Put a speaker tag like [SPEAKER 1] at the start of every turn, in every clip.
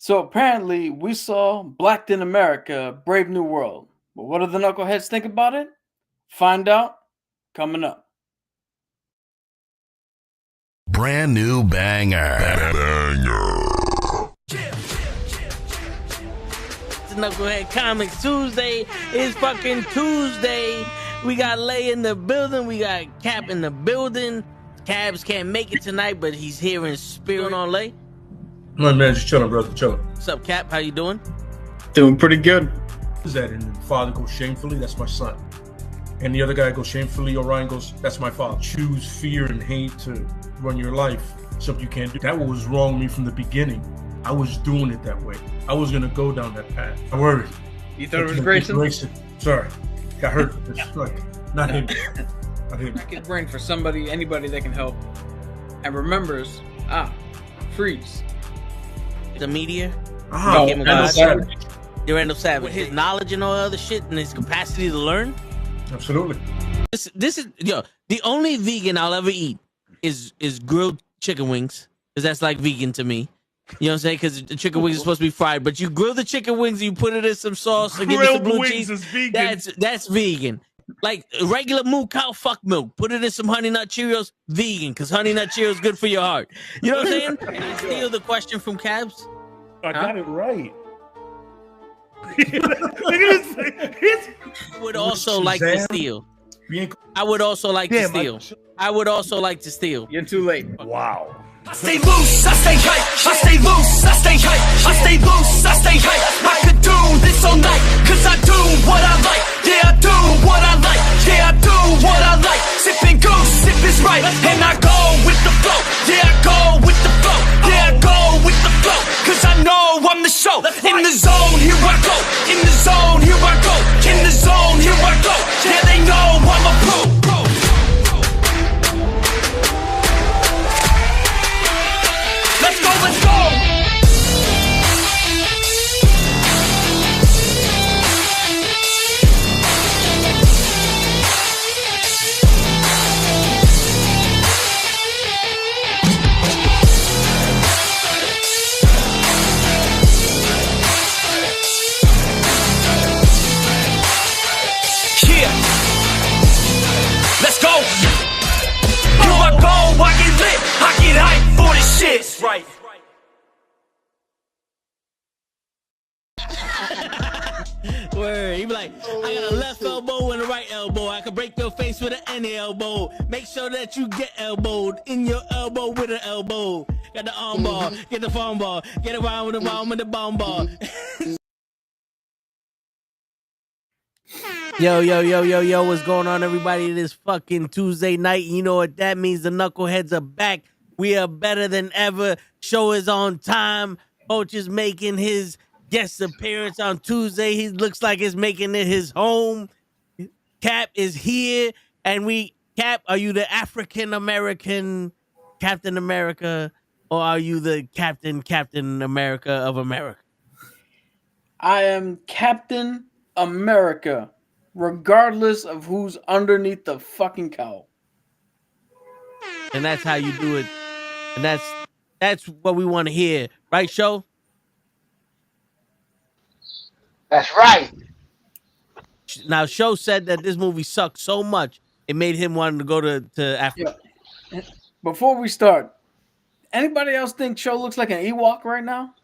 [SPEAKER 1] So apparently, we saw Blacked in America, Brave New World. But what do the knuckleheads think about it? Find out coming up.
[SPEAKER 2] Brand new banger.
[SPEAKER 3] It's Knucklehead Comics Tuesday. It's fucking Tuesday. We got Lay in the building. We got Cap in the building. Cabs can't make it tonight, but he's here in spirit on Lay.
[SPEAKER 4] No, man, just chilling, brother, chilling.
[SPEAKER 3] What's up, Cap? How you doing?
[SPEAKER 1] Doing pretty good.
[SPEAKER 4] Is that and the father goes shamefully? That's my son. And the other guy goes shamefully. Orion goes, that's my father. Choose fear and hate to run your life. Something you can't do. That was wrong with me from the beginning. I was doing it that way. I was gonna go down that path. I worried.
[SPEAKER 1] You thought it was Grayson?
[SPEAKER 4] Sorry, got hurt. It's like not him. Not him.
[SPEAKER 5] Back his brain for anybody that can help, and remembers. Freeze.
[SPEAKER 3] The media.
[SPEAKER 4] No,
[SPEAKER 5] Randall Savage.
[SPEAKER 3] Randall Savage. With his knowledge and all other shit and his capacity to learn.
[SPEAKER 4] Absolutely.
[SPEAKER 3] This is the only vegan I'll ever eat is grilled chicken wings, because that's like vegan to me. You know what I'm saying? Because the chicken wings are supposed to be fried, but you grill the chicken wings, you put it in some sauce, and give it some blue cheese.
[SPEAKER 4] Is vegan.
[SPEAKER 3] That's vegan. Like regular moo cow fuck milk, put it in some Honey Nut Cheerios, vegan, because Honey Nut Cheerios is good for your heart. You know what I'm saying? Can I steal the question from Cabs?
[SPEAKER 4] I got it right.
[SPEAKER 3] I would also like to steal. I would also like to steal. I would also like to steal.
[SPEAKER 5] You're too late.
[SPEAKER 4] Wow.
[SPEAKER 6] I stay loose, I stay hype, I stay loose, I stay hype, I stay loose, I stay hype. I could do this all night, cause I do what I like. Yeah, I do what I like. Yeah, I do what I like. Sipping goose, sip is right. And I go with the flow. Yeah, I go with the flow. Yeah, I go with the flow. Cause I know I'm the show. In the zone, here I go. In the zone, here I go. In the zone, here I go. Yeah, they know I'm a pro. Let's go, let's go! Yeah! Let's go! Here I go, I get lit, I get hype for this shit! Right.
[SPEAKER 3] Word. He be like, I got a left elbow and a right elbow. I can break your face with an any elbow. Make sure that you get elbowed in your elbow with an elbow. Got the arm ball, get the phone ball, get around with the bomb ball. Yo, what's going on, everybody? This fucking Tuesday night. You know what that means? The Knuckleheads are back. We are better than ever. Show is on time. Coach is making his guest appearance on Tuesday. He looks like he's making it his home. Cap is here. And Cap, are you the African American Captain America, or are you the Captain America of America?
[SPEAKER 1] I am Captain America, regardless of who's underneath the fucking cowl.
[SPEAKER 3] And that's how you do it. And that's what we want to hear. Right, Show?
[SPEAKER 7] That's right.
[SPEAKER 3] Now, Show said that this movie sucked so much, it made him want to go to Africa.
[SPEAKER 1] Yeah. Before we start, anybody else think Show looks like an Ewok right now?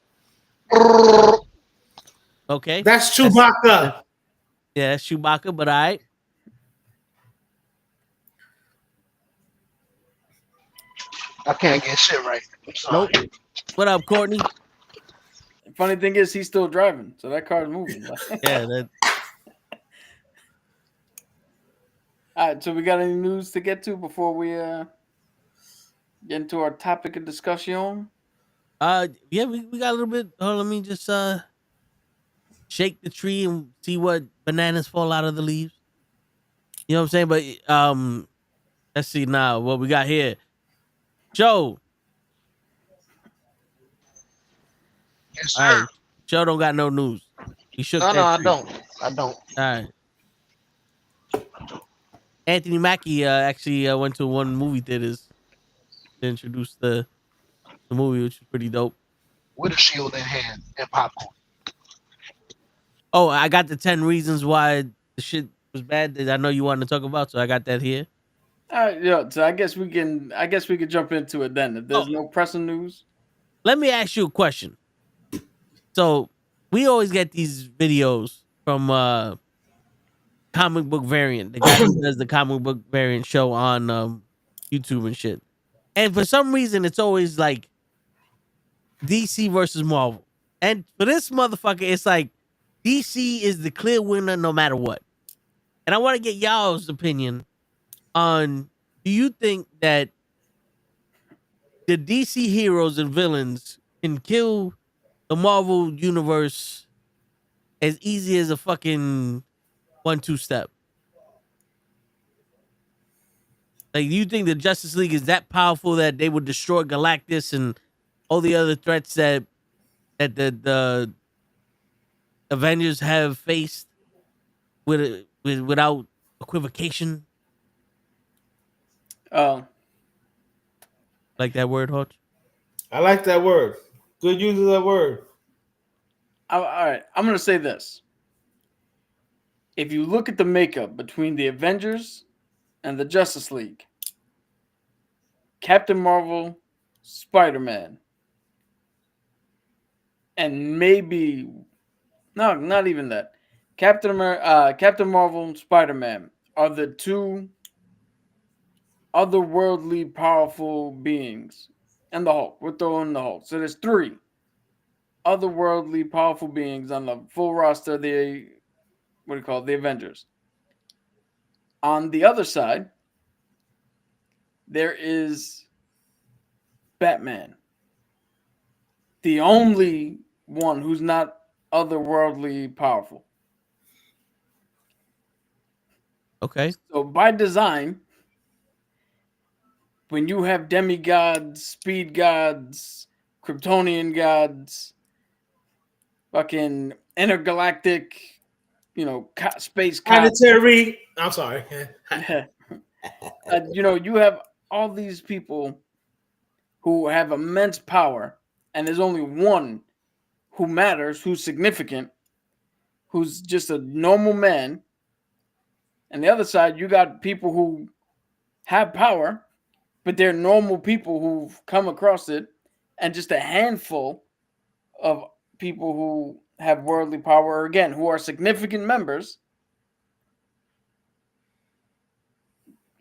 [SPEAKER 3] Okay.
[SPEAKER 8] That's Chewbacca.
[SPEAKER 3] Yeah, that's Chewbacca, but all right.
[SPEAKER 7] I can't get shit right. I'm sorry.
[SPEAKER 3] Nope. What up, Courtney?
[SPEAKER 1] Funny thing is, he's still driving, so that car's moving.
[SPEAKER 3] Yeah. That...
[SPEAKER 1] All right, so we got any news to get to before we get into our topic of discussion?
[SPEAKER 3] Yeah, we got a little bit. Let me just shake the tree and see what bananas fall out of the leaves. You know what I'm saying? But let's see now what we got here. Joe.
[SPEAKER 7] Yes, sir.
[SPEAKER 3] All right. Joe don't got no news. He shook
[SPEAKER 7] No,
[SPEAKER 3] that
[SPEAKER 7] I
[SPEAKER 3] tree.
[SPEAKER 7] don't.
[SPEAKER 3] All right. Anthony Mackie actually went to one movie theaters to introduce the movie, which is pretty dope.
[SPEAKER 7] with a shield in hand and popcorn.
[SPEAKER 3] Oh, I got the 10 reasons why the shit was bad that I know you wanted to talk about, so I got that here.
[SPEAKER 1] All right, yeah. So I guess we can. I guess we could jump into it then. If there's
[SPEAKER 3] Oh.
[SPEAKER 1] no pressing news.
[SPEAKER 3] Let me ask you a question. So we always get these videos from comic book variant, the guy who does the comic book variant show on YouTube and shit. And for some reason, it's always like DC versus Marvel. And for this motherfucker, it's like DC is the clear winner no matter what. And I want to get y'all's opinion on, do you think that the DC heroes and villains can kill the Marvel universe as easy as a fucking 1-2 step? Like, do you think the Justice League is that powerful that they would destroy Galactus and all the other threats that the Avengers have faced without equivocation? Like that word, Hodge?
[SPEAKER 8] I like that word. Good use of that word.
[SPEAKER 1] All right, I'm gonna say this. If you look at the makeup between the Avengers and the Justice League, Captain Marvel, Spider-Man, and maybe no, not even that. Captain Marvel, Spider-Man are the two otherworldly powerful beings, and the Hulk. We're throwing the Hulk. So there's 3 otherworldly powerful beings on the full roster of the the Avengers. On the other side, there is Batman, the only one who's not otherworldly powerful.
[SPEAKER 3] Okay.
[SPEAKER 1] So by design, when you have demigods, speed gods, Kryptonian gods, fucking intergalactic, space cops.
[SPEAKER 8] Planetary. I'm sorry.
[SPEAKER 1] You have all these people who have immense power, and there's only one who matters, who's significant, who's just a normal man. And the other side, you got people who have power, but they're normal people who've come across it, and just a handful of people who have worldly power, again, who are significant members.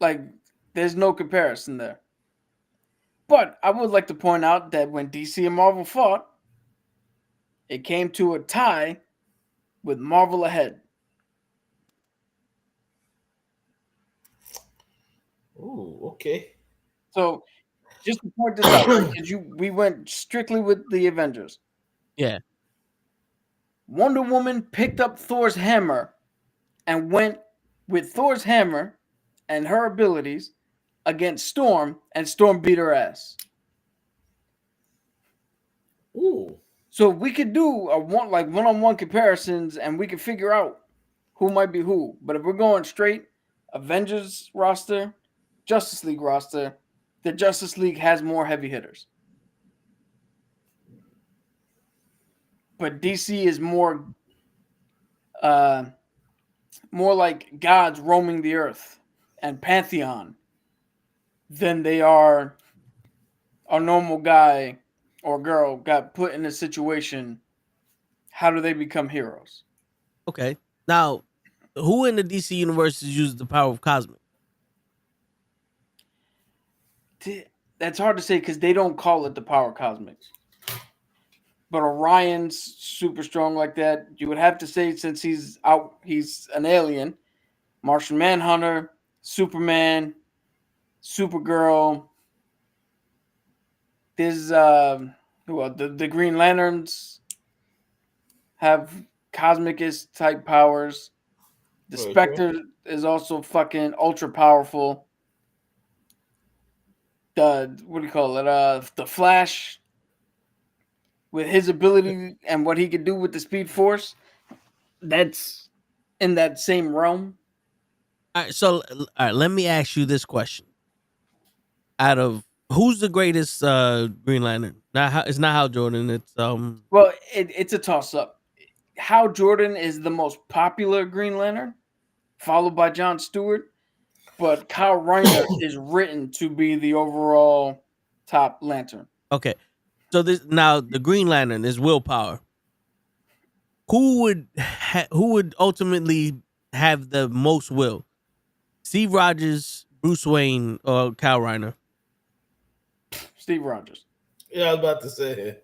[SPEAKER 1] Like, there's no comparison there. But I would like to point out that when DC and Marvel fought, it came to a tie with Marvel ahead.
[SPEAKER 8] Ooh, okay.
[SPEAKER 1] So, just to point this out, because we went strictly with the Avengers.
[SPEAKER 3] Yeah.
[SPEAKER 1] Wonder Woman picked up Thor's hammer and went with Thor's hammer and her abilities against Storm, and Storm beat her ass.
[SPEAKER 8] Ooh.
[SPEAKER 1] So we could do one-on-one comparisons, and we could figure out who might be who. But if we're going straight Avengers roster, Justice League roster, the Justice League has more heavy hitters. But DC is more like gods roaming the earth and pantheon than they are a normal guy or girl got put in a situation. How do they become heroes?
[SPEAKER 3] Okay. Now, who in the DC universe uses the power of cosmic?
[SPEAKER 1] That's hard to say because they don't call it the power cosmics. But Orion's super strong like that. You would have to say, since he's an alien. Martian Manhunter, Superman, Supergirl. There's the Green Lanterns have cosmic-ish type powers. The Spectre is also fucking ultra powerful. The Flash, with his ability and what he could do with the Speed Force, that's in that same realm.
[SPEAKER 3] All right, let me ask you this question. Out of Who's the greatest Green Lantern? It's not Hal Jordan. It's
[SPEAKER 1] Well, it's a toss up. Hal Jordan is the most popular Green Lantern, followed by John Stewart, but Kyle Rayner is written to be the overall top Lantern.
[SPEAKER 3] okay. So the Green Lantern is willpower. Who would ultimately have the most will? Steve Rogers, Bruce Wayne, or Kyle Rayner?
[SPEAKER 1] Steve Rogers.
[SPEAKER 8] Yeah, I was about to say it.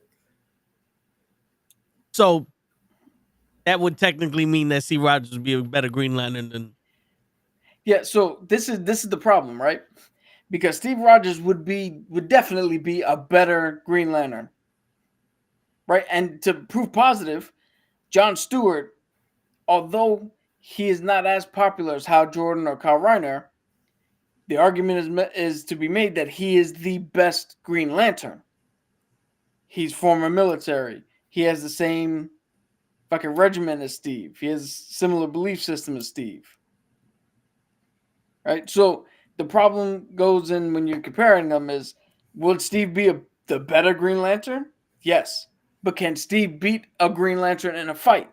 [SPEAKER 3] So that would technically mean that Steve Rogers would be a better Green Lantern than.
[SPEAKER 1] Yeah, so this is the problem, right? Because Steve Rogers would definitely be a better Green Lantern. Right? And to prove positive, John Stewart, although he is not as popular as Hal Jordan or Kyle Rayner, the argument is to be made that he is the best Green Lantern. He's former military. He has the same fucking regiment as Steve. He has similar belief system as Steve. Right? So the problem goes in when you're comparing them is, would Steve be the better Green Lantern? Yes. But can Steve beat a Green Lantern in a fight?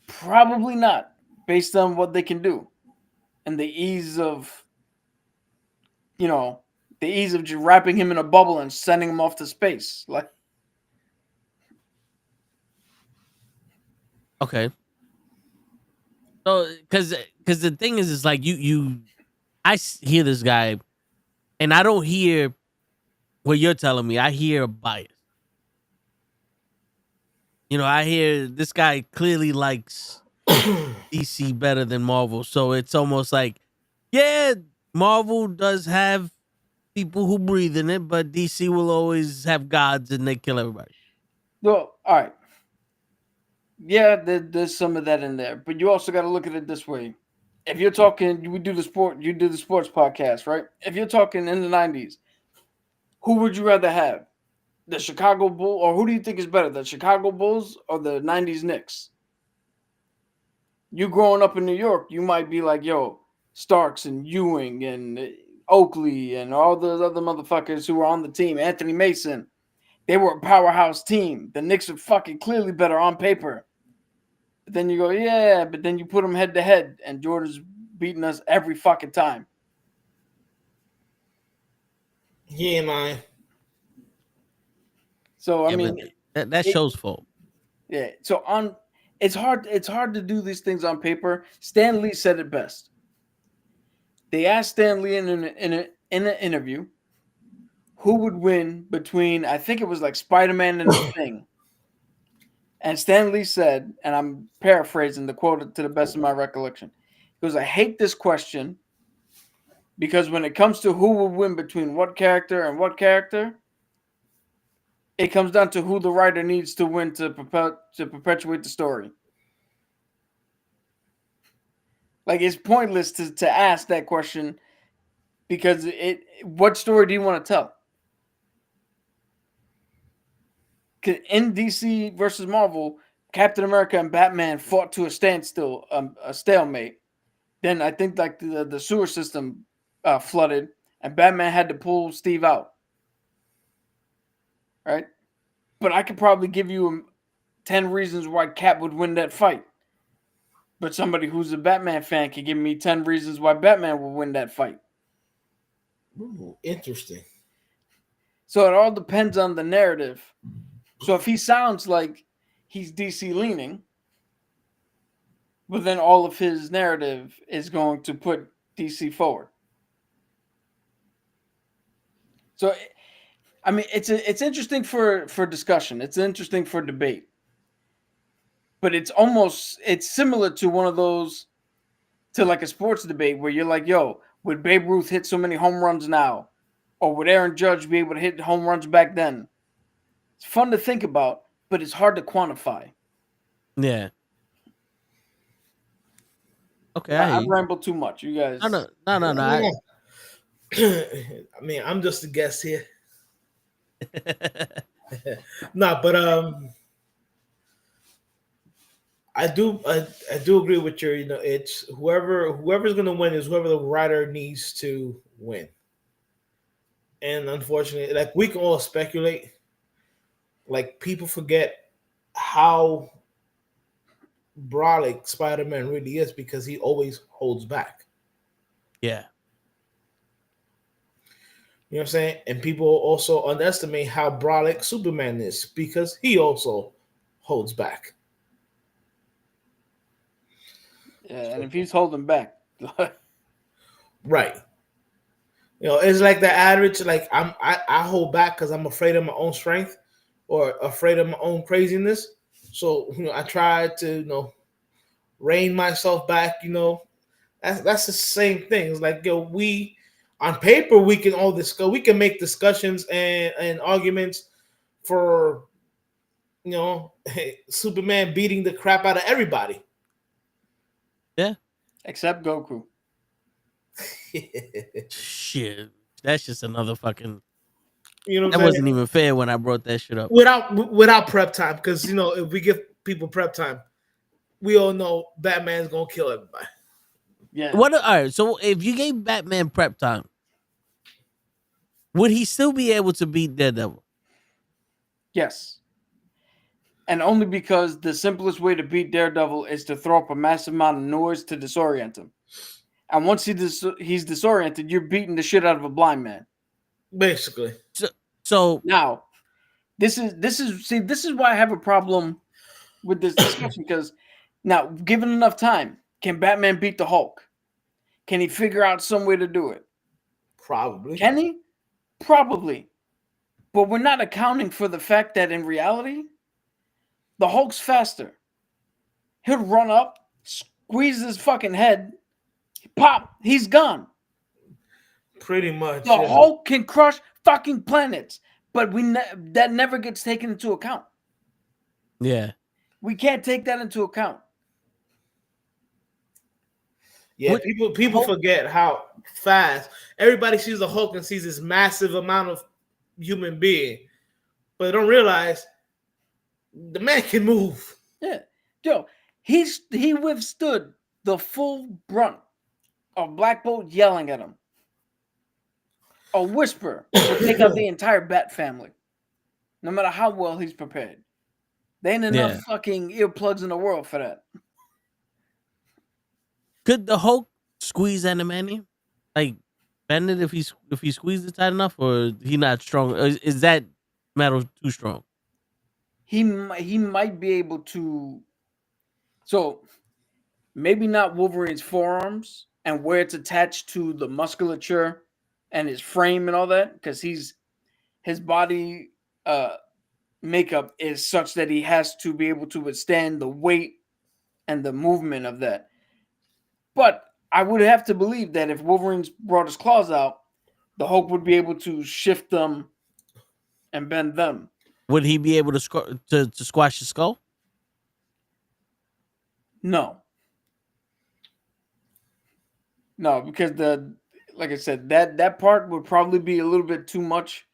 [SPEAKER 1] Probably not, based on what they can do and the ease of, just wrapping him in a bubble and sending him off to space. Like,
[SPEAKER 3] Okay. So, because the thing is like I hear this guy, and I don't hear what you're telling me. I hear a bias. I hear this guy clearly likes DC better than Marvel. So it's almost like, yeah, Marvel does have people who breathe in it, but DC will always have gods and they kill everybody.
[SPEAKER 1] well, all right. Yeah, there's some of that in there, but you also got to look at it this way. If you're talking, you do the sports podcast, right? If you're talking in the 90s, who would you rather have? The Chicago Bulls, or who do you think is better, the Chicago Bulls or the 90s Knicks? You growing up in New York, you might be like, yo, Starks and Ewing and Oakley and all those other motherfuckers who were on the team, Anthony Mason. They were a powerhouse team. The Knicks are fucking clearly better on paper. But then you go, yeah, but then you put them head to head, and Jordan's beating us every fucking time.
[SPEAKER 8] Yeah, man.
[SPEAKER 1] So, I mean,
[SPEAKER 3] that show's fault.
[SPEAKER 1] Yeah. So it's hard to do these things on paper. Stan Lee said it best. They asked Stan Lee in an interview who would win between, I think it was like Spider-Man and the Thing. And Stan Lee said, and I'm paraphrasing the quote to the best of my recollection, he goes, I hate this question because when it comes to who will win between what character and what character, it comes down to who the writer needs to win to perpetuate the story. Like, it's pointless to ask that question because what story do you want to tell? In DC versus Marvel, Captain America and Batman fought to a standstill, a stalemate. Then I think like the sewer system flooded, and Batman had to pull Steve out. Right? But I could probably give you 10 reasons why Cap would win that fight. But somebody who's a Batman fan can give me 10 reasons why Batman will win that fight.
[SPEAKER 8] Ooh, interesting.
[SPEAKER 1] So it all depends on the narrative. So if he sounds like he's DC leaning, but then all of his narrative is going to put DC forward. So, I mean, it's interesting for discussion. It's interesting for debate. But it's similar to one of those, to like a sports debate where you're like, yo, would Babe Ruth hit so many home runs now? Or would Aaron Judge be able to hit home runs back then? It's fun to think about, but it's hard to quantify.
[SPEAKER 3] Yeah. Okay,
[SPEAKER 8] I
[SPEAKER 1] ramble too much. You guys.
[SPEAKER 3] No.
[SPEAKER 8] I mean, I'm just a guest here. No, but I do agree with your. It's whoever's going to win is whoever the writer needs to win. And unfortunately, like we can all speculate. Like people forget how brolic Spider-Man really is because he always holds back.
[SPEAKER 3] Yeah.
[SPEAKER 8] You know what I'm saying? And people also underestimate how brolic Superman is because he also holds back.
[SPEAKER 1] Yeah, and if he's holding back,
[SPEAKER 8] Right. You know, it's like the average, like I hold back because I'm afraid of my own strength or afraid of my own craziness. So, I try to, rein myself back, That's the same thing. It's like, we on paper we can all discuss, we can make discussions and arguments for Superman beating the crap out of everybody.
[SPEAKER 3] Yeah.
[SPEAKER 1] except Goku.
[SPEAKER 3] Shit. That's just another fucking.
[SPEAKER 8] You know what
[SPEAKER 3] That
[SPEAKER 8] I'm
[SPEAKER 3] wasn't
[SPEAKER 8] saying?
[SPEAKER 3] even fair when I brought that shit up.
[SPEAKER 8] Without prep time, because if we give people prep time, we all know Batman's gonna kill everybody.
[SPEAKER 1] Yeah.
[SPEAKER 3] What? All right. So if you gave Batman prep time, would he still be able to beat Daredevil?
[SPEAKER 1] Yes. And only because the simplest way to beat Daredevil is to throw up a massive amount of noise to disorient him. And once he's disoriented, you're beating the shit out of a blind man.
[SPEAKER 8] Basically.
[SPEAKER 3] So
[SPEAKER 1] Now, this is why I have a problem with this discussion, because now, given enough time, can Batman beat the Hulk? Can he figure out some way to do it?
[SPEAKER 8] Probably.
[SPEAKER 1] Can he? Probably. But we're not accounting for the fact that in reality, the Hulk's faster. He'll run up, squeeze his fucking head, pop, he's gone.
[SPEAKER 8] Pretty much.
[SPEAKER 1] The Hulk can crush fucking planets, but that never gets taken into account.
[SPEAKER 3] yeah.
[SPEAKER 1] We can't take that into account.
[SPEAKER 8] Yeah, people forget how fast everybody sees the Hulk and sees this massive amount of human being, but they don't realize the man can move.
[SPEAKER 1] Yeah, Joe, he withstood the full brunt of Black Bolt yelling at him. A whisper will take out the entire Bat family, no matter how well he's prepared. There ain't enough fucking earplugs in the world for that.
[SPEAKER 3] Could the Hulk squeeze Adamantium? Like bend it if he squeezes it tight enough, or he not strong? Is that metal too strong?
[SPEAKER 1] He might be able to. So maybe not Wolverine's forearms and where it's attached to the musculature and his frame and all that, because his body makeup is such that he has to be able to withstand the weight and the movement of that. But I would have to believe that if Wolverine's brought his claws out, the Hulk would be able to shift them and bend them.
[SPEAKER 3] Would he be able to squash his skull?
[SPEAKER 1] No, because like I said, that part would probably be a little bit too much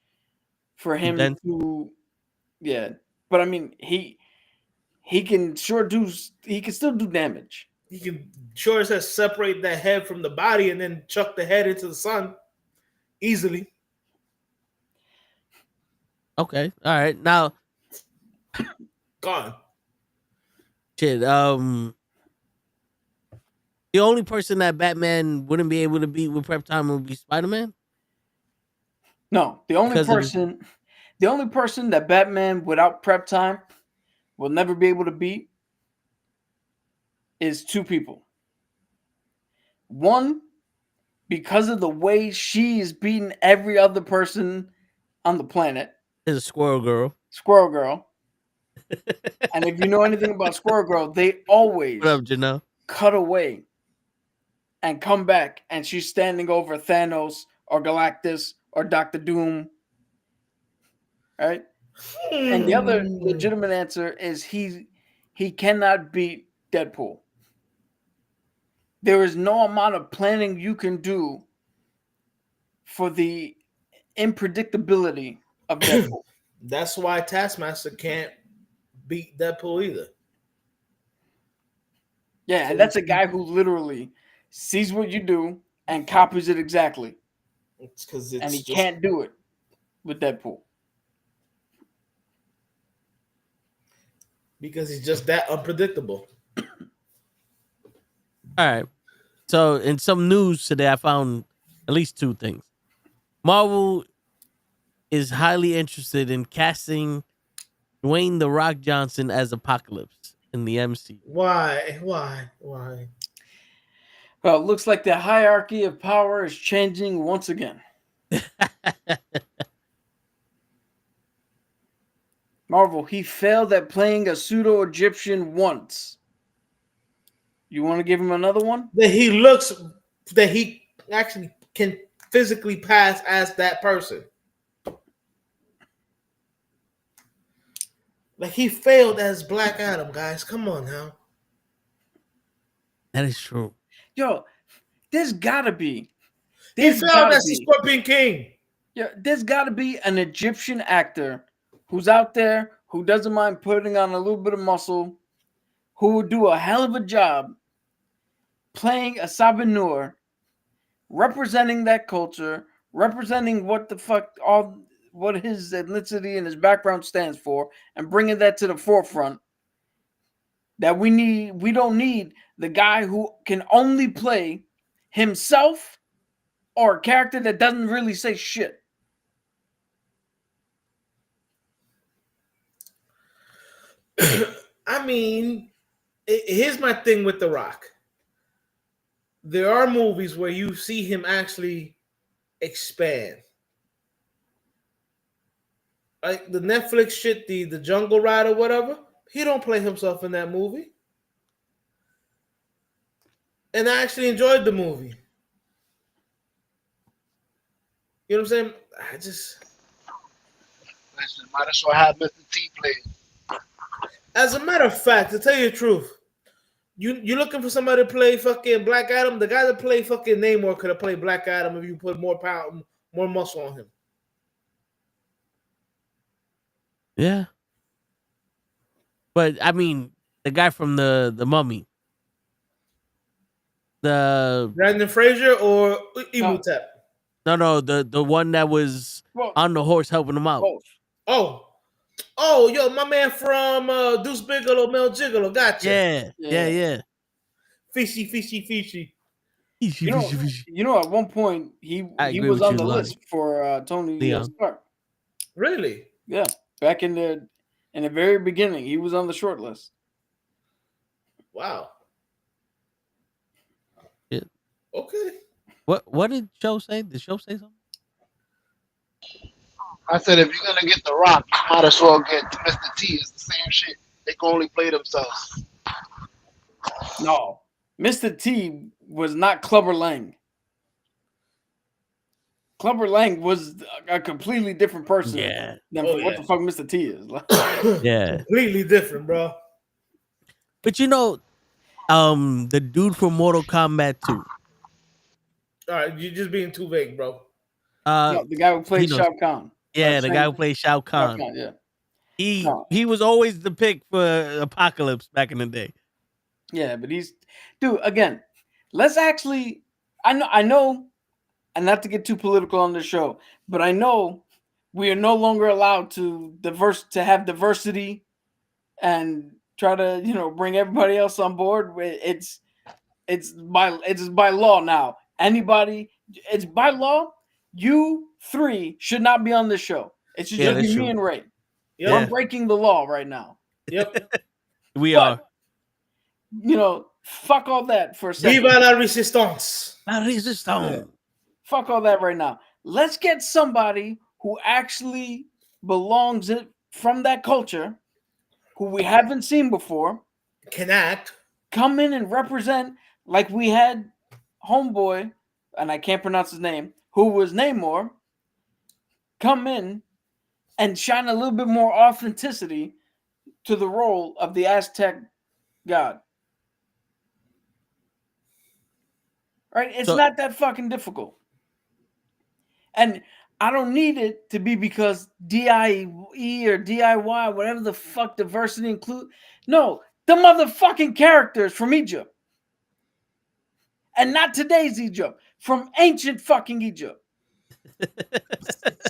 [SPEAKER 1] for him to. Yeah, but I mean, he can still do damage.
[SPEAKER 8] He can sure as hell separate that head from the body and then chuck the head into the sun easily.
[SPEAKER 3] Okay, all right. Now,
[SPEAKER 8] Gone.
[SPEAKER 3] shit. The only person that Batman wouldn't be able to beat with prep time would be Spider-Man.
[SPEAKER 1] No, the only person that Batman without prep time will never be able to beat is two people. One, because of the way she is beating every other person on the planet,
[SPEAKER 3] is a Squirrel Girl.
[SPEAKER 1] Squirrel Girl. And if you know anything about Squirrel Girl, they always
[SPEAKER 3] What up, Janelle?
[SPEAKER 1] cut away and come back, and she's standing over Thanos or Galactus or Doctor Doom. Right? And the other legitimate answer is he cannot beat Deadpool. There is no amount of planning you can do for the unpredictability of Deadpool.
[SPEAKER 8] That's why Taskmaster can't beat Deadpool either.
[SPEAKER 1] Yeah, and that's a guy who literally sees what you do and copies it exactly.
[SPEAKER 8] It's because
[SPEAKER 1] and he
[SPEAKER 8] it's just
[SPEAKER 1] can't do it with Deadpool.
[SPEAKER 8] because he's just that unpredictable.
[SPEAKER 3] All right. So, in some news today, I found at least two things. Marvel is highly interested in casting Dwayne The Rock Johnson as Apocalypse in the MCU.
[SPEAKER 8] Why?
[SPEAKER 1] Well, it looks like the hierarchy of power is changing once again. Marvel, he failed at playing a pseudo-Egyptian once. You want to give him another one?
[SPEAKER 8] That he actually can physically pass as that person. Like he failed as Black Adam, guys. Come on now.
[SPEAKER 3] That is true.
[SPEAKER 1] Yo, there's gotta be.
[SPEAKER 8] He failed as the Scorpion King.
[SPEAKER 1] Yeah, there's gotta be an Egyptian actor who's out there who doesn't mind putting on a little bit of muscle, who would do a hell of a job playing a Sabanur, representing that culture, representing what the fuck what his ethnicity and his background stands for, and bringing that to the forefront. That we don't need the guy who can only play himself or a character that doesn't really say shit.
[SPEAKER 8] I mean, here's my thing with The Rock. There are movies where you see him actually expand. Like the Netflix shit, the Jungle Ride or whatever, he don't play himself in that movie. And I actually enjoyed the movie. You know what I'm saying?
[SPEAKER 7] Listen, might as well have Mr. T play.
[SPEAKER 8] As a matter of fact, to tell you the truth, you looking for somebody to play fucking Black Adam? The guy that played fucking Namor could have played Black Adam if you put more power, more muscle on him.
[SPEAKER 3] Yeah. But I mean, the guy from the Mummy. The
[SPEAKER 8] Brandon Fraser or Imhotep?
[SPEAKER 3] No, the one that was on the horse helping him out.
[SPEAKER 8] Oh, yo, my man from Deuce Bigelow, Mel Gigolo, gotcha.
[SPEAKER 3] Yeah.
[SPEAKER 8] Fishy.
[SPEAKER 1] You know, at one point he was on the list for Tony Stark.
[SPEAKER 8] Really?
[SPEAKER 1] Yeah, back in the very beginning, he was on the short list.
[SPEAKER 8] Wow.
[SPEAKER 3] Yeah.
[SPEAKER 8] Okay.
[SPEAKER 3] What did Show say? Did Show say something?
[SPEAKER 7] I said, if you're gonna get The Rock, you might as well get Mr. T. It's the same shit. They can only play themselves.
[SPEAKER 1] No, Mr. T was not Clubber Lang. Clubber Lang was a completely different person than what the fuck Mr. T is.
[SPEAKER 3] Yeah,
[SPEAKER 8] completely different, bro.
[SPEAKER 3] But you know, the dude from Mortal Kombat 2.
[SPEAKER 8] All right, you're just being too vague, bro.
[SPEAKER 1] No, the guy who played Shao Kahn.
[SPEAKER 3] Yeah, the guy who played Shao Kahn.
[SPEAKER 1] Yeah.
[SPEAKER 3] He was always the pick for Apocalypse back in the day.
[SPEAKER 1] Yeah, but again, let's actually I know, and not to get too political on the show, but I know we are no longer allowed to have diversity and try to, bring everybody else on board. It's by law now. It's by law. You three should not be on this show. It should just be me and Ray.
[SPEAKER 8] Yep.
[SPEAKER 1] We're breaking the law right now.
[SPEAKER 8] Yep.
[SPEAKER 3] We are.
[SPEAKER 1] Fuck all that for a second.
[SPEAKER 8] Viva la resistance.
[SPEAKER 3] La resistance.
[SPEAKER 1] Fuck all that right now. Let's get somebody who actually belongs from that culture, who we haven't seen before.
[SPEAKER 8] Can act.
[SPEAKER 1] Come in and represent, like we had homeboy, and I can't pronounce his name, who was Namor. Come in and shine a little bit more authenticity to the role of the Aztec god. Right? It's not that fucking difficult. And I don't need it to be because DIE or DIY, whatever the fuck diversity include. No, the motherfucking characters from Egypt. And not today's Egypt, from ancient fucking Egypt.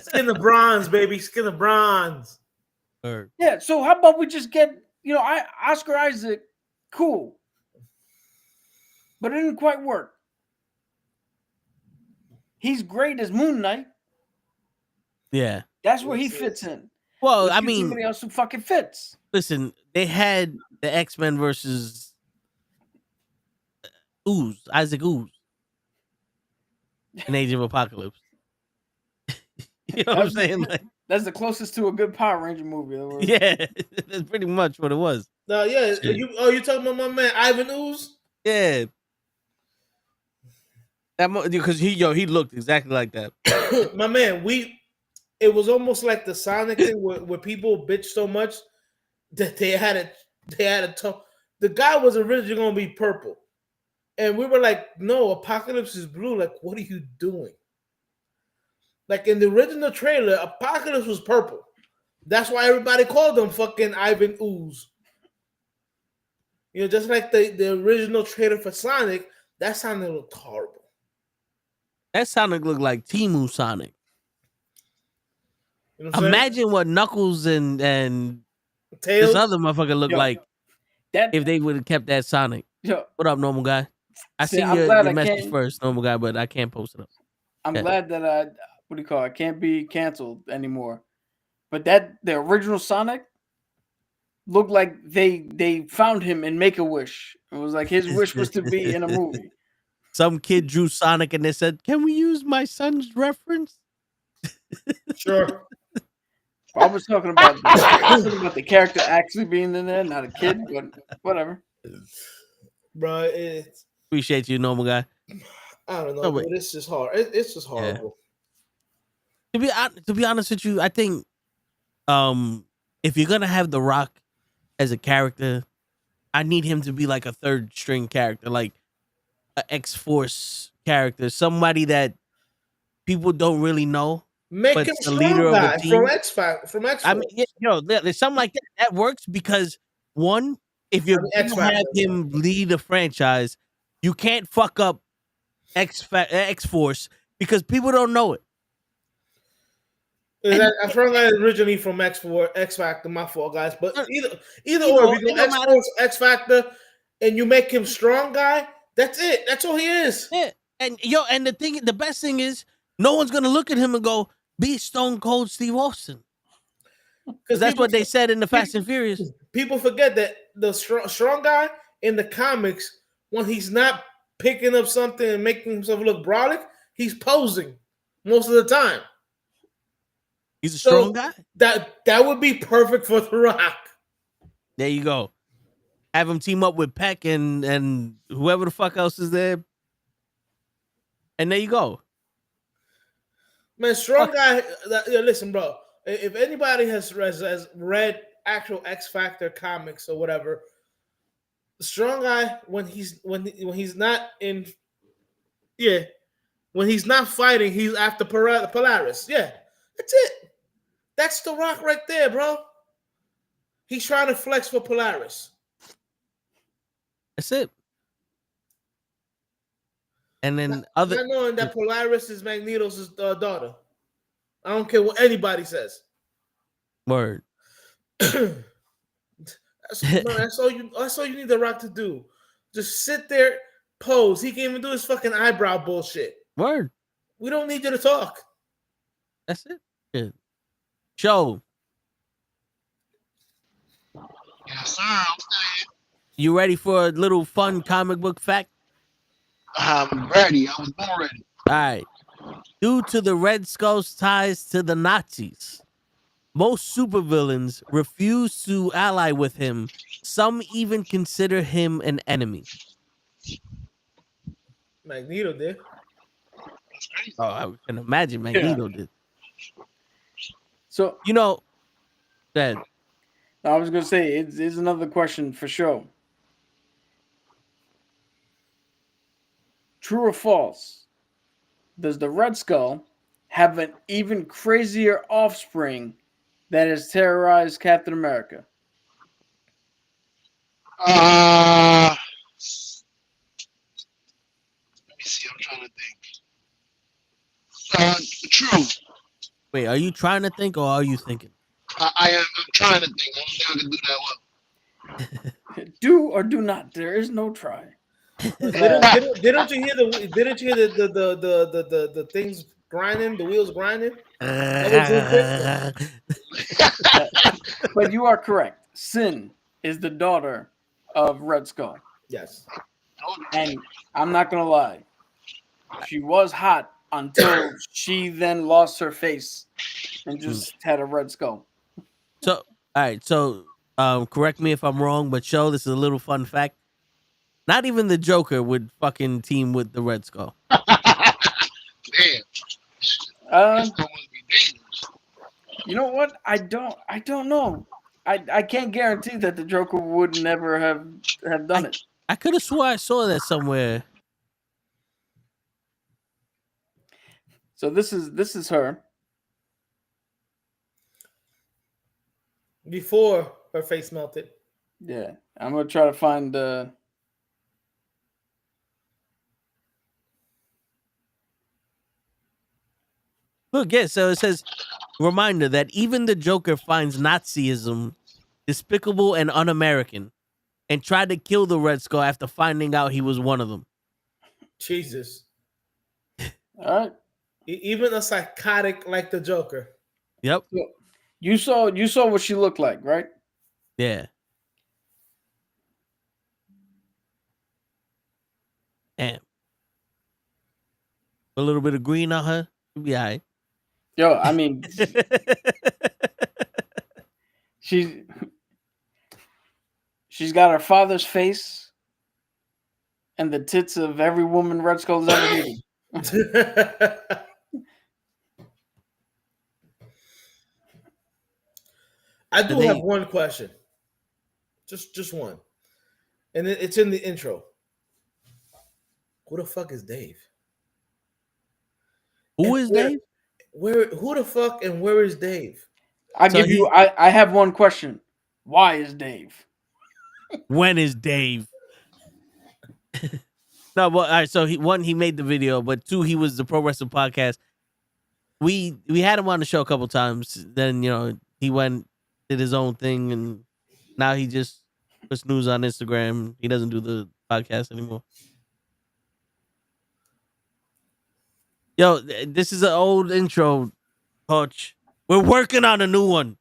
[SPEAKER 8] Skin of bronze, baby. Skin of bronze.
[SPEAKER 1] Yeah, so how about we just get, Oscar Isaac, cool. But it didn't quite work. He's great as Moon Knight.
[SPEAKER 3] Yeah.
[SPEAKER 1] That's where he fits in.
[SPEAKER 3] Well,
[SPEAKER 1] Let's
[SPEAKER 3] I
[SPEAKER 1] get
[SPEAKER 3] mean,
[SPEAKER 1] somebody else who fucking fits.
[SPEAKER 3] listen, they had the X-Men versus Isaac Ooze in Age of Apocalypse. You know what I'm saying? Like,
[SPEAKER 1] that's the closest to a good Power Ranger movie.
[SPEAKER 3] Yeah, that's pretty much what it was.
[SPEAKER 8] Yeah. You talking about my man Ivan Ooze?
[SPEAKER 3] Yeah. Because he looked exactly like that.
[SPEAKER 8] My man, it was almost like the Sonic thing where people bitch so much that they had a tough. The guy was originally gonna be purple, and we were like, "No, Apocalypse is blue." Like, what are you doing? Like in the original trailer, Apocalypse was purple. That's why everybody called him fucking Ivan Ooze. Just like the original trailer for Sonic, that Sonic looked horrible.
[SPEAKER 3] That Sonic looked like Timu Sonic.
[SPEAKER 8] You know what
[SPEAKER 3] Imagine what Knuckles and
[SPEAKER 8] Tails?
[SPEAKER 3] this other motherfucker looked like if they would have kept that Sonic. What up, normal guy? I see your message first, normal guy, but I can't post it up.
[SPEAKER 1] I'm glad that I can't be canceled anymore. But the original Sonic looked like they found him in Make-A-Wish. It was like his wish was to be in a movie.
[SPEAKER 3] Some kid drew Sonic and they said, "Can we use my son's reference?"
[SPEAKER 8] Sure.
[SPEAKER 1] I was talking about the character actually being in there, not a kid, but whatever.
[SPEAKER 8] Bro,
[SPEAKER 3] appreciate you, normal guy.
[SPEAKER 8] I don't know, but it's just hard. It's just horrible.
[SPEAKER 3] Yeah. To be honest with you, I think if you're gonna have The Rock as a character, I need him to be like a third string character, like an X-Force character, somebody that people don't really know.
[SPEAKER 8] Make
[SPEAKER 3] but
[SPEAKER 8] him
[SPEAKER 3] the leader of a team
[SPEAKER 8] from X-Force.
[SPEAKER 3] I mean, there's something like that. That works because one, if you're gonna have him lead a franchise, you can't fuck up X-Force because people don't know it.
[SPEAKER 8] I'm from originally from X Factor. My fault, guys. But either or, if you go X-Force, X Factor, and you make him strong guy, that's it. That's all he is.
[SPEAKER 3] Yeah, and the best thing is, no one's gonna look at him and go, "Be Stone Cold Steve Austin," because that's what they said in the Fast and Furious.
[SPEAKER 8] People forget that the strong guy in the comics, when he's not picking up something and making himself look brolic, he's posing most of the time.
[SPEAKER 3] He's a strong guy.
[SPEAKER 8] That would be perfect for The Rock.
[SPEAKER 3] There you go. Have him team up with Peck and whoever the fuck else is there. And there you go.
[SPEAKER 8] Man, strong guy. Listen, bro. If anybody has read actual X Factor comics or whatever, strong guy when he's not in, when he's not fighting, he's after Polaris. Yeah, that's it. That's The Rock right there, bro. He's trying to flex for Polaris.
[SPEAKER 3] That's it. And then not
[SPEAKER 8] knowing that Polaris is Magneto's daughter. I don't care what anybody says.
[SPEAKER 3] Word.
[SPEAKER 8] That's all you need The Rock to do. Just sit there, pose. He can't even do his fucking eyebrow bullshit.
[SPEAKER 3] Word.
[SPEAKER 8] We don't need you to talk.
[SPEAKER 3] That's it. Good. Show.
[SPEAKER 7] Yes, sir. I'm still here.
[SPEAKER 3] You ready for a little fun comic book fact?
[SPEAKER 7] I'm ready. I was born ready.
[SPEAKER 3] All right. Due to the Red Skull's ties to the Nazis, most supervillains refuse to ally with him. Some even consider him an enemy.
[SPEAKER 8] Magneto did.
[SPEAKER 7] That's crazy.
[SPEAKER 3] Oh, I can imagine Magneto did.
[SPEAKER 1] So
[SPEAKER 3] that
[SPEAKER 1] I was gonna say it's another question for sure. True or false? Does the Red Skull have an even crazier offspring that has terrorized Captain America?
[SPEAKER 7] Let me see. I'm trying to think. True.
[SPEAKER 3] Wait, are you trying to think or are you thinking?
[SPEAKER 7] I am. I'm trying to think. I don't think I can do that well.
[SPEAKER 1] Do or do not. There is no try.
[SPEAKER 8] Didn't you hear the things grinding, the wheels grinding?
[SPEAKER 1] But you are correct. Sin is the daughter of Red Skull.
[SPEAKER 8] Yes.
[SPEAKER 1] And I'm not going to lie. She was hot until she then lost her face and just had a red skull.
[SPEAKER 3] So, all right. So, correct me if I'm wrong, but show this is a little fun fact. Not even the Joker would fucking team with the Red Skull.
[SPEAKER 7] Damn.
[SPEAKER 1] Uh,
[SPEAKER 7] This one must be dangerous.
[SPEAKER 1] you know what? I don't know. I can't guarantee that the Joker would never have done it.
[SPEAKER 3] I could have swore I saw that somewhere.
[SPEAKER 1] So this is her.
[SPEAKER 8] Before her face melted.
[SPEAKER 1] Yeah, I'm gonna try to find.
[SPEAKER 3] Look, yeah. So it says, reminder that even the Joker finds Nazism despicable and un-American, and tried to kill the Red Skull after finding out he was one of them.
[SPEAKER 8] Jesus.
[SPEAKER 1] All right.
[SPEAKER 8] Even a psychotic like the Joker.
[SPEAKER 3] Yep.
[SPEAKER 1] You saw what she looked like, right?
[SPEAKER 3] Yeah. Damn. A little bit of green on her. She'll be all right.
[SPEAKER 1] Yo, I mean, she's got her father's face and the tits of every woman Red Skull's ever hated.
[SPEAKER 8] I do have one question. Just one. And it's in the intro. Who the fuck is Dave?
[SPEAKER 3] Who is Dave?
[SPEAKER 8] Who the fuck and where is Dave?
[SPEAKER 1] I have one question. Why is Dave?
[SPEAKER 3] When is Dave? No, but all right, so he made the video, but two, he was the Pro Wrestling Podcast. We had him on the show a couple times. Then, he went, did his own thing, and now he just puts news on Instagram. He doesn't do the podcast anymore. Yo, this is an old intro, Coach. We're working on a new one.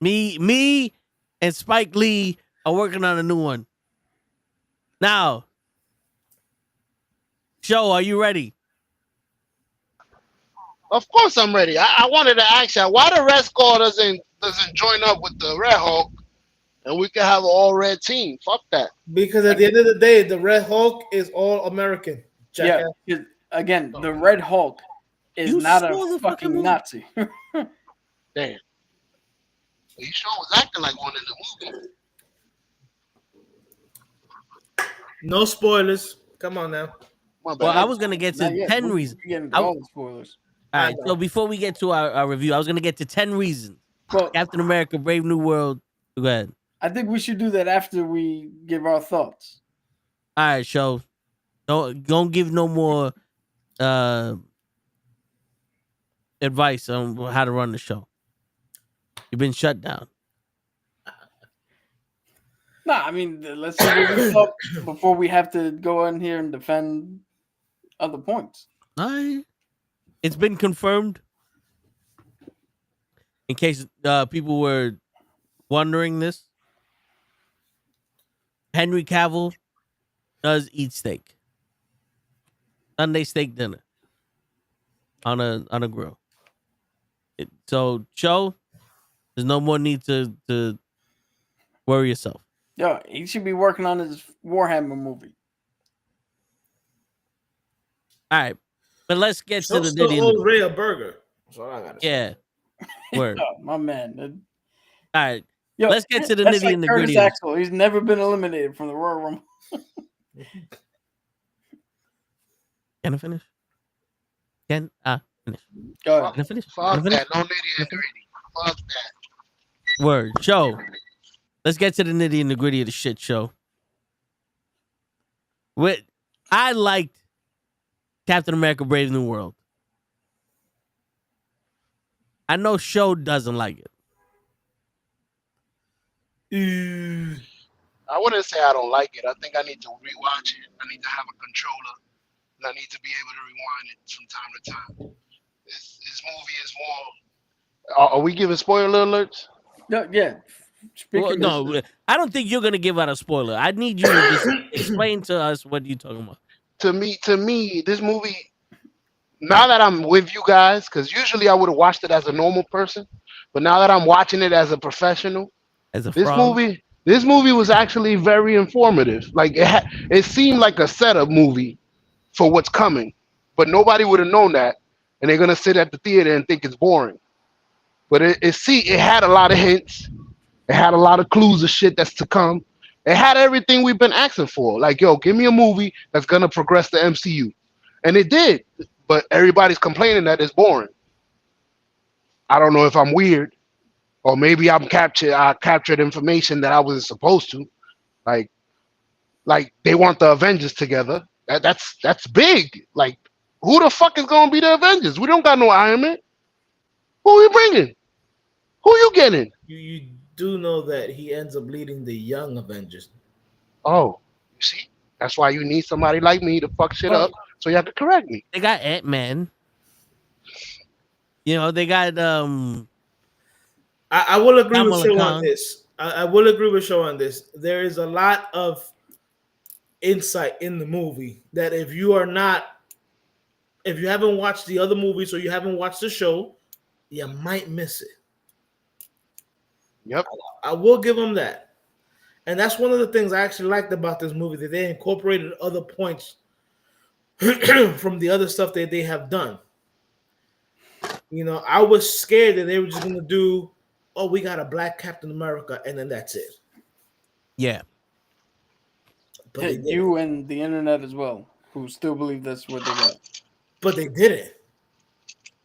[SPEAKER 3] Me and Spike Lee are working on a new one. Now, Show, are you ready?
[SPEAKER 7] Of course I'm ready. I wanted to ask you why the Red Skull doesn't join up with the Red Hulk, and we can have an all red team. Fuck that.
[SPEAKER 8] Because at the end of the day, the Red Hulk is all American.
[SPEAKER 1] Yeah. Again, the Red Hulk is not a fucking Nazi.
[SPEAKER 7] Damn. He sure was acting like one in the movie.
[SPEAKER 8] No spoilers. Come on now.
[SPEAKER 3] Well, I was gonna get to 10 reasons.
[SPEAKER 1] All the spoilers.
[SPEAKER 3] All right, so before we get to our review, I was gonna get to 10 reasons.
[SPEAKER 1] Well,
[SPEAKER 3] Captain America: Brave New World. Go ahead.
[SPEAKER 1] I think we should do that after we give our thoughts.
[SPEAKER 3] All right, Show. Don't give no more advice on how to run the show. You've been shut down.
[SPEAKER 1] Nah, I mean, let's see what we thought before we have to go in here and defend other points.
[SPEAKER 3] All right. It's been confirmed. In case people were wondering this, Henry Cavill does eat steak. Sunday steak dinner on a grill. So, Joe, there's no more need to worry yourself.
[SPEAKER 1] Yo, he should be working on his Warhammer movie.
[SPEAKER 3] All right, but let's get to the
[SPEAKER 8] Still
[SPEAKER 3] nitty.
[SPEAKER 8] owes Ray a burger. That's all I gotta say.
[SPEAKER 3] Yeah, word.
[SPEAKER 1] Oh, my man.
[SPEAKER 3] All right,
[SPEAKER 1] Yo,
[SPEAKER 3] let's get to the
[SPEAKER 1] that's
[SPEAKER 3] nitty
[SPEAKER 1] like
[SPEAKER 3] and the
[SPEAKER 1] Curtis
[SPEAKER 3] gritty.
[SPEAKER 1] Axel. He's never been eliminated from the Royal Rumble.
[SPEAKER 3] Can I finish? Can I finish?
[SPEAKER 1] Go ahead.
[SPEAKER 3] Can I finish?
[SPEAKER 7] Fuck
[SPEAKER 3] Can I finish?
[SPEAKER 7] that. No nitty and gritty. Fuck that.
[SPEAKER 3] Word. Show. Let's get to the nitty and the gritty of the shit show. I liked Captain America: Brave New World. I know Show doesn't like it.
[SPEAKER 7] I wouldn't say I don't like it. I think I need to rewatch it. I need to have a controller, and I need to be able to rewind it from time to time. This movie is more. Are we giving spoiler alerts?
[SPEAKER 1] No, yeah.
[SPEAKER 3] Well,
[SPEAKER 1] Speaking
[SPEAKER 3] no, I don't think you're gonna give out a spoiler. I need you to just explain to us what you're talking about.
[SPEAKER 7] To me, this movie. Now that I'm with you guys, because usually I would have watched it as a normal person, but now that I'm watching it as a professional,
[SPEAKER 3] As a
[SPEAKER 7] this
[SPEAKER 3] frog,
[SPEAKER 7] movie was actually very informative. Like it seemed like a setup movie for what's coming, but nobody would have known that, and they're gonna sit at the theater and think it's boring. But it had a lot of hints, it had a lot of clues of shit that's to come. It had everything we've been asking for. Like, yo, give me a movie that's gonna progress the MCU, and it did. But everybody's complaining that it's boring. I don't know if I'm weird, or maybe I captured information that I wasn't supposed to. Like they want the Avengers together. That's big. Like, who the fuck is gonna be the Avengers? We don't got no Iron Man. Who are we bringing? Who you getting?
[SPEAKER 8] You do know that he ends up leading the Young Avengers.
[SPEAKER 7] Oh, you see, that's why you need somebody like me to fuck shit up, so you have to correct me.
[SPEAKER 3] they got Ant-Man. You know, they got
[SPEAKER 8] I will agree with
[SPEAKER 3] Kamala
[SPEAKER 8] Show
[SPEAKER 3] Khan.
[SPEAKER 8] on this. I will agree with Show on this. There is a lot of insight in the movie that if you haven't watched the other movies or you haven't watched the show, you might miss it.
[SPEAKER 7] Yep.
[SPEAKER 8] I will give them that. And that's one of the things I actually liked about this movie, that they incorporated other points from the other stuff that they have done. You know, I was scared that they were just going to do, oh, we got a black Captain America, and then that's it.
[SPEAKER 3] Yeah.
[SPEAKER 8] But they didn't.
[SPEAKER 1] you and the internet as well, who still believe that's what they got.
[SPEAKER 8] But they didn't.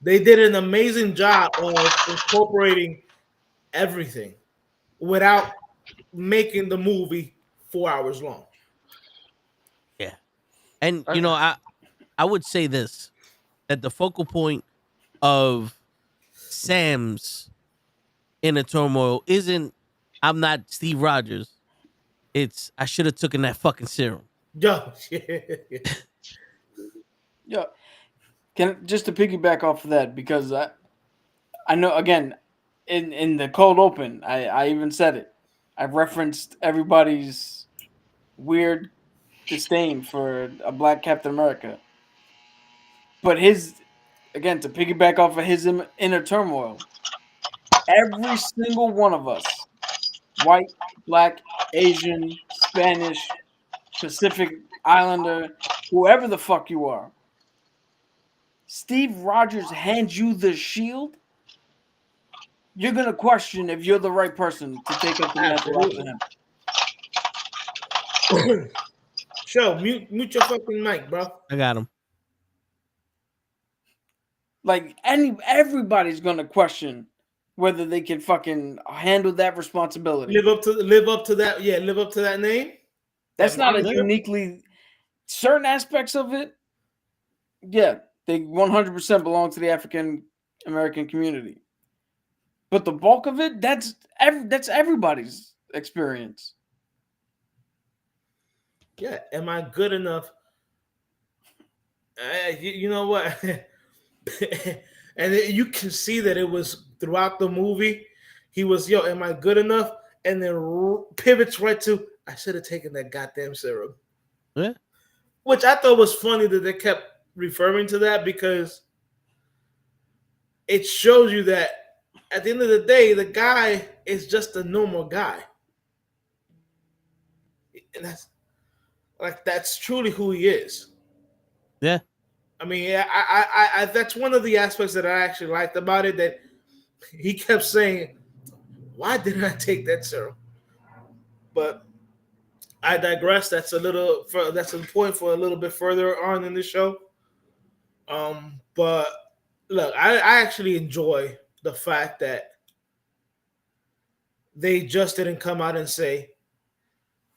[SPEAKER 8] They did an amazing job of incorporating everything without making the movie 4 hours long.
[SPEAKER 3] Yeah. And you know, I would say this, that the focal point of Sam's inner turmoil isn't I'm not Steve Rogers. It's I should have taken that fucking serum.
[SPEAKER 8] Yeah.
[SPEAKER 1] Yeah. Just to piggyback off of that, because I know, again, in the cold open, I even said it. I referenced everybody's weird disdain for a black Captain America. But again, to piggyback off of his inner turmoil, every single one of us, white, black, Asian, Spanish, Pacific Islander, whoever the fuck you are, Steve Rogers hands you the shield, you're going to question if you're the right person to take up the mantle after him.
[SPEAKER 8] Show, mute your fucking mic, bro.
[SPEAKER 3] I got him.
[SPEAKER 1] Like, everybody's going to question whether they can fucking handle that responsibility.
[SPEAKER 8] Live up to that. Yeah, live up to that name.
[SPEAKER 1] That's not a uniquely certain aspects of it. Yeah, they 100% belong to the African American community. But the bulk of it, that's everybody's experience.
[SPEAKER 8] Yeah, am I good enough? You know what? And you can see that it was throughout the movie. He was, yo, am I good enough? And then pivots right to, I should have taken that goddamn serum.
[SPEAKER 3] Yeah.
[SPEAKER 8] Which I thought was funny that they kept referring to that, because it shows you that at the end of the day, the guy is just a normal guy. And that's truly who he is.
[SPEAKER 3] Yeah.
[SPEAKER 8] I mean, I that's one of the aspects that I actually liked about it, that he kept saying, why didn't I take that serum? But I digress. That's a point for a little bit further on in the show. But look, I actually enjoy the fact that they just didn't come out and say,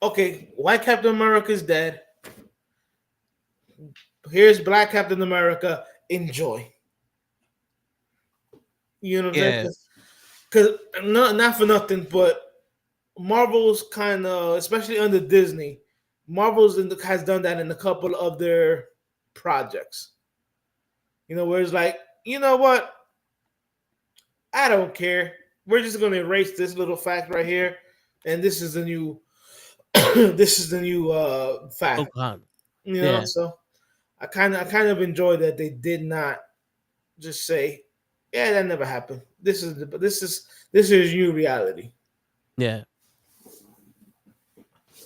[SPEAKER 8] okay, white Captain America is dead. here's Black Captain America. Enjoy. You know what I'm
[SPEAKER 3] Yeah.
[SPEAKER 8] saying? Because not for nothing, but Marvel's kind of, especially under Disney, has done that in a couple of their projects. You know, where it's like, you know what? I don't care. We're just going to erase this little fact right here, and this is the new, this is the new fact.
[SPEAKER 3] Pocahontas.
[SPEAKER 8] You know,
[SPEAKER 3] Yeah.
[SPEAKER 8] so I kind of enjoy that they did not just say, "Yeah, that never happened." This is new reality.
[SPEAKER 3] Yeah.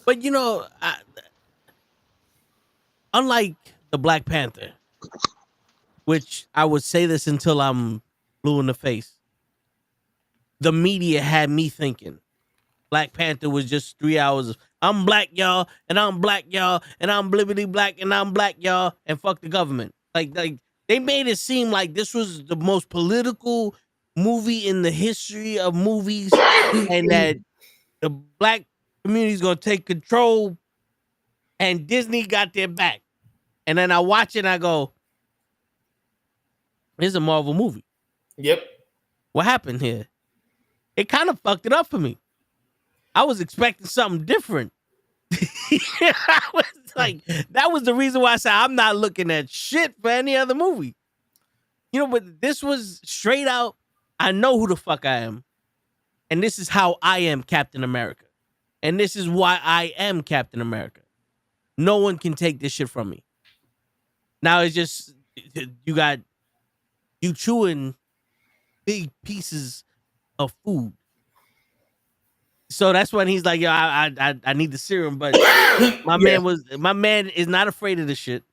[SPEAKER 3] But you know, unlike the Black Panther, which I would say this until I'm blue in the face, the media had me thinking Black Panther was just 3 hours of I'm black, y'all, and I'm black, y'all, and I'm blibbity black, and I'm black, y'all, and fuck the government. Like they made it seem like this was the most political movie in the history of movies, and that the black community is gonna take control, and Disney got their back. And then I watch it and I go, "It's a Marvel movie.
[SPEAKER 8] Yep.
[SPEAKER 3] What happened here?" It kind of fucked it up for me. I was expecting something different. I was like, that was the reason why I said I'm not looking at shit for any other movie. You know, but this was straight out. I know who the fuck I am. And this is how I am Captain America. And this is why I am Captain America. No one can take this shit from me. Now it's just, you chewing big pieces of food. So that's when he's like, "Yo, I need the serum," but my man is not afraid of the shit.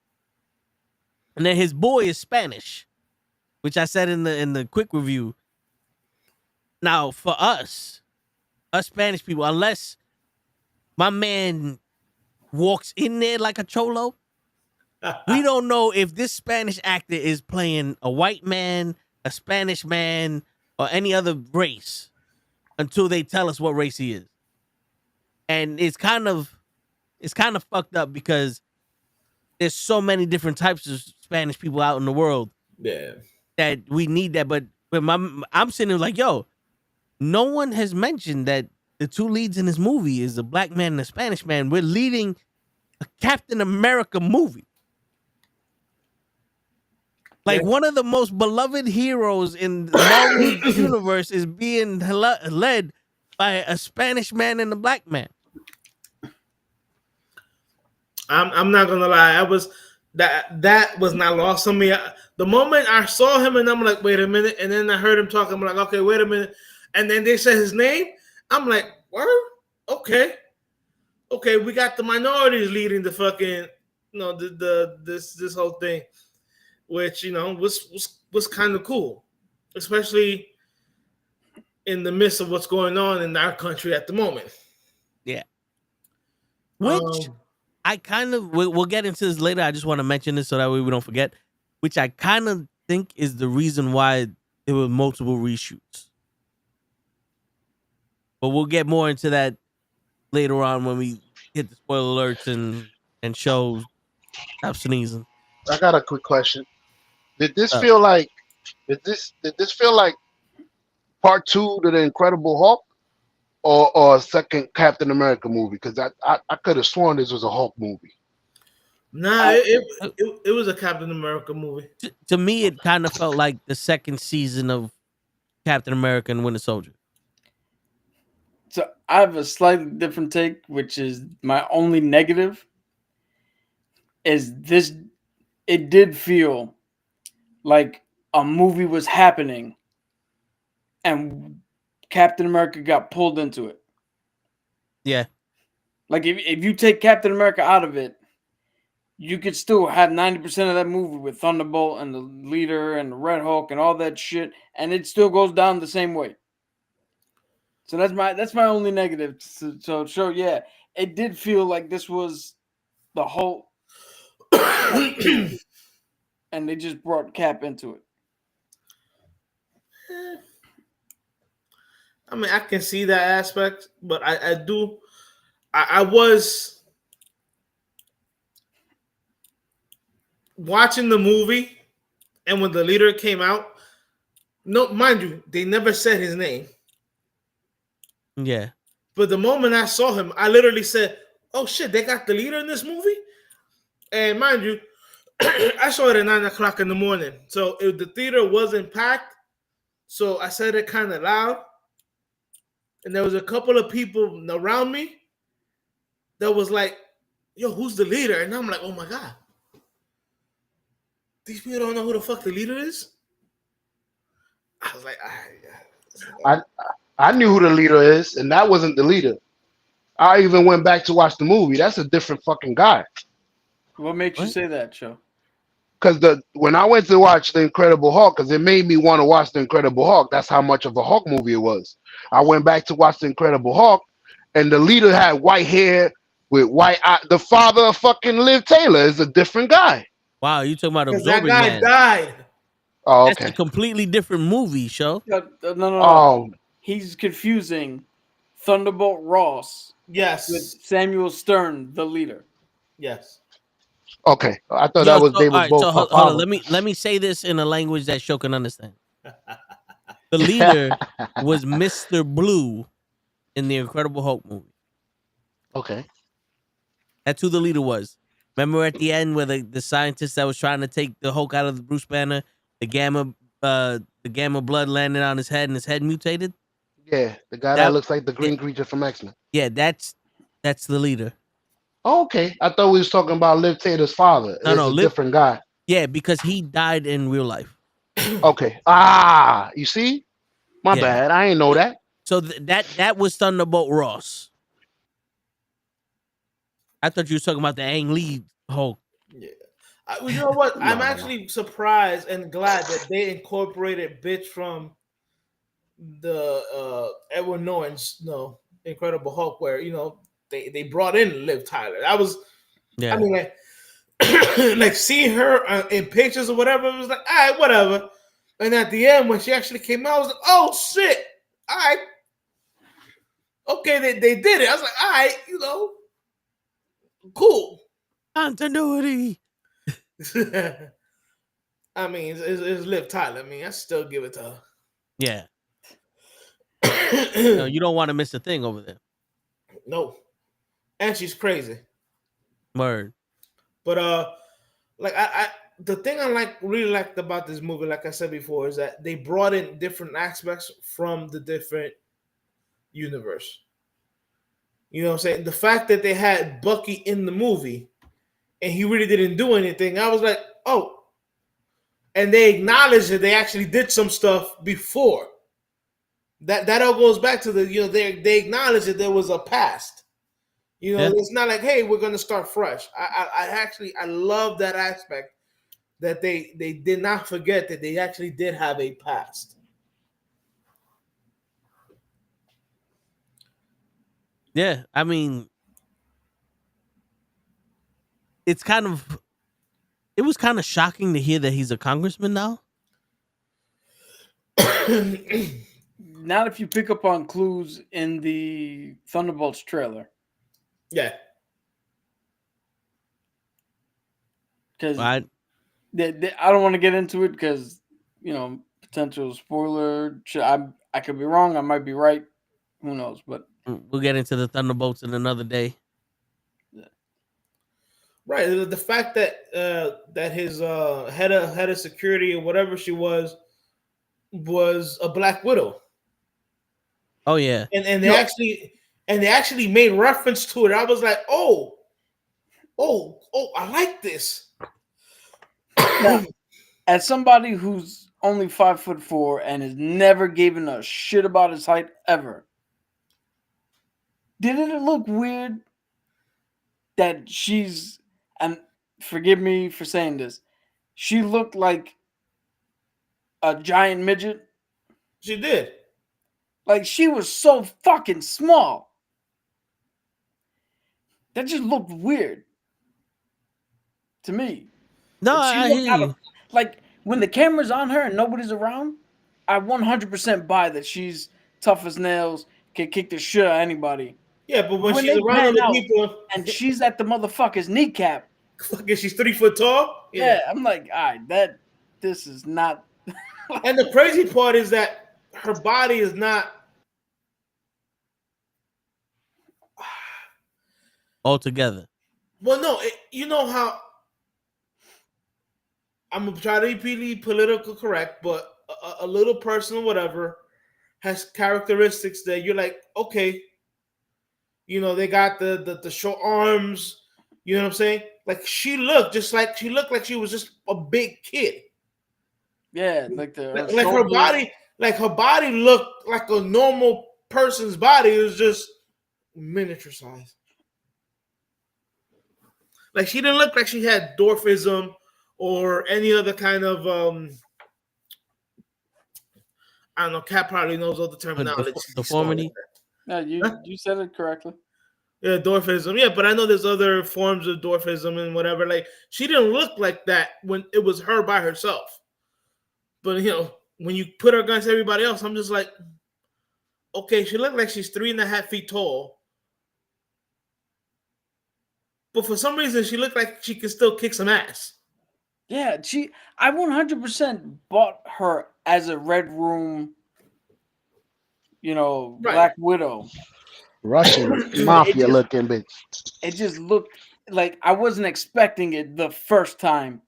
[SPEAKER 3] And then his boy is Spanish, which I said in the quick review. Now for us Spanish people, unless my man walks in there like a cholo, we don't know if this Spanish actor is playing a white man, a Spanish man, or any other race until they tell us what race he is. And it's kind of fucked up because there's so many different types of Spanish people out in the world.
[SPEAKER 8] Yeah.
[SPEAKER 3] That we need that. But I'm sitting there like, yo, no one has mentioned that the two leads in this movie is a black man and a Spanish man. We're leading a Captain America movie. Like, one of the most beloved heroes in the Marvel universe is being led by a Spanish man and a black man.
[SPEAKER 8] I'm not gonna lie. That was not lost on me. The moment I saw him, and I'm like, wait a minute, and then I heard him talk. I'm like, okay, wait a minute, and then they said his name. I'm like, word, okay, we got the minorities leading the fucking, this whole thing, which was kind of cool, especially in the midst of what's going on in our country at the moment.
[SPEAKER 3] Yeah. Which I kind of, we'll get into this later. I just want to mention this so that way we don't forget, which I kind of think is the reason why there were multiple reshoots. But we'll get more into that later on when we hit the spoiler alerts and shows. Stop sneezing.
[SPEAKER 7] I got a quick question. Did this feel like part 2 to the Incredible Hulk, or a second Captain America movie? Because I could have sworn this was a Hulk movie.
[SPEAKER 8] Nah, it was a Captain America movie.
[SPEAKER 3] To me, it kind of felt like the second season of Captain America and Winter Soldier.
[SPEAKER 1] So I have a slightly different take, which is my only negative. Is this? It did feel like a movie was happening, and Captain America got pulled into it.
[SPEAKER 3] Yeah.
[SPEAKER 1] Like if you take Captain America out of it, you could still have 90% of that movie with Thunderbolt and the leader and the Red Hulk and all that shit, and it still goes down the same way. So that's my only negative. So yeah, it did feel like this was the whole, and they just brought Cap into it.
[SPEAKER 8] I mean, I can see that aspect, but I was watching the movie, and when the leader came out, no, mind you, they never said his name.
[SPEAKER 3] Yeah.
[SPEAKER 8] But the moment I saw him, I literally said, "Oh shit, they got the leader in this movie." And mind you, I saw it at 9 o'clock in the morning, so the theater wasn't packed. So I said it kind of loud, and there was a couple of people around me that was like, "Yo, who's the leader?" And I'm like, "Oh my god, these people don't know who the fuck the leader is." I was like,
[SPEAKER 7] I I knew who the leader is, and that wasn't the leader. I even went back to watch the movie. That's a different fucking guy.
[SPEAKER 1] What makes you
[SPEAKER 3] What?
[SPEAKER 1] say that, Joe?
[SPEAKER 7] Because when I went to watch the Incredible Hulk, because it made me want to watch the Incredible Hulk. That's how much of a Hulk movie it was. I went back to watch the Incredible Hulk, and the leader had white hair with white eye. The father of fucking Liv Taylor is a different guy.
[SPEAKER 3] Wow, you talking about
[SPEAKER 8] because that
[SPEAKER 3] Absorbing
[SPEAKER 8] guy
[SPEAKER 3] Man?
[SPEAKER 8] died.
[SPEAKER 7] Oh,
[SPEAKER 3] That's a
[SPEAKER 7] okay.
[SPEAKER 3] completely different movie, show.
[SPEAKER 1] No.
[SPEAKER 7] Oh,
[SPEAKER 1] He's confusing Thunderbolt Ross with
[SPEAKER 8] Yes,
[SPEAKER 1] Samuel Stern, the leader.
[SPEAKER 8] yes.
[SPEAKER 7] okay. I thought
[SPEAKER 3] Yo,
[SPEAKER 7] that was
[SPEAKER 3] so,
[SPEAKER 7] they
[SPEAKER 3] all
[SPEAKER 7] was
[SPEAKER 3] right,
[SPEAKER 7] both
[SPEAKER 3] so
[SPEAKER 7] her
[SPEAKER 3] hold on.
[SPEAKER 7] father.
[SPEAKER 3] Let me say this in a language that Show can understand. The leader was Mr. Blue in the Incredible Hulk movie.
[SPEAKER 7] Okay.
[SPEAKER 3] That's who the leader was. Remember at the end where the scientist that was trying to take the Hulk out of the Bruce Banner, the gamma blood landed on his head and his head mutated?
[SPEAKER 7] Yeah, the guy that
[SPEAKER 3] That
[SPEAKER 7] looks like the
[SPEAKER 3] yeah,
[SPEAKER 7] green creature from X-Men.
[SPEAKER 3] yeah, that's the leader.
[SPEAKER 7] Oh, okay. I thought we was talking about Liv Taylor's father. It's
[SPEAKER 3] No,
[SPEAKER 7] a different guy.
[SPEAKER 3] yeah, because he died in real life.
[SPEAKER 7] Okay. Ah, you see? My
[SPEAKER 3] Yeah.
[SPEAKER 7] bad. I ain't know that.
[SPEAKER 3] So that was Thunderbolt Ross. I thought you were talking about the Ang Lee Hulk.
[SPEAKER 8] Yeah. You know what? I'm
[SPEAKER 7] No.
[SPEAKER 8] actually surprised and glad that they incorporated bitch from the Edward Norton's Incredible Hulk, where they brought in Liv Tyler. I
[SPEAKER 3] Yeah.
[SPEAKER 8] mean, like like seeing her in pictures or whatever. It was like, all right, whatever. And at the end, when she actually came out, I was like, oh shit, all right, okay, they did it. I was like, all right, cool.
[SPEAKER 3] Continuity.
[SPEAKER 8] I mean, it's Liv Tyler. I mean, I still give it to her.
[SPEAKER 3] Yeah. No, you don't want to miss a thing over there.
[SPEAKER 8] No, and she's crazy.
[SPEAKER 3] Word.
[SPEAKER 8] But like I the thing I really liked about this movie, like I said before, is that they brought in different aspects from the different universe. You know what I'm saying? The fact that they had Bucky in the movie and he really didn't do anything, I was like, oh. And they acknowledged that they actually did some stuff before. That all goes back to they acknowledge that there was a past.
[SPEAKER 3] Yeah.
[SPEAKER 8] It's not like, hey, we're gonna start fresh. I love that aspect that they did not forget that they actually did have a past.
[SPEAKER 3] Yeah, I mean, it was kind of shocking to hear that he's a congressman now.
[SPEAKER 1] Not if you pick up on clues in the Thunderbolts trailer.
[SPEAKER 8] Yeah.
[SPEAKER 1] Because
[SPEAKER 3] Right?
[SPEAKER 1] I don't want to get into it because, potential spoiler. I could be wrong. I might be right. Who knows? But
[SPEAKER 3] We'll get into the Thunderbolts in another day.
[SPEAKER 8] Right. The fact that his head of security or whatever she was a Black Widow.
[SPEAKER 3] Oh yeah.
[SPEAKER 8] And they actually made reference to it. I was like, oh, I like this.
[SPEAKER 1] now, as somebody who's only 5'4" and has never given a shit about his height ever, did it look weird that she's, and forgive me for saying this, she looked like a giant midget?
[SPEAKER 8] She did.
[SPEAKER 1] Like, she was so fucking small. That just looked weird to me.
[SPEAKER 3] No,
[SPEAKER 1] She
[SPEAKER 3] I
[SPEAKER 1] looked
[SPEAKER 3] hear
[SPEAKER 1] out
[SPEAKER 3] you.
[SPEAKER 1] of, like, when the camera's on her and nobody's around, I 100% buy that she's tough as nails, can kick the shit out of anybody.
[SPEAKER 8] Yeah, but when she's
[SPEAKER 1] they
[SPEAKER 8] around
[SPEAKER 1] pan
[SPEAKER 8] other
[SPEAKER 1] out
[SPEAKER 8] people,
[SPEAKER 1] and she's at the motherfucker's kneecap,
[SPEAKER 8] Fucking, she's 3 foot tall.
[SPEAKER 1] Yeah, I'm like, all right, this is not.
[SPEAKER 8] And the crazy part is that her body is not
[SPEAKER 3] all together.
[SPEAKER 8] well. No, you know how I'm gonna try to be political correct, but a little person, whatever, has characteristics that you're like, okay, you know, they got the short arms. You know what I'm saying? Like she looked like she was just a big kid.
[SPEAKER 1] Yeah, like
[SPEAKER 8] her body looked like a normal person's body. It was just miniature size. Like she didn't look like she had dwarfism or any other kind of I don't know. Cat probably knows all the terminology.
[SPEAKER 3] Deformity.
[SPEAKER 1] No, you said it correctly.
[SPEAKER 8] Yeah, dwarfism. Yeah, but I know there's other forms of dwarfism and whatever. Like she didn't look like that when it was her by herself. But you know, when you put her against everybody else, I'm just like, okay, she looked like she's 3.5 feet tall. But for some reason, she looked like she could still kick some ass.
[SPEAKER 1] Yeah, I 100% bought her as a Red Room, you know,
[SPEAKER 8] Right.
[SPEAKER 1] Black Widow.
[SPEAKER 7] Russian mafia looking bitch.
[SPEAKER 1] It just looked like I wasn't expecting it the first time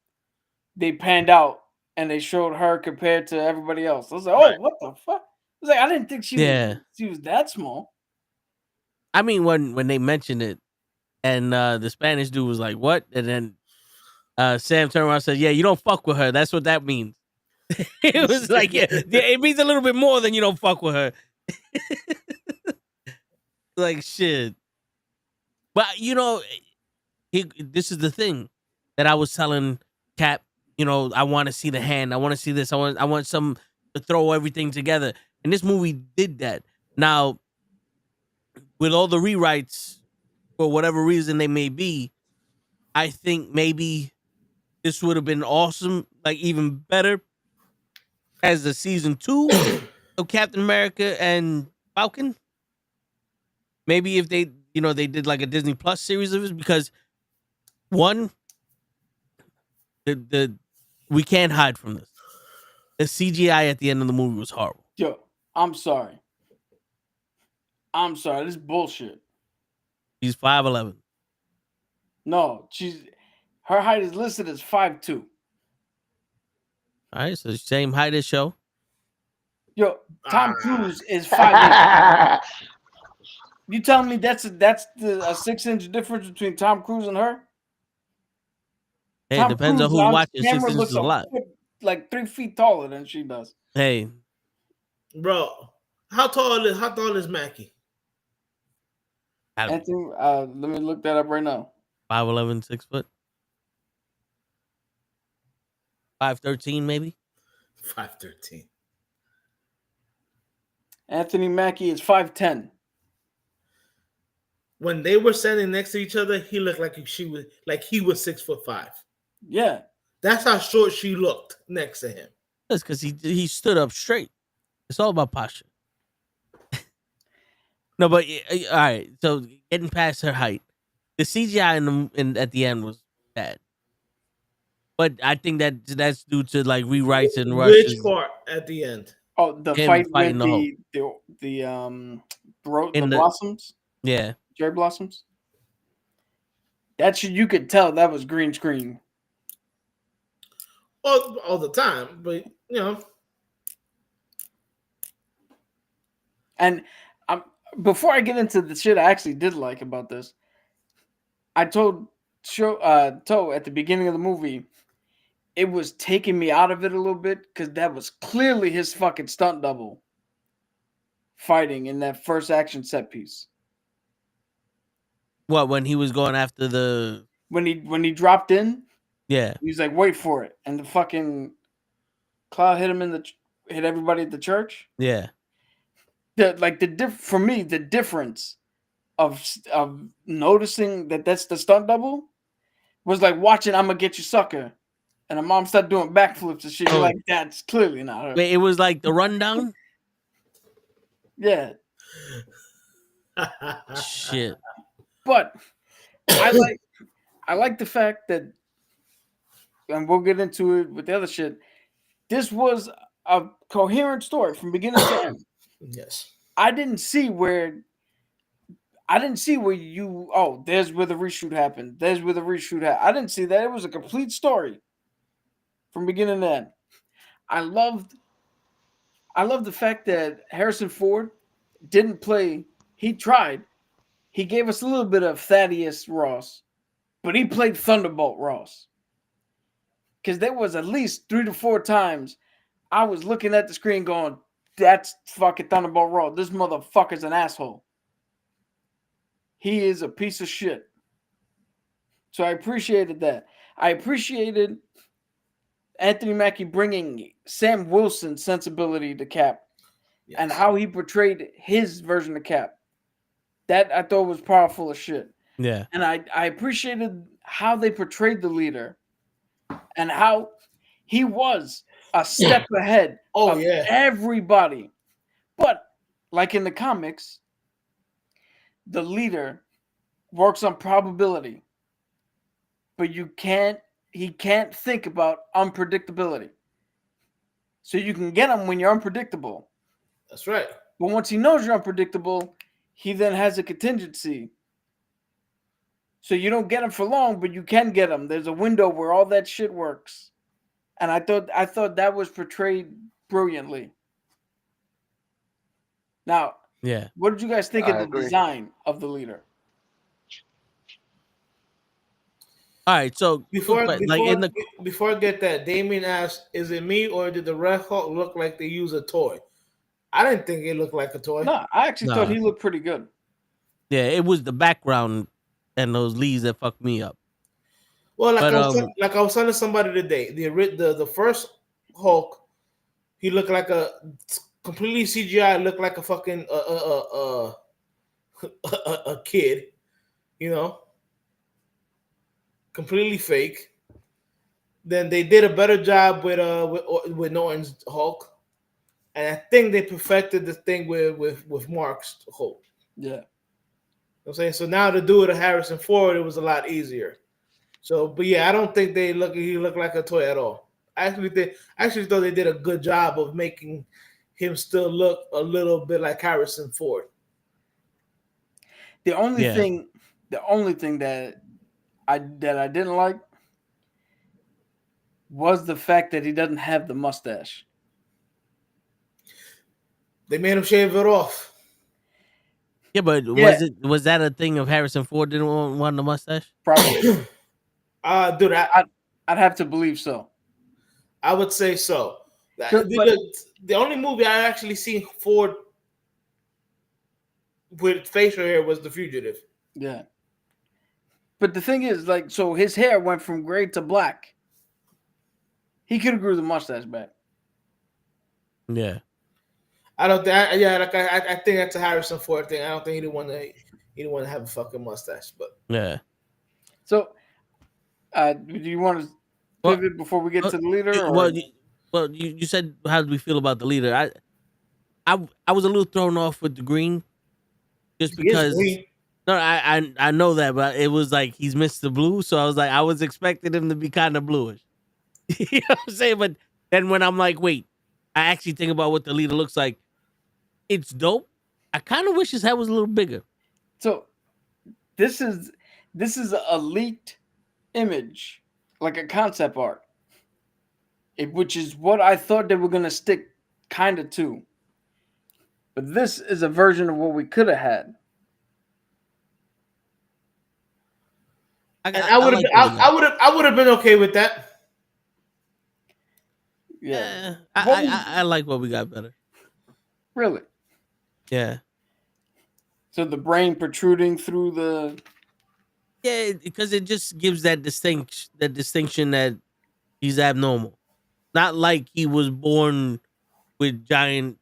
[SPEAKER 1] they panned out and they showed her compared to everybody else. I was like, oh, what the fuck? I was like, I didn't think she was that small.
[SPEAKER 3] I mean, when they mentioned it, and the Spanish dude was like, "What?" And then Sam turned around and said, "Yeah, you don't fuck with her. That's what that means." It was like, yeah, it means a little bit more than you don't fuck with her. Like shit. But you know, this is the thing that I was telling Cap. You know, I want to see the hand. I want to see this. I want some to throw everything together. And this movie did that. Now, with all the rewrites, for whatever reason they may be, I think maybe this would have been awesome, like even better as the season 2 of Captain America and Falcon. Maybe if they did like a Disney Plus series of it, because one, the we can't hide from this. The CGI at the end of the movie was horrible.
[SPEAKER 1] Yo, I'm sorry. This is bullshit.
[SPEAKER 3] She's 5'11".
[SPEAKER 1] No, her height is listed as 5'2".
[SPEAKER 3] All right, so same height as show.
[SPEAKER 1] Yo, Tom Cruise is 5'8". You telling me that's a 6-inch difference between Tom Cruise and her?
[SPEAKER 3] Hey,
[SPEAKER 1] Tom
[SPEAKER 3] it depends
[SPEAKER 1] Cruise
[SPEAKER 3] on who's watching. 6
[SPEAKER 1] camera
[SPEAKER 3] inches
[SPEAKER 1] looks
[SPEAKER 3] is a lot.
[SPEAKER 1] like 3 feet taller than she does.
[SPEAKER 3] Hey,
[SPEAKER 8] bro, how tall is Mackie?
[SPEAKER 1] Anthony, let me look that up right now.
[SPEAKER 3] 5'11", 6 foot. 5'13", maybe.
[SPEAKER 8] 5'13".
[SPEAKER 1] Anthony Mackie is 5'10".
[SPEAKER 8] When they were standing next to each other, he looked like he was 6'5".
[SPEAKER 1] Yeah,
[SPEAKER 8] that's how short she looked next to him.
[SPEAKER 3] That's because he stood up straight. It's all about posture. No, but all right. So getting past her height, the CGI at the end was bad. But I think that's due to like rewrites and rushes.
[SPEAKER 8] Which part at the end?
[SPEAKER 1] Oh, the fight with the blossoms.
[SPEAKER 3] Yeah,
[SPEAKER 1] cherry blossoms. You could tell that was green screen.
[SPEAKER 8] All the time, but you know.
[SPEAKER 1] And before I get into the shit I actually did like about this, I told Toe at the beginning of the movie, it was taking me out of it a little bit because that was clearly his fucking stunt double fighting in that first action set piece.
[SPEAKER 3] What, when he was going after
[SPEAKER 1] when he dropped in?
[SPEAKER 3] Yeah,
[SPEAKER 1] he was like, "Wait for it," and the fucking cloud hit him hit everybody at the church.
[SPEAKER 3] Yeah.
[SPEAKER 1] For me, the difference of noticing that's the stunt double was like watching "I'm Gonna Get You, Sucker," and her mom started doing backflips and shit. You're like, that's clearly not her.
[SPEAKER 3] Wait, it was like the rundown.
[SPEAKER 1] Yeah.
[SPEAKER 3] Shit.
[SPEAKER 1] But I like the fact that, and we'll get into it with the other shit. This was a coherent story from beginning to end.
[SPEAKER 8] Yes.
[SPEAKER 1] I didn't see where you. Oh, there's where the reshoot happened. There's where the reshoot happened. I didn't see that. It was a complete story from beginning to end. I loved the fact that Harrison Ford didn't play. He tried. He gave us a little bit of Thaddeus Ross, but he played Thunderbolt Ross. Because there was at least 3 to 4 times I was looking at the screen going, that's fucking Thunderbolt Ross. This motherfucker's an asshole. He is a piece of shit. So I appreciated that. I appreciated Anthony Mackie bringing Sam Wilson's sensibility to Cap and how he portrayed his version of Cap. That I thought was powerful as shit.
[SPEAKER 3] Yeah.
[SPEAKER 1] And I appreciated how they portrayed the leader and how he was a step ahead of everybody. But like in the comics, the leader works on probability. But he can't think about unpredictability. So you can get him when you're unpredictable.
[SPEAKER 8] That's right.
[SPEAKER 1] But once he knows you're unpredictable, he then has a contingency. So you don't get him for long, but you can get him. There's a window where all that shit works. And I thought that was portrayed brilliantly. Now, what did you guys think of the design of the leader?
[SPEAKER 3] All right, so
[SPEAKER 8] before I get that, Damien asked, "Is it me or did the Red Hulk look like they use a toy?" I didn't think it looked like a toy.
[SPEAKER 1] No, I actually thought he looked pretty good.
[SPEAKER 3] Yeah, it was the background and those leaves that fucked me up.
[SPEAKER 8] Well, I was telling somebody today, the first Hulk, he looked like a completely CGI, looked like a fucking a kid, you know, completely fake. Then they did a better job with Norton's Hulk, and I think they perfected the thing with Mark's Hulk.
[SPEAKER 1] Yeah.
[SPEAKER 8] You know what I'm saying? So now to do it to Harrison Ford, it was a lot easier. So, but yeah, I don't think he looked like a toy at all. I actually thought they did a good job of making him still look a little bit like Harrison Ford.
[SPEAKER 1] The only thing that I didn't like was the fact that he doesn't have the mustache.
[SPEAKER 8] They made him shave it off.
[SPEAKER 3] Yeah, but was that a thing of Harrison Ford didn't want the mustache?
[SPEAKER 1] Probably.
[SPEAKER 8] Dude,
[SPEAKER 1] I'd have to believe so.
[SPEAKER 8] I would say so. The only movie I actually seen Ford with facial hair was The Fugitive.
[SPEAKER 1] Yeah. But the thing is, like, so his hair went from gray to black. He could have grew the mustache back.
[SPEAKER 3] Yeah.
[SPEAKER 8] I don't think. I think that's a Harrison Ford thing. I don't think he didn't want to have a fucking mustache. But
[SPEAKER 3] yeah.
[SPEAKER 1] So, do you want to pivot before we get to the leader?
[SPEAKER 3] Or? You said how did we feel about the leader? I was a little thrown off with the green, just because. No, I know that, but it was like he's Mr. Blue, so I was expecting him to be kind of bluish. You know what I'm saying? But then when I'm like, wait, I actually think about what the leader looks like. It's dope. I kind of wish his head was a little bigger.
[SPEAKER 1] So this is a leaked image, like a concept art, which is what I thought they were gonna stick kind of to. But this is a version of what we could have had.
[SPEAKER 8] I would have been okay with that.
[SPEAKER 1] Yeah,
[SPEAKER 3] I like what we got better.
[SPEAKER 1] Really?
[SPEAKER 3] Yeah.
[SPEAKER 1] So the brain protruding through the.
[SPEAKER 3] Yeah, because it just gives that distinction that he's abnormal, not like he was born with giant.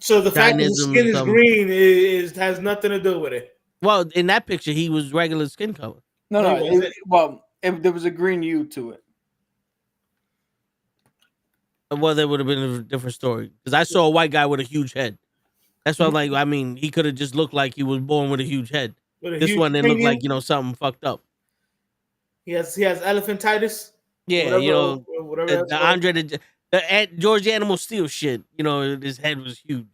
[SPEAKER 8] So the fact that his skin is green has nothing to do with it.
[SPEAKER 3] Well, in that picture, he was regular skin color.
[SPEAKER 1] No. There was a green hue to it.
[SPEAKER 3] Well, that would have been a different story. Because I saw a white guy with a huge head. That's why I'm like, I mean, he could have just looked like he was born with a huge head. This one didn't look like, something fucked up.
[SPEAKER 8] He has elephantitis.
[SPEAKER 3] Yeah, you know,
[SPEAKER 8] whatever
[SPEAKER 3] the,
[SPEAKER 8] that's
[SPEAKER 3] the
[SPEAKER 8] called.
[SPEAKER 3] Andre the George Animal Steel shit. You know, his head was huge.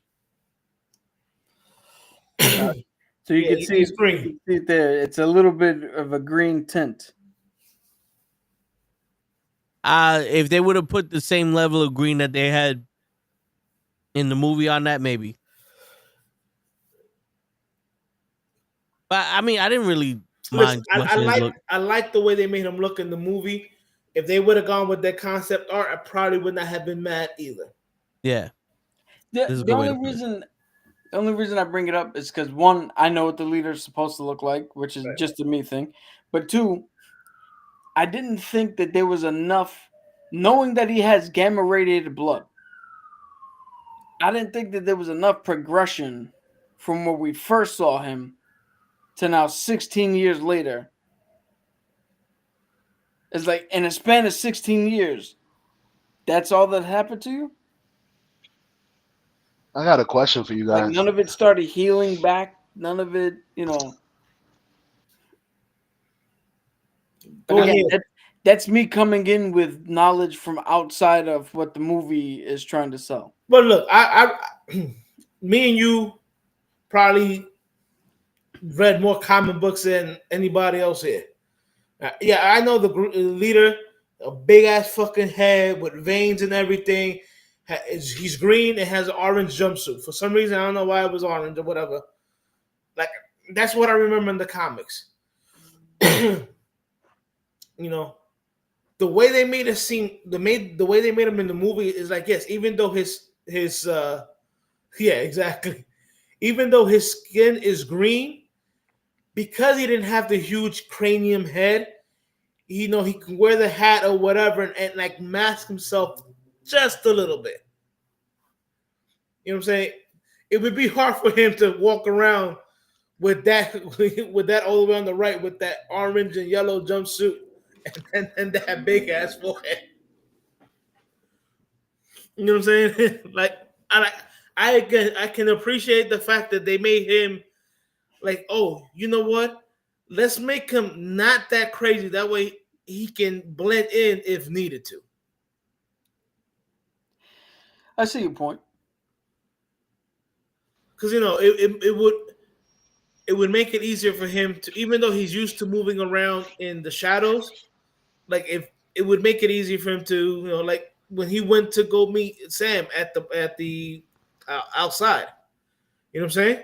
[SPEAKER 1] So you
[SPEAKER 8] Yeah,
[SPEAKER 1] can see,
[SPEAKER 8] he's
[SPEAKER 1] you
[SPEAKER 8] green.
[SPEAKER 1] can see it there. It's a little bit of a green tint.
[SPEAKER 3] If they would have put the same level of green that they had in the movie on that, maybe. But I mean, I didn't really
[SPEAKER 8] Listen,
[SPEAKER 3] mind too much of his look.
[SPEAKER 8] I like the way they made him look in the movie. If they would have gone with that concept art, I probably would not have been mad either.
[SPEAKER 3] Yeah, this is a
[SPEAKER 1] The
[SPEAKER 3] good way
[SPEAKER 1] only
[SPEAKER 3] to put it.
[SPEAKER 1] reason, the only reason I bring it up is because one, I know what the leader's supposed to look like, which is
[SPEAKER 8] Right.
[SPEAKER 1] just a me thing. But two, I didn't think that there was enough, knowing that he has gamma radiated blood. I didn't think that there was enough progression from where we first saw him to now 16 years later. It's like in a span of 16 years, that's all that happened to you?
[SPEAKER 7] I got a question for you
[SPEAKER 1] Like
[SPEAKER 7] guys.
[SPEAKER 1] none of it started healing back. None of it, you know. But
[SPEAKER 8] Go
[SPEAKER 1] again,
[SPEAKER 8] ahead.
[SPEAKER 1] that's me coming in with knowledge from outside of what the movie is trying to sell.
[SPEAKER 8] But look, I me and you probably read more comic books than anybody else here. Yeah, I know the leader, a big ass fucking head with veins and everything. He's green and has an orange jumpsuit. For some reason, I don't know why it was orange or whatever. Like that's what I remember in the comics. You know, the way they made it seem, the way they made him in the movie is like, yes, even though his yeah, exactly. Even though his skin is green, because he didn't have the huge cranium head, you know, he can wear the hat or whatever and like mask himself just a little bit. You know what I'm saying? It would be hard for him to walk around with that with that all the way on the right with that orange and yellow jumpsuit and that big ass forehead. You know what I'm saying? Like I can appreciate the fact that they made him like, oh, you know what? Let's make him not that crazy. That way he can blend in if needed to.
[SPEAKER 1] I see your point.
[SPEAKER 8] Because you know, it would make it easier for him to, even though he's used to moving around in the shadows, like if it would make it easier for him to, you know, like when he went to go meet Sam at the outside. You know what I'm saying?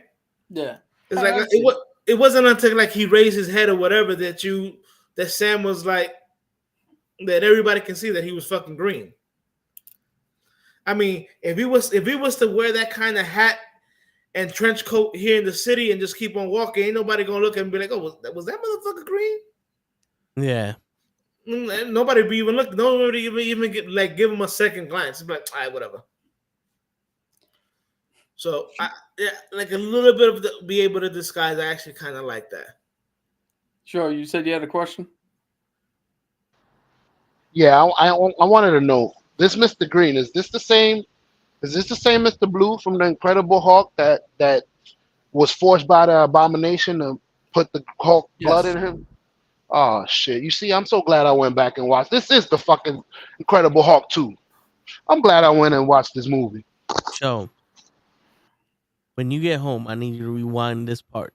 [SPEAKER 1] Yeah.
[SPEAKER 8] It's
[SPEAKER 1] I
[SPEAKER 8] like
[SPEAKER 1] see.
[SPEAKER 8] it wasn't until like he raised his head or whatever that Sam was like that everybody can see that he was fucking green. I mean, if he was to wear that kind of hat and trench coat here in the city and just keep on walking, ain't nobody gonna look at him and be like, "Oh, was that motherfucker green?"
[SPEAKER 3] Yeah.
[SPEAKER 8] Nobody be even look. Nobody even give him a second glance. It's like, all right, whatever. So, yeah, like a little bit of be able to disguise. I actually kind of like that.
[SPEAKER 1] Sure, you said you had a question?
[SPEAKER 7] Yeah, I wanted to know this Mr. Green, is this the same? Is this the same Mr. Blue from the Incredible Hulk that was forced by the Abomination to put the Hulk blood
[SPEAKER 1] Yes.
[SPEAKER 7] in him? Oh shit! You see, I'm so glad I went back and watched. This is the fucking Incredible Hulk 2. I'm glad I went and watched this movie.
[SPEAKER 3] So when you get home, I need you to rewind this part.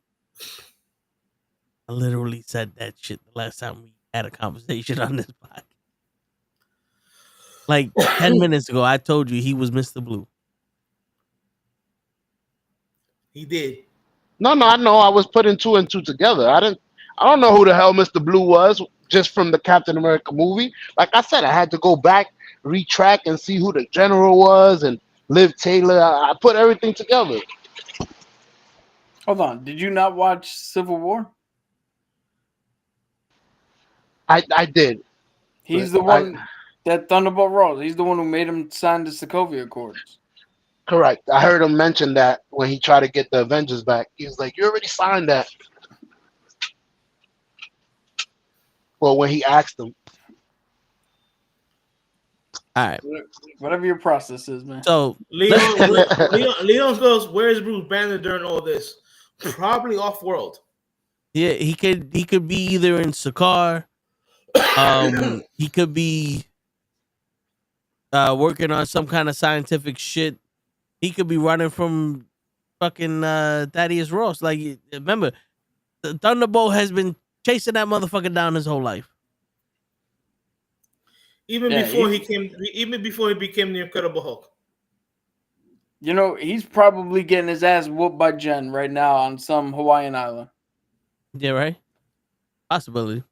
[SPEAKER 3] I literally said that shit the last time we had a conversation on this podcast. Like 10 minutes ago, I told you he was Mr. Blue.
[SPEAKER 8] He did.
[SPEAKER 7] No, I know. I was putting two and two together. I don't know who the hell Mr. Blue was just from the Captain America movie. Like I said, I had to go back, retrack, and see who the general was and Liv Taylor. I put everything together.
[SPEAKER 1] Hold on. Did you not watch Civil War?
[SPEAKER 7] I did.
[SPEAKER 1] He's the one that Thunderbolt Ross. He's the one who made him sign the Sokovia Accords.
[SPEAKER 7] Correct. I heard him mention that when he tried to get the Avengers back. He was like, "You already signed that." Well, when he asked him.
[SPEAKER 3] All right.
[SPEAKER 1] Whatever your process is, man.
[SPEAKER 3] So
[SPEAKER 8] Leon goes, "Where's Bruce Banner during all this?" Probably off world.
[SPEAKER 3] yeah, he could be either in Sakaar He could be working on some kind of scientific shit. He could be running from fucking Thaddeus Ross. Like, remember, the Thunderbolt has been chasing that motherfucker down his whole life.
[SPEAKER 8] Even
[SPEAKER 1] Yeah,
[SPEAKER 8] before even before he became the Incredible Hulk.
[SPEAKER 1] You know, he's probably getting his ass whooped by Jen right now on some Hawaiian island.
[SPEAKER 3] Yeah, right. Possibility.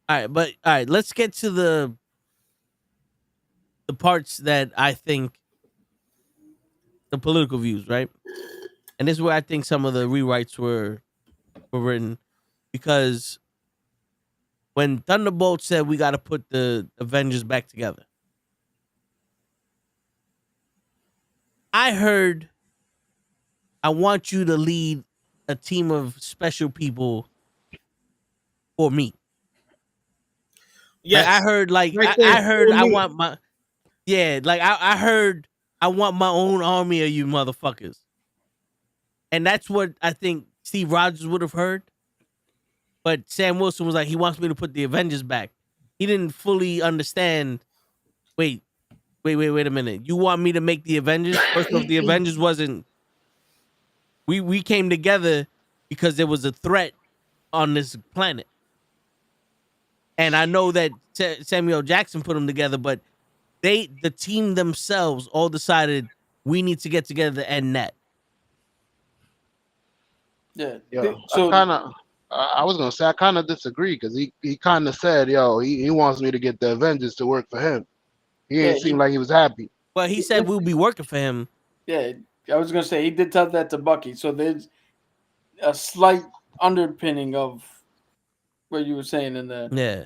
[SPEAKER 3] All right. Let's get to the parts that I think the political views, right? And this is where I think some of the rewrites were written, because when Thunderbolt said we got to put the Avengers back together, I heard, I want you to lead a team of special people for me.
[SPEAKER 8] Yes.
[SPEAKER 3] Like, I heard, like,
[SPEAKER 8] Right there,
[SPEAKER 3] I heard,
[SPEAKER 8] for
[SPEAKER 3] I
[SPEAKER 8] me.
[SPEAKER 3] want my, yeah, like, I heard, I want my own army of you motherfuckers. And that's what I think Steve Rogers would have heard. But Sam Wilson was like, he wants me to put the Avengers back. He didn't fully understand. Wait a minute. You want me to make the Avengers? First off, the Avengers wasn't. We came together because there was a threat on this planet. And I know that Samuel Jackson put them together, but the team themselves all decided we need to get together to end that.
[SPEAKER 1] Yeah.
[SPEAKER 7] Yeah,
[SPEAKER 1] So
[SPEAKER 7] I was gonna say I kind of disagree because he kind of said, yo, he wants me to get the Avengers to work for him. He
[SPEAKER 1] Yeah,
[SPEAKER 7] didn't seem like he was happy.
[SPEAKER 3] Well, he said we'll be working for him.
[SPEAKER 1] yeah, I was gonna say he did tell that to Bucky. So there's a slight underpinning of what you were saying in there.
[SPEAKER 3] Yeah.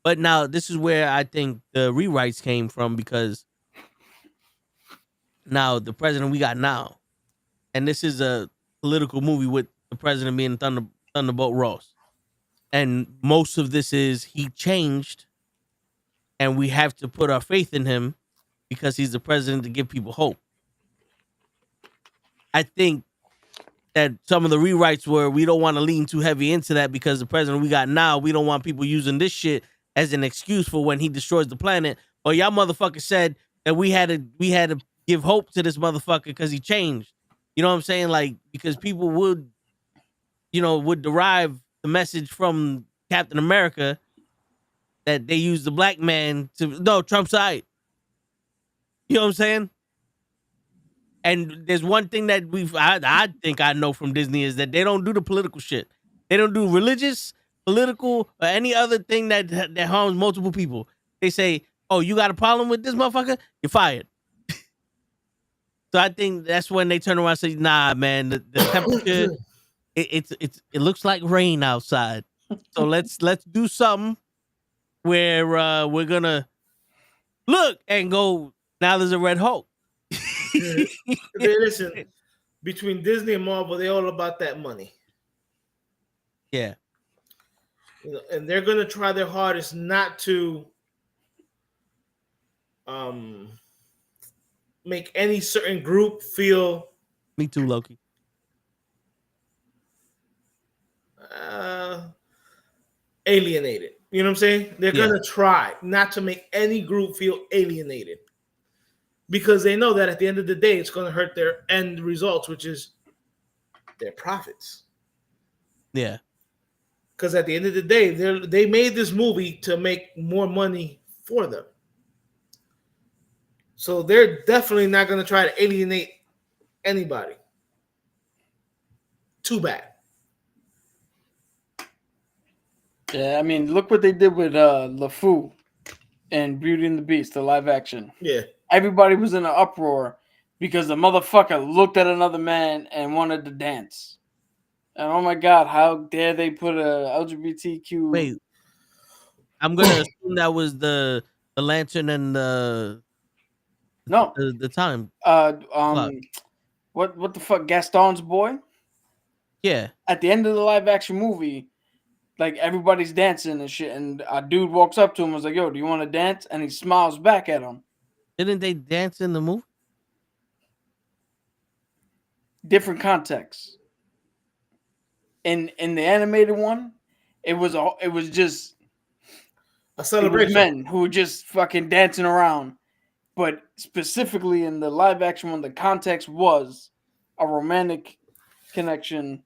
[SPEAKER 3] But now this is where I think the rewrites came from, because now the president we got now, and this is a political movie with the president being Thunderbolt Ross. And most of this is he changed, and we have to put our faith in him because he's the president to give people hope. I think that some of the rewrites were, we don't want to lean too heavy into that because the president we got now, we don't want people using this shit as an excuse for when he destroys the planet. Or y'all motherfuckers said that we had to give hope to this motherfucker because he changed. You know what I'm saying? Like, because people would derive the message from Captain America that they use the black man to, no, Trump's side. You know what I'm saying? And there's one thing that I think I know from Disney is that they don't do the political shit. They don't do religious, political, or any other thing that harms multiple people. They say, "Oh, you got a problem with this motherfucker? You're fired." So I think that's when they turn around and say, "Nah, man, the temperature, it looks like rain outside. So let's do something where we're gonna look and go. Now there's a Red Hulk."
[SPEAKER 8] Listen, between Disney and Marvel, they're all about that money.
[SPEAKER 3] Yeah.
[SPEAKER 8] And they're gonna try their hardest not to make any certain group feel
[SPEAKER 3] Me too, Loki.
[SPEAKER 8] Alienated. You know what I'm saying? They're gonna try not to make any group feel alienated, because they know that at the end of the day, it's gonna hurt their end results, which is their profits.
[SPEAKER 3] Yeah.
[SPEAKER 8] Because at the end of the day, they made this movie to make more money for them. So they're definitely not going to try to alienate anybody. Too bad.
[SPEAKER 1] Yeah, I mean, look what they did with LeFou and Beauty and the Beast, the live action.
[SPEAKER 8] Yeah.
[SPEAKER 1] Everybody was in an uproar because the motherfucker looked at another man and wanted to dance. And oh my God, how dare they put a LGBTQ?
[SPEAKER 3] Wait, I'm gonna assume that was the lantern and the time.
[SPEAKER 1] What the fuck? Gaston's boy.
[SPEAKER 3] Yeah.
[SPEAKER 1] At the end of the live action movie, like everybody's dancing and shit, and a dude walks up to him and was like, "Yo, do you want to dance?" And he smiles back at him.
[SPEAKER 3] Didn't they dance in the movie?
[SPEAKER 1] Different context. In the animated one, it was just
[SPEAKER 8] A
[SPEAKER 1] It was
[SPEAKER 8] celebration.
[SPEAKER 1] men who were just fucking dancing around. But specifically in the live action one, the context was a romantic connection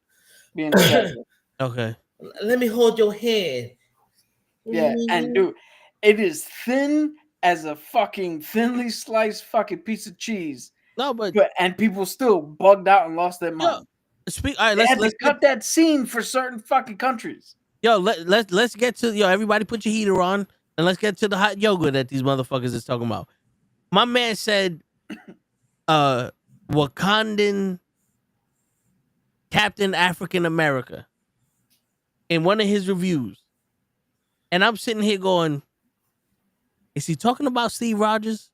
[SPEAKER 1] being established.
[SPEAKER 3] Okay.
[SPEAKER 8] Let me hold your hand.
[SPEAKER 1] Yeah, and dude, it is thin as a fucking thinly sliced fucking piece of cheese.
[SPEAKER 3] No, but
[SPEAKER 1] And people still bugged out and lost their
[SPEAKER 3] yo,
[SPEAKER 1] mind.
[SPEAKER 3] all right,
[SPEAKER 1] They had to
[SPEAKER 3] let's
[SPEAKER 1] cut that scene for certain fucking countries.
[SPEAKER 3] let's get to everybody put your heater on and let's get to the hot yoga that these motherfuckers is talking about. My man said Wakandan Captain African America in one of his reviews. And I'm sitting here going, is he talking about Steve Rogers?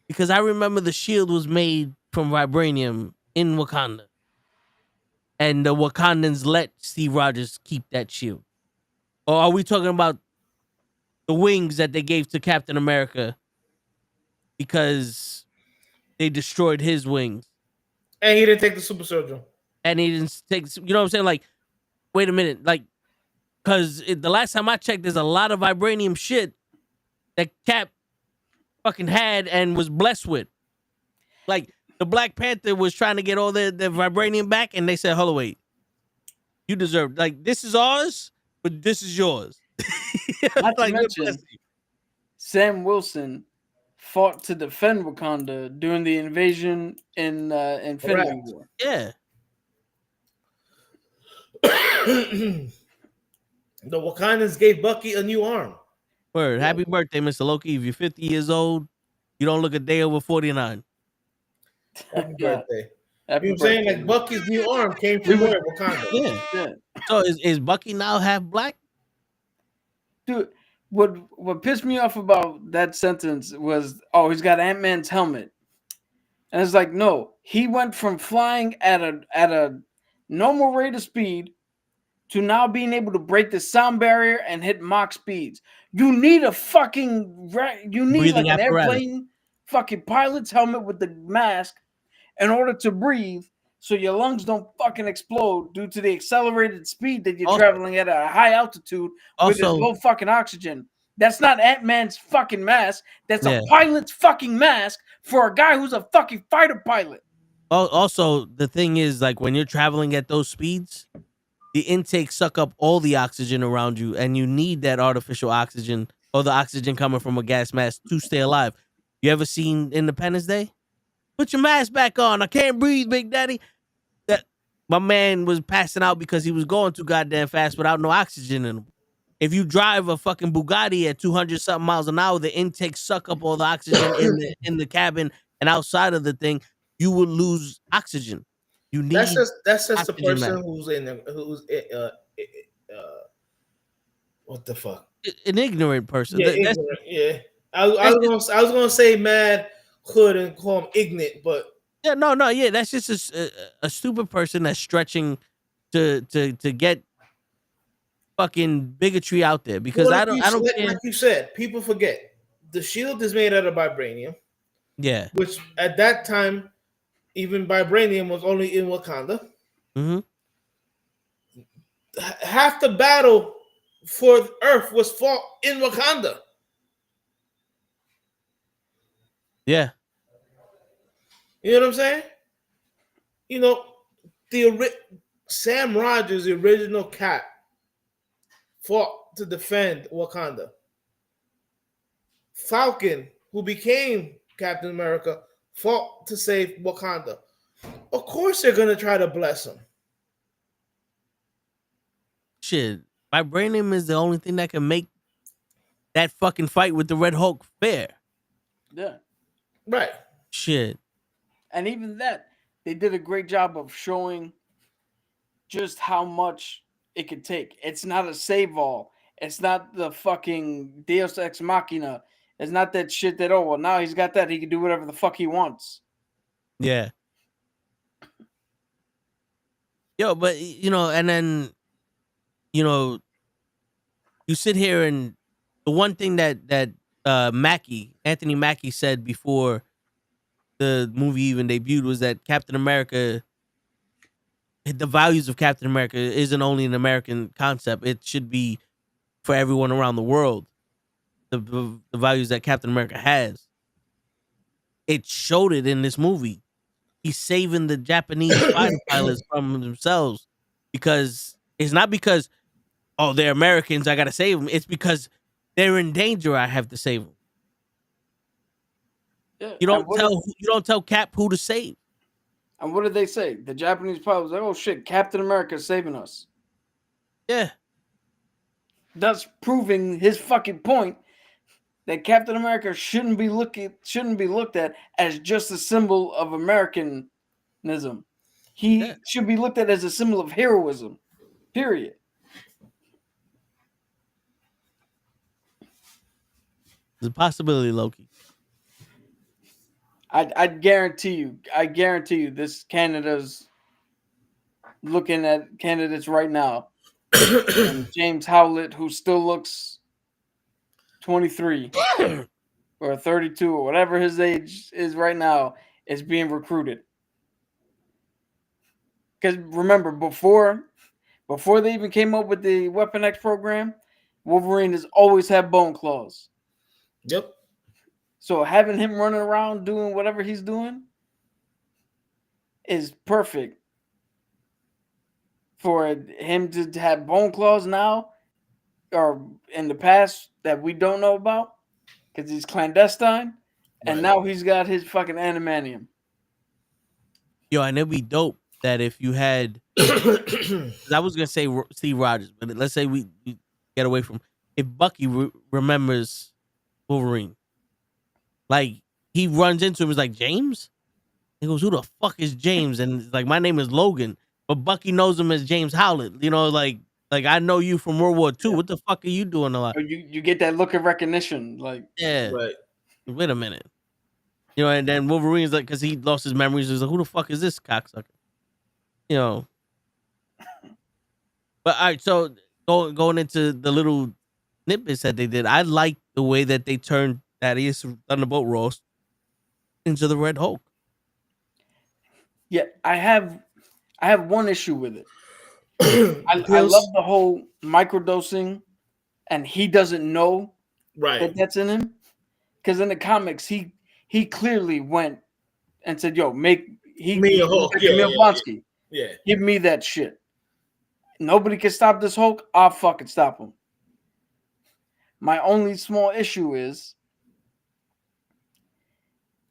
[SPEAKER 3] Because I remember the shield was made from vibranium in Wakanda. And the Wakandans let Steve Rogers keep that shield. Or are we talking about the wings that they gave to Captain America because they destroyed his wings?
[SPEAKER 8] And he didn't take the super surgeon.
[SPEAKER 3] And he didn't take, you know what I'm saying? Like, wait a minute. Like, because the last time I checked, there's a lot of vibranium shit that Cap fucking had and was blessed with. Like, the Black Panther was trying to get all the vibranium back, and they said, hold on, wait. You deserve, like, this is ours, but this is yours.
[SPEAKER 1] Not
[SPEAKER 3] Like,
[SPEAKER 1] to mention, Sam Wilson fought to defend Wakanda during the invasion in Infinity
[SPEAKER 8] Correct.
[SPEAKER 1] War.
[SPEAKER 3] yeah.
[SPEAKER 8] The Wakandans gave Bucky a new arm.
[SPEAKER 3] Word. Happy birthday, Mr. Loki. If you're 50 years old, you don't look a day over 49.
[SPEAKER 8] Happy
[SPEAKER 1] Yeah.
[SPEAKER 8] birthday.
[SPEAKER 1] Happy
[SPEAKER 8] You know what I'm saying?
[SPEAKER 1] birthday.
[SPEAKER 8] Like Bucky's new arm came from where? Wakanda.
[SPEAKER 3] Yeah.
[SPEAKER 1] Yeah.
[SPEAKER 3] So is Bucky now half black?
[SPEAKER 1] Dude, what pissed me off about that sentence was, oh, he's got Ant-Man's helmet. And it's like, no, he went from flying at a normal rate of speed to now being able to break the sound barrier and hit Mach speeds. You need a fucking
[SPEAKER 3] Breathing
[SPEAKER 1] like an
[SPEAKER 3] apparatus.
[SPEAKER 1] airplane fucking pilot's helmet with the mask in order to breathe, so your lungs don't fucking explode due to the accelerated speed that you're
[SPEAKER 3] Also-
[SPEAKER 1] traveling at a high altitude with
[SPEAKER 3] Also-
[SPEAKER 1] low fucking oxygen. That's not Ant-Man's fucking mask. That's
[SPEAKER 3] Yeah.
[SPEAKER 1] a pilot's fucking mask for a guy who's a fucking fighter pilot.
[SPEAKER 3] Also, the thing is, like, when you're traveling at those speeds, the intake suck up all the oxygen around you, and you need that artificial oxygen or the oxygen coming from a gas mask to stay alive. You ever seen Independence Day? Put your mask back on. I can't breathe, Big Daddy. That my man was passing out because he was going too goddamn fast without no oxygen in him. If you drive a fucking Bugatti at 200 something miles an hour, the intake suck up all the oxygen in the cabin and outside of the thing. You will lose oxygen. You need
[SPEAKER 8] That's just the
[SPEAKER 3] oxygen
[SPEAKER 8] person
[SPEAKER 3] mask.
[SPEAKER 8] What the fuck?
[SPEAKER 3] An ignorant person.
[SPEAKER 8] Yeah,
[SPEAKER 3] That's-
[SPEAKER 8] ignorant. Yeah. I was gonna say mad hood and call him ignorant, but
[SPEAKER 3] yeah, yeah. That's just a stupid person that's stretching to get fucking bigotry out there because
[SPEAKER 8] well,
[SPEAKER 3] I don't care.
[SPEAKER 8] like you said, people forget the shield is made out of vibranium,
[SPEAKER 3] Yeah.
[SPEAKER 8] which at that time, even vibranium was only in Wakanda.
[SPEAKER 3] Mm-hmm.
[SPEAKER 8] Half the battle for Earth was fought in Wakanda.
[SPEAKER 3] Yeah.
[SPEAKER 8] You know what I'm saying? You know, Sam Rogers, the original Cap, fought to defend Wakanda. Falcon, who became Captain America, fought to save Wakanda. Of course, they're gonna try to bless him.
[SPEAKER 3] Shit. Vibranium is the only thing that can make that fucking fight with the Red Hulk fair.
[SPEAKER 1] Yeah.
[SPEAKER 8] Right.
[SPEAKER 3] Shit.
[SPEAKER 1] And even that, they did a great job of showing just how much it could take. It's not a save all. It's not the fucking Deus Ex Machina. It's not that shit that, oh, well, now he's got that. He can do whatever the fuck he wants.
[SPEAKER 3] Yeah. Yo, but, you know, and then, you know, you sit here and the one thing that Anthony Mackie said before the movie even debuted was that Captain America, the values of Captain America isn't only an American concept. It should be for everyone around the world. the values that Captain America has. It showed it in this movie. He's saving the Japanese fighter pilots from themselves because it's not because they're Americans, I gotta save them. It's because they're in danger. I have to save them.
[SPEAKER 1] Yeah.
[SPEAKER 3] You don't tell Cap who to save.
[SPEAKER 1] And what did they say? The Japanese pilot was like, "Oh shit, Captain America is saving us."
[SPEAKER 3] Yeah.
[SPEAKER 1] Thus proving his fucking point that Captain America shouldn't be looked at as just a symbol of Americanism. He should be looked at as a symbol of heroism. Period.
[SPEAKER 3] There's a possibility, Loki.
[SPEAKER 1] I guarantee you this Canada's looking at candidates right now. And James Howlett, who still looks 23 or 32 or whatever his age is right now, is being recruited. Because remember, before they even came up with the Weapon X program, Wolverine has always had bone claws.
[SPEAKER 8] Yep.
[SPEAKER 1] So having him running around doing whatever he's doing is perfect for him to have bone claws now or in the past that we don't know about because he's clandestine, and now he's got his fucking animanium.
[SPEAKER 3] Yo, and it'd be dope that if you had, I was gonna say Steve Rogers, but let's say we get away from if Bucky remembers Wolverine, like he runs into him, he's like, James. He goes, who the fuck is James? And it's like, my name is Logan, but Bucky knows him as James Howlett. You know, like I know you from World War II. What the fuck are you doing a lot?
[SPEAKER 1] You get that look of recognition, like
[SPEAKER 8] Right.
[SPEAKER 3] Wait a minute. You know, and then Wolverine's like, because he lost his memories, he's like, who the fuck is this cocksucker? You know. But all right, so going into the little snippets that they did, I like the way that they turned Thaddeus Thunderbolt Ross into the Red Hulk.
[SPEAKER 1] Yeah, I have one issue with it. I love the whole microdosing, and he doesn't know that that's in him. Because in the comics, he clearly went and said, "Yo, make me a Hulk,
[SPEAKER 8] yeah,
[SPEAKER 1] give me that shit. Nobody can stop this Hulk. I'll fucking stop him." My only small issue is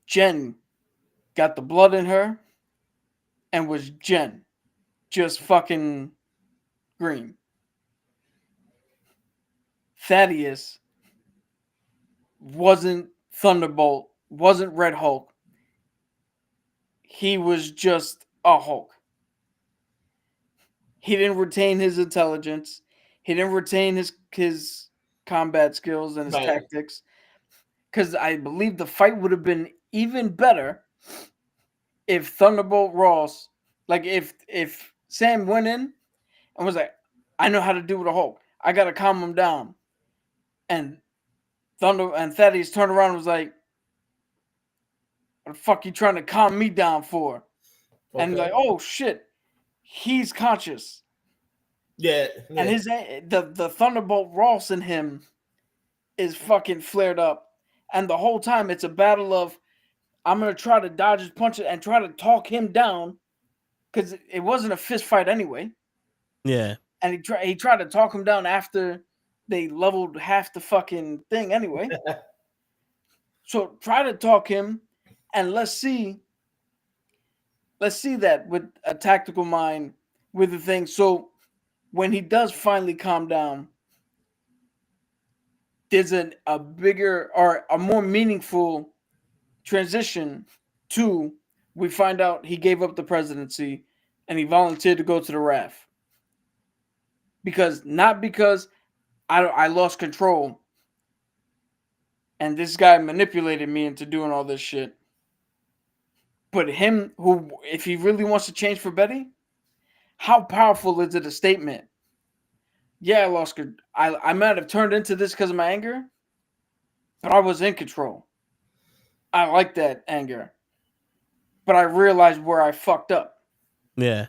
[SPEAKER 1] Jen got the blood in her and was Jen. Just fucking green. Thaddeus wasn't Thunderbolt, wasn't Red Hulk. He was just a Hulk. He didn't retain his intelligence. He didn't retain his combat skills and his tactics. Because I believe the fight would have been even better if Thunderbolt Ross, like if Sam went in and was like, I know how to do with a Hulk. I gotta calm him down. And Thaddeus turned around and was like, what the fuck you trying to calm me down for? Okay. And like, oh shit, he's conscious.
[SPEAKER 8] Yeah.
[SPEAKER 1] And the Thunderbolt Ross in him is fucking flared up. And the whole time it's a battle of I'm gonna try to dodge his punches and try to talk him down. Because it wasn't a fist fight anyway.
[SPEAKER 3] Yeah.
[SPEAKER 1] And he tried to talk him down after they leveled half the fucking thing anyway. So try to talk him, and let's see that with a tactical mind with the thing. So when he does finally calm down, there's a bigger or a more meaningful transition to we find out he gave up the presidency and he volunteered to go to the RAF. Not because I lost control and this guy manipulated me into doing all this shit. But him, who, if he really wants to change for Betty, how powerful is it a statement? Yeah, I lost control. I might have turned into this because of my anger, but I was in control. I like that anger. But I realized where I fucked up.
[SPEAKER 3] Yeah.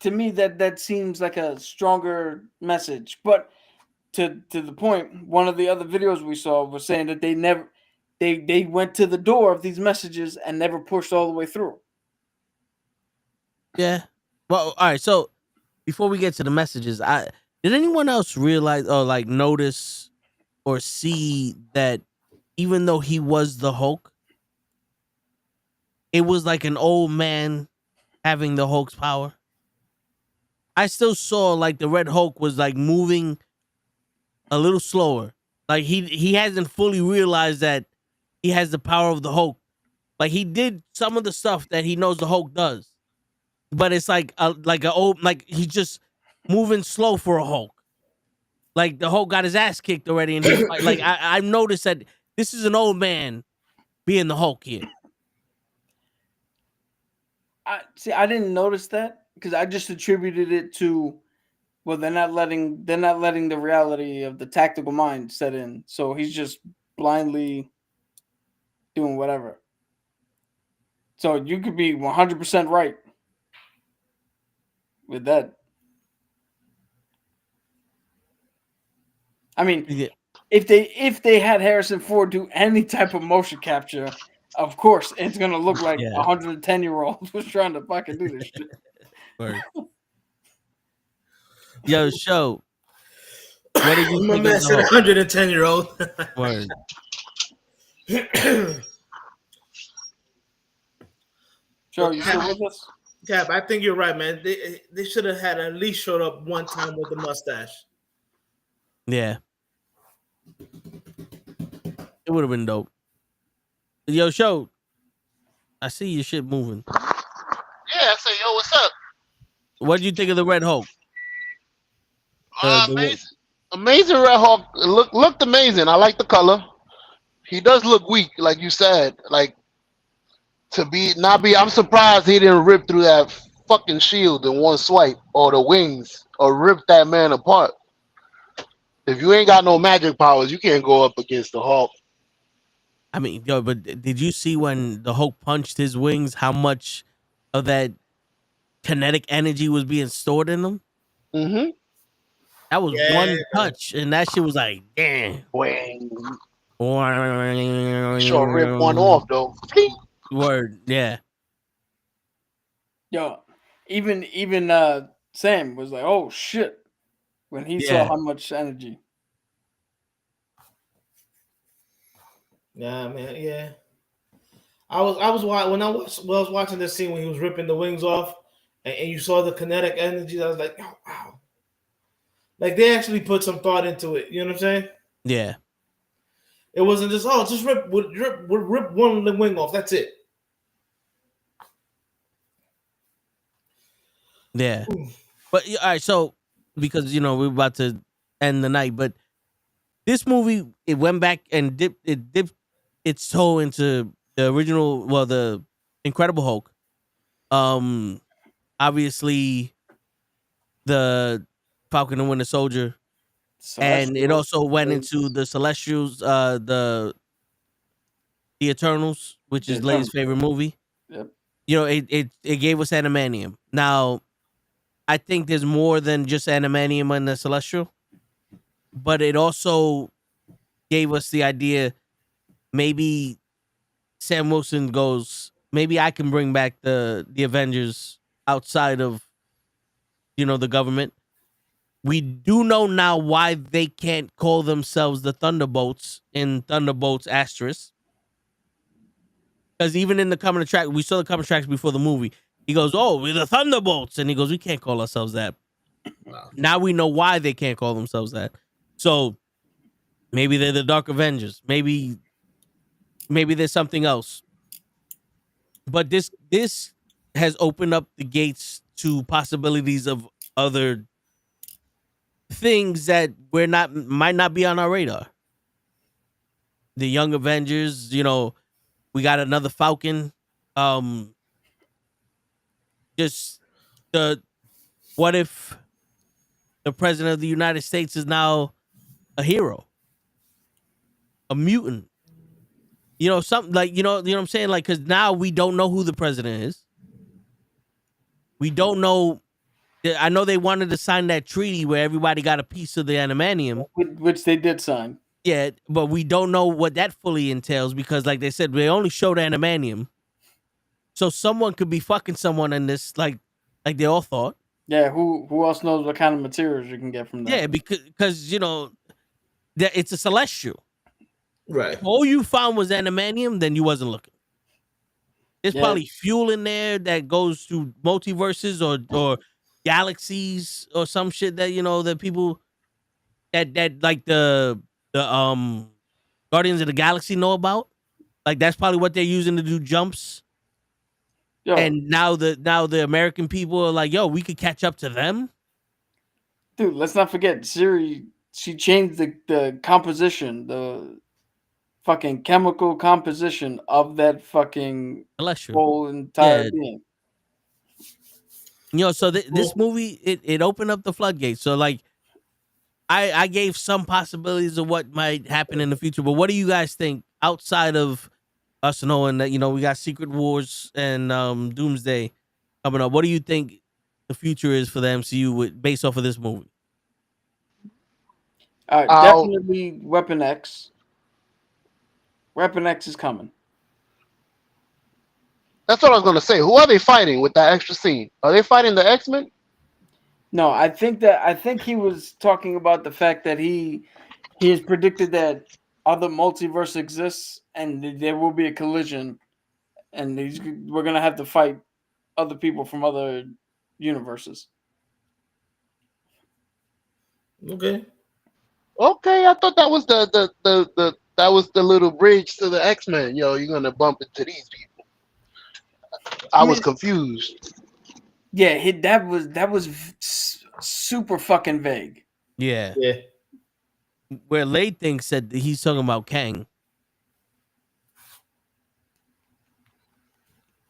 [SPEAKER 1] To me, that seems like a stronger message. But to the point, one of the other videos we saw was saying that they went to the door of these messages and never pushed all the way through.
[SPEAKER 3] Yeah. Well, all right. So before we get to the messages, did anyone else realize or like notice or see that even though he was the Hulk, it was like an old man having the Hulk's power? I still saw like the Red Hulk was like moving a little slower. Like he hasn't fully realized that he has the power of the Hulk. Like he did some of the stuff that he knows the Hulk does, but it's like he's just moving slow for a Hulk. Like the Hulk got his ass kicked already, and he's like I've noticed that this is an old man being the Hulk here.
[SPEAKER 1] I didn't notice that because I just attributed it to, well, they're not letting the reality of the tactical mind set in, so he's just blindly doing whatever. So you could be 100% right with that. I mean,
[SPEAKER 3] Yeah.
[SPEAKER 1] if they had Harrison Ford do any type of motion capture, of course it's gonna look like a 110-year-old was trying to fucking do this shit.
[SPEAKER 3] Word. Yo, show. What did you
[SPEAKER 8] My
[SPEAKER 3] think
[SPEAKER 8] man
[SPEAKER 3] of the
[SPEAKER 8] said
[SPEAKER 3] Hulk?
[SPEAKER 8] 110-year-old.
[SPEAKER 3] Word.
[SPEAKER 1] Joe, you still with us?
[SPEAKER 8] Cap, I think you're right, man. They should have had at least showed up one time with the mustache.
[SPEAKER 3] Yeah. It would have been dope. Yo, show. I see your shit moving.
[SPEAKER 7] Yeah, I say, yo, what's up?
[SPEAKER 3] What do you think of the Red Hulk?
[SPEAKER 7] Amazing Red Hulk. Looked amazing. I like the color. He does look weak, like you said. Like I'm surprised he didn't rip through that fucking shield in one swipe, or the wings, or rip that man apart. If you ain't got no magic powers, you can't go up against the Hulk.
[SPEAKER 3] I mean, yo, but did you see when the Hulk punched his wings, how much of that kinetic energy was being stored in them?
[SPEAKER 7] Mm-hmm.
[SPEAKER 3] That was one touch, and that shit was like, damn.
[SPEAKER 7] Wing. Sure rip one off, though.
[SPEAKER 3] Word, yeah.
[SPEAKER 1] Yo, even Sam was like, "Oh shit," when he saw how much energy.
[SPEAKER 8] Yeah, man. Yeah. I was watching this scene when he was ripping the wings off, and you saw the kinetic energy. I was like, oh, wow. Like they actually put some thought into it. You know what I'm saying?
[SPEAKER 3] Yeah.
[SPEAKER 8] It wasn't just rip one wing off. That's it.
[SPEAKER 3] Yeah. But all right, so because we're about to end the night, but this movie, it went back and dipped its toe into the original, well, the Incredible Hulk. Obviously the Falcon and Winter Soldier. And it also went into the Celestials, the Eternals, which is Lay's favorite movie.
[SPEAKER 1] Yep.
[SPEAKER 3] It gave us Animanium. Now, I think there's more than just Animanium and the Celestial, but it also gave us the idea. Maybe Sam Wilson goes, maybe I can bring back the Avengers outside of the government. We do know now why they can't call themselves the Thunderbolts in Thunderbolts Asterisk. Because even in the coming track, we saw the coming tracks before the movie. He goes, "Oh, we're the Thunderbolts," and he goes, "We can't call ourselves that." Wow. Now we know why they can't call themselves that. So maybe they're the Dark Avengers. Maybe there's something else. But this has opened up the gates to possibilities of other things that might not be on our radar. The Young Avengers, we got another Falcon. Just what if the president of the United States is now a hero, a mutant? Something like what I'm saying, like, because now we don't know who the president is. We don't know I know they wanted to sign that treaty where everybody got a piece of the animanium.
[SPEAKER 1] which they did sign.
[SPEAKER 3] Yeah, but we don't know what that fully entails because, like they said, they only showed animanium. So someone could be fucking someone in this, like they all thought.
[SPEAKER 1] Yeah, who else knows what kind of materials you can get from that?
[SPEAKER 3] Yeah, because you know, it's a celestial.
[SPEAKER 8] Right.
[SPEAKER 3] If all you found was animanium, then you wasn't looking. There's
[SPEAKER 1] Yeah.
[SPEAKER 3] probably fuel in there that goes through multiverses or galaxies or some shit that, you know, that people that like the Guardians of the Galaxy know about. Like that's probably what they're using to do jumps.
[SPEAKER 1] Yo,
[SPEAKER 3] And now the American people are like, yo, we could catch up to them.
[SPEAKER 1] dude, let's not forget Siri. She changed the composition, the fucking chemical composition of that fucking
[SPEAKER 3] Celestial.
[SPEAKER 1] whole entire
[SPEAKER 3] Yeah.
[SPEAKER 1] being.
[SPEAKER 3] You know, so this movie it opened up the floodgates. So like, I gave some possibilities of what might happen in the future, but what do you guys think outside of us knowing that, you know, we got Secret Wars and Doomsday coming up? What do you think the future is for the MCU based off of this movie?
[SPEAKER 1] All right,
[SPEAKER 7] I'll-
[SPEAKER 1] definitely Weapon X. Weapon X is coming.
[SPEAKER 7] That's what I was gonna say. Who are they fighting with that extra scene? Are they fighting the X-Men?
[SPEAKER 1] No, I think he was talking about the fact that he has predicted that other multiverse exists and there will be a collision, and we're gonna have to fight other people from other universes.
[SPEAKER 8] Okay.
[SPEAKER 7] Okay, I thought that was the that was the little bridge to the X-Men. Yo, you're gonna bump into these people. I was confused.
[SPEAKER 1] Yeah, that was super fucking vague.
[SPEAKER 3] Yeah.
[SPEAKER 8] Yeah.
[SPEAKER 3] Where Lade thinks that he's talking about Kang.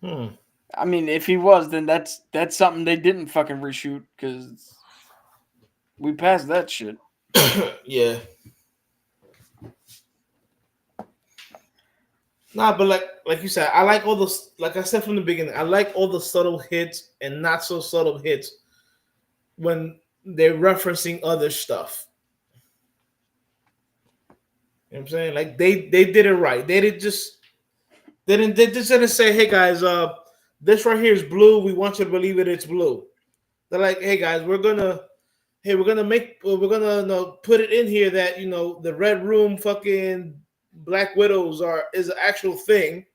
[SPEAKER 1] I mean, if he was, then that's something they didn't fucking reshoot because we passed that shit.
[SPEAKER 8] Yeah. Nah, but like you said, I like all those. Like I said from the beginning, I like all the subtle hits and not so subtle hits when they're referencing other stuff. You know what I'm saying? Like they did it right. They just didn't say, "Hey guys, this right here is blue. We want you to believe it's blue." They're like, "Hey guys, we're gonna put it in here that, you know, the Red Room fucking Black Widows is an actual thing."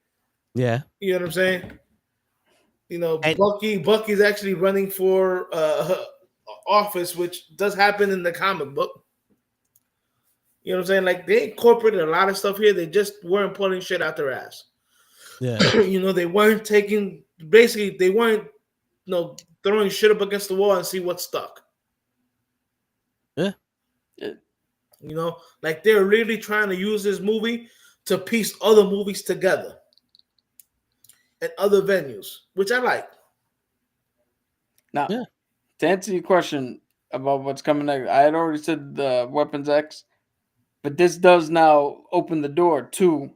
[SPEAKER 3] Yeah.
[SPEAKER 8] You know what I'm saying? You know,
[SPEAKER 3] And-
[SPEAKER 8] Bucky's actually running for office, which does happen in the comic book. You know what I'm saying? Like they incorporated a lot of stuff here. They just weren't pulling shit out their ass.
[SPEAKER 3] Yeah.
[SPEAKER 8] You know, they weren't they weren't, you know, throwing shit up against the wall and see what stuck.
[SPEAKER 3] Yeah.
[SPEAKER 1] Yeah.
[SPEAKER 8] You know, like they're really trying to use this movie to piece other movies together at other venues, which I like.
[SPEAKER 1] Now,
[SPEAKER 3] Yeah.
[SPEAKER 1] to answer your question about what's coming next, I had already said the Weapons X, but this does now open the door to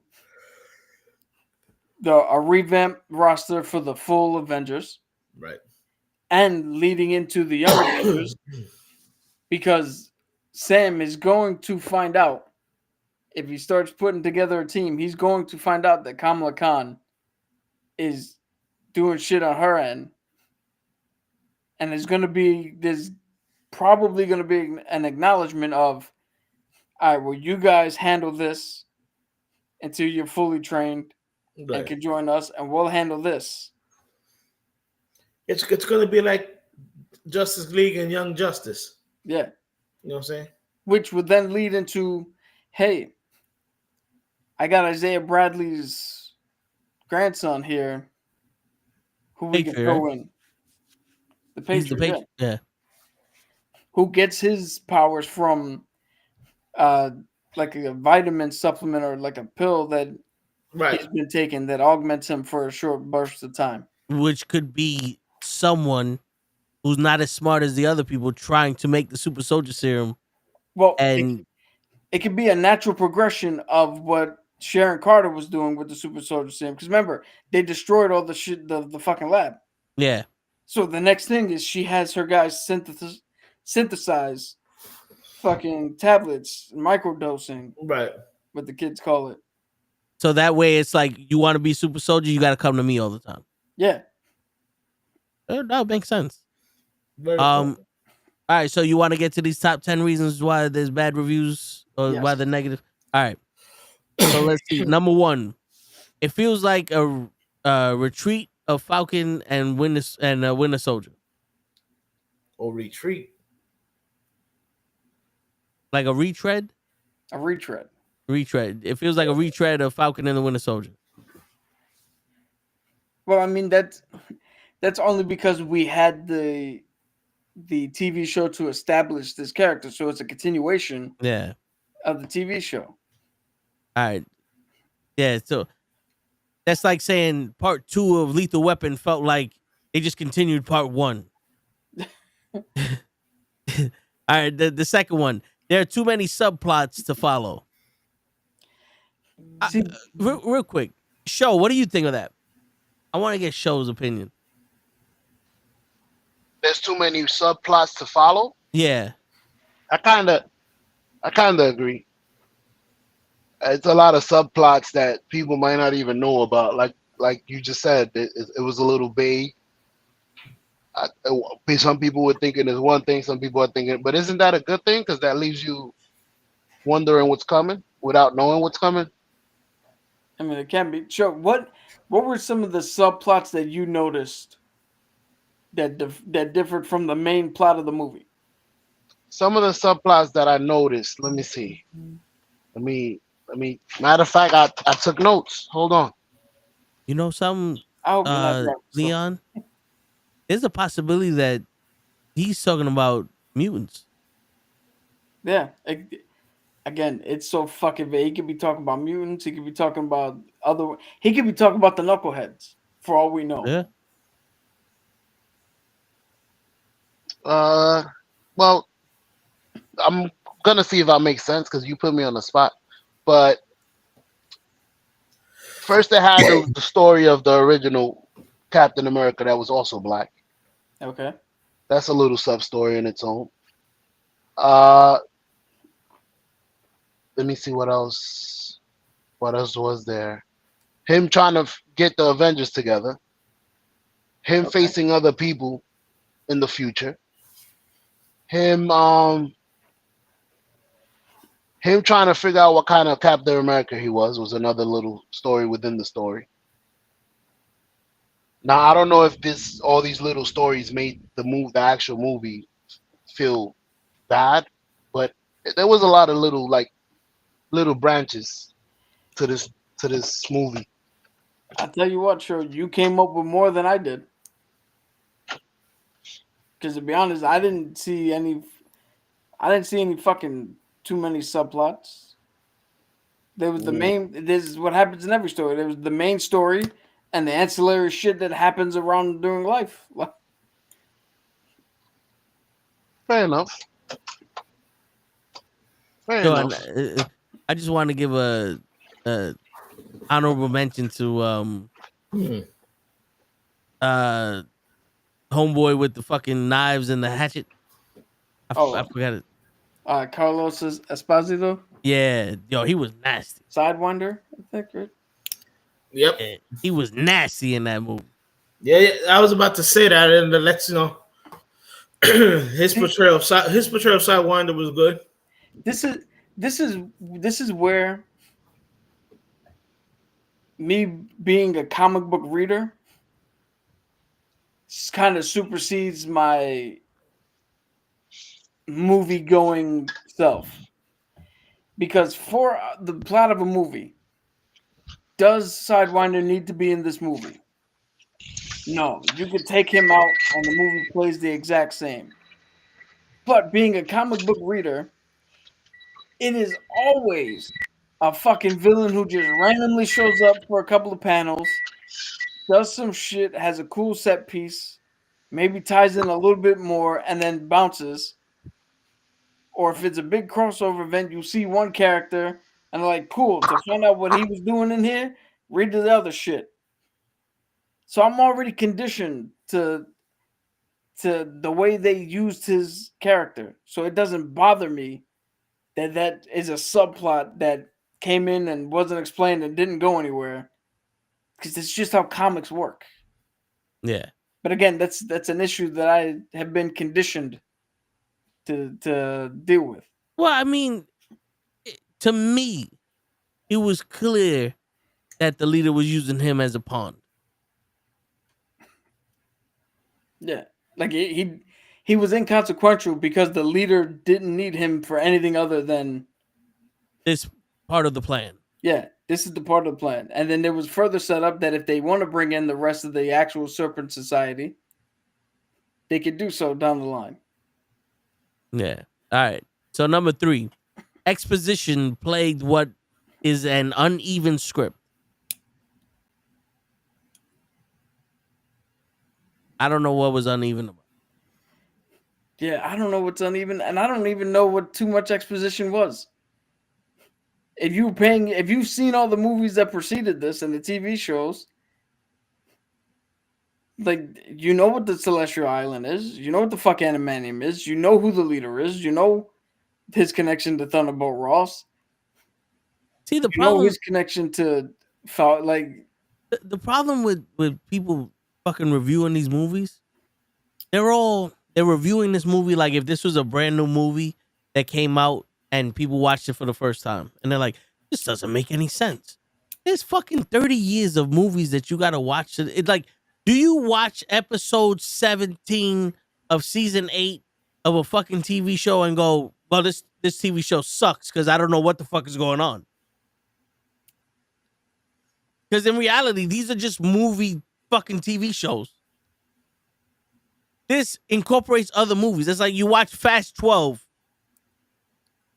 [SPEAKER 1] a revamped roster for the full Avengers.
[SPEAKER 8] Right.
[SPEAKER 1] And leading into the Young Avengers, because Sam is going to find out, if he starts putting together a team, he's going to find out that Kamala Khan is doing shit on her end. And there's probably going to be an acknowledgement of, all right, well, you guys handle this until you're fully trained and can join us, and we'll handle this.
[SPEAKER 8] It's going to be like Justice League and Young Justice.
[SPEAKER 1] Yeah.
[SPEAKER 8] You know what I'm saying?
[SPEAKER 1] Which would then lead into, hey, I got Isaiah Bradley's grandson here who we can
[SPEAKER 3] Patriot.
[SPEAKER 1] throw in. The
[SPEAKER 3] He's the
[SPEAKER 1] Patriot.
[SPEAKER 3] Yeah.
[SPEAKER 1] Who gets his powers from like a vitamin supplement or like a pill that he's been taking that augments him for a short burst of time.
[SPEAKER 3] Which could be someone who's not as smart as the other people trying to make the super soldier serum.
[SPEAKER 1] Well,
[SPEAKER 3] and
[SPEAKER 1] it could be a natural progression of what Sharon Carter was doing with the super soldier serum. Because remember, they destroyed all the shit, the fucking lab.
[SPEAKER 3] Yeah.
[SPEAKER 1] So the next thing is she has her guys synthesize fucking tablets, microdosing,
[SPEAKER 8] Right.
[SPEAKER 1] what the kids call it.
[SPEAKER 3] So that way, it's like you want to be super soldier, you got to come to me all the time.
[SPEAKER 1] Yeah.
[SPEAKER 3] That makes sense.
[SPEAKER 8] Very
[SPEAKER 3] All
[SPEAKER 8] cool.
[SPEAKER 3] right, so you want to get to these top 10 reasons why there's bad reviews or
[SPEAKER 1] Yes.
[SPEAKER 3] why they're negative? All right. So let's see. Number one, it feels like a retreat of Falcon and Winter Soldier.
[SPEAKER 8] Or retreat.
[SPEAKER 3] Like a retread.
[SPEAKER 1] A retread.
[SPEAKER 3] Retread. It feels like a retread of Falcon and the Winter Soldier.
[SPEAKER 1] Well, I mean that's only because we had the TV show to establish this character, so it's a continuation
[SPEAKER 3] Yeah.
[SPEAKER 1] of the TV show.
[SPEAKER 3] All right. Yeah. So that's like saying part 2 of Lethal Weapon felt like they just continued part 1. All right. The second one. There are too many subplots to follow.
[SPEAKER 1] See,
[SPEAKER 3] Real quick, Show, what do you think of that? I want to get Show's opinion.
[SPEAKER 7] There's too many subplots to follow.
[SPEAKER 3] Yeah.
[SPEAKER 7] I kind of agree. It's a lot of subplots that people might not even know about. Like you just said, it was a little vague. Some people were thinking it's one thing, some people are thinking, but isn't that a good thing? Because that leaves you wondering what's coming without knowing what's coming.
[SPEAKER 1] I mean, it can be. Sure. What were some of the subplots that you noticed that differed from the main plot of the movie?
[SPEAKER 7] Some of the subplots that I noticed. Let me see. Let me. Matter of fact, I took notes. Hold on.
[SPEAKER 3] You know something,
[SPEAKER 1] I hope you're not drunk, so-
[SPEAKER 3] Leon? There's a possibility that he's talking about mutants.
[SPEAKER 1] Yeah. Again, it's so fucking vague. He could be talking about mutants. He could be talking about other. He could be talking about the knuckleheads, for all we know.
[SPEAKER 3] Yeah.
[SPEAKER 7] Well, I'm gonna see if I make sense because you put me on the spot. But first, they had the story of the original Captain America that was also black.
[SPEAKER 1] Okay.
[SPEAKER 7] That's a little sub story in its own. Let me see what else. What else was there? Him trying to get the Avengers together. Him facing other people in the future. Him trying to figure out what kind of Captain America he was another little story within the story. Now I don't know if all these little stories made the actual movie feel bad, but there was a lot of little branches to this movie.
[SPEAKER 1] I'll tell you what, Sure, you came up with more than I did. Because to be honest, I didn't see any fucking too many subplots. There was the main. This is what happens in every story. There was the main story and the ancillary shit that happens around during life.
[SPEAKER 7] Fair enough.
[SPEAKER 3] I just want to give a honorable mention to homeboy with the fucking knives and the hatchet. I forgot it.
[SPEAKER 1] Carlos Esposito.
[SPEAKER 3] Yeah, yo, he was nasty.
[SPEAKER 1] Sidewinder, I think, right?
[SPEAKER 8] Yep.
[SPEAKER 3] Yeah, he was nasty in that movie.
[SPEAKER 8] Yeah, I was about to say that, and to let you know, his portrayal of Sidewinder was good.
[SPEAKER 1] This is where me being a comic book reader kind of supersedes my movie going self. Because for the plot of a movie, does Sidewinder need to be in this movie? No, you could take him out and the movie plays the exact same. But being a comic book reader, it is always a fucking villain who just randomly shows up for a couple of panels, does some shit, has a cool set piece, maybe ties in a little bit more, and then bounces. Or if it's a big crossover event, you see one character and like, cool, to find out what he was doing in here, read the other shit. So I'm already conditioned to to the way they used his character. So it doesn't bother me that is a subplot that came in and wasn't explained and didn't go anywhere. Because it's just how comics work.
[SPEAKER 3] Yeah.
[SPEAKER 1] But again, that's an issue that I have been conditioned to deal with.
[SPEAKER 3] Well, I mean, to me, it was clear that the leader was using him as a pawn.
[SPEAKER 1] Yeah, like he was inconsequential because the leader didn't need him for anything other than
[SPEAKER 3] This part of the plan.
[SPEAKER 1] yeah. This is the part of the plan, and then there was further set up that if they want to bring in the rest of the actual Serpent Society, they could do so down the line.
[SPEAKER 3] Yeah. All right. So number 3, exposition plagued what is an uneven script. I don't know what was uneven about.
[SPEAKER 1] Yeah, I don't know what's uneven, and I don't even know what too much exposition was. If you've seen all the movies that preceded this and the TV shows, like you know what the Celestial Island is, you know what the fuck Animanium is, you know who the leader is, you know his connection to Thunderbolt Ross,
[SPEAKER 3] See, the
[SPEAKER 1] you know
[SPEAKER 3] problem
[SPEAKER 1] his connection to like
[SPEAKER 3] the problem with people fucking reviewing these movies, they're reviewing this movie like if this was a brand new movie that came out and people watched it for the first time, and they're like, this doesn't make any sense. There's fucking 30 years of movies that you gotta watch. It's like, do you watch episode 17 of season 8 of a fucking TV show and go, well, this TV show sucks because I don't know what the fuck is going on? Because in reality, these are just movie fucking TV shows. This incorporates other movies. It's like you watch Fast 12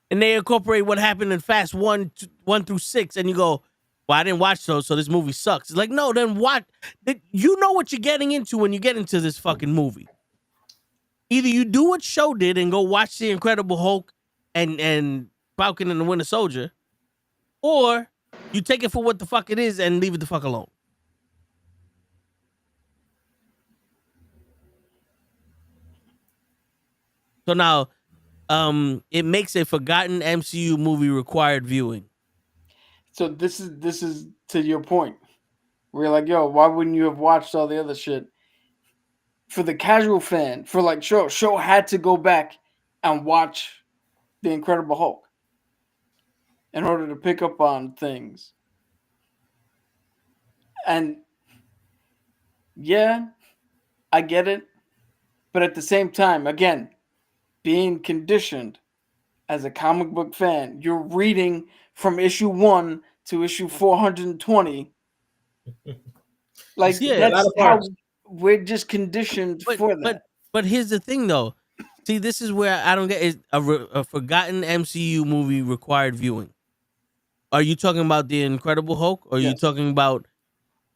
[SPEAKER 3] and they incorporate what happened in Fast 1 through 6, and you go, well, I didn't watch those, so this movie sucks. It's like, no, then what? You know what you're getting into when you get into this fucking movie. Either you do what show did and go watch The Incredible Hulk and Falcon and the Winter Soldier, or you take it for what the fuck it is and leave it the fuck alone. So now, it makes a forgotten MCU movie required viewing.
[SPEAKER 1] so this is to your point. We're like, yo, why wouldn't you have watched all the other shit? For the casual fan, for like show had to go back and watch The Incredible Hulk in order to pick up on things. And yeah, I get it. But at the same time, again, being conditioned as a comic book fan, you're reading from issue 1 to issue 420. Like,
[SPEAKER 3] Yeah,
[SPEAKER 1] that's how we're just conditioned for that.
[SPEAKER 3] But here's the thing, though. See, this is where I don't get is a forgotten MCU movie required viewing. Are you talking about The Incredible Hulk? Or are you
[SPEAKER 1] Yes.
[SPEAKER 3] talking about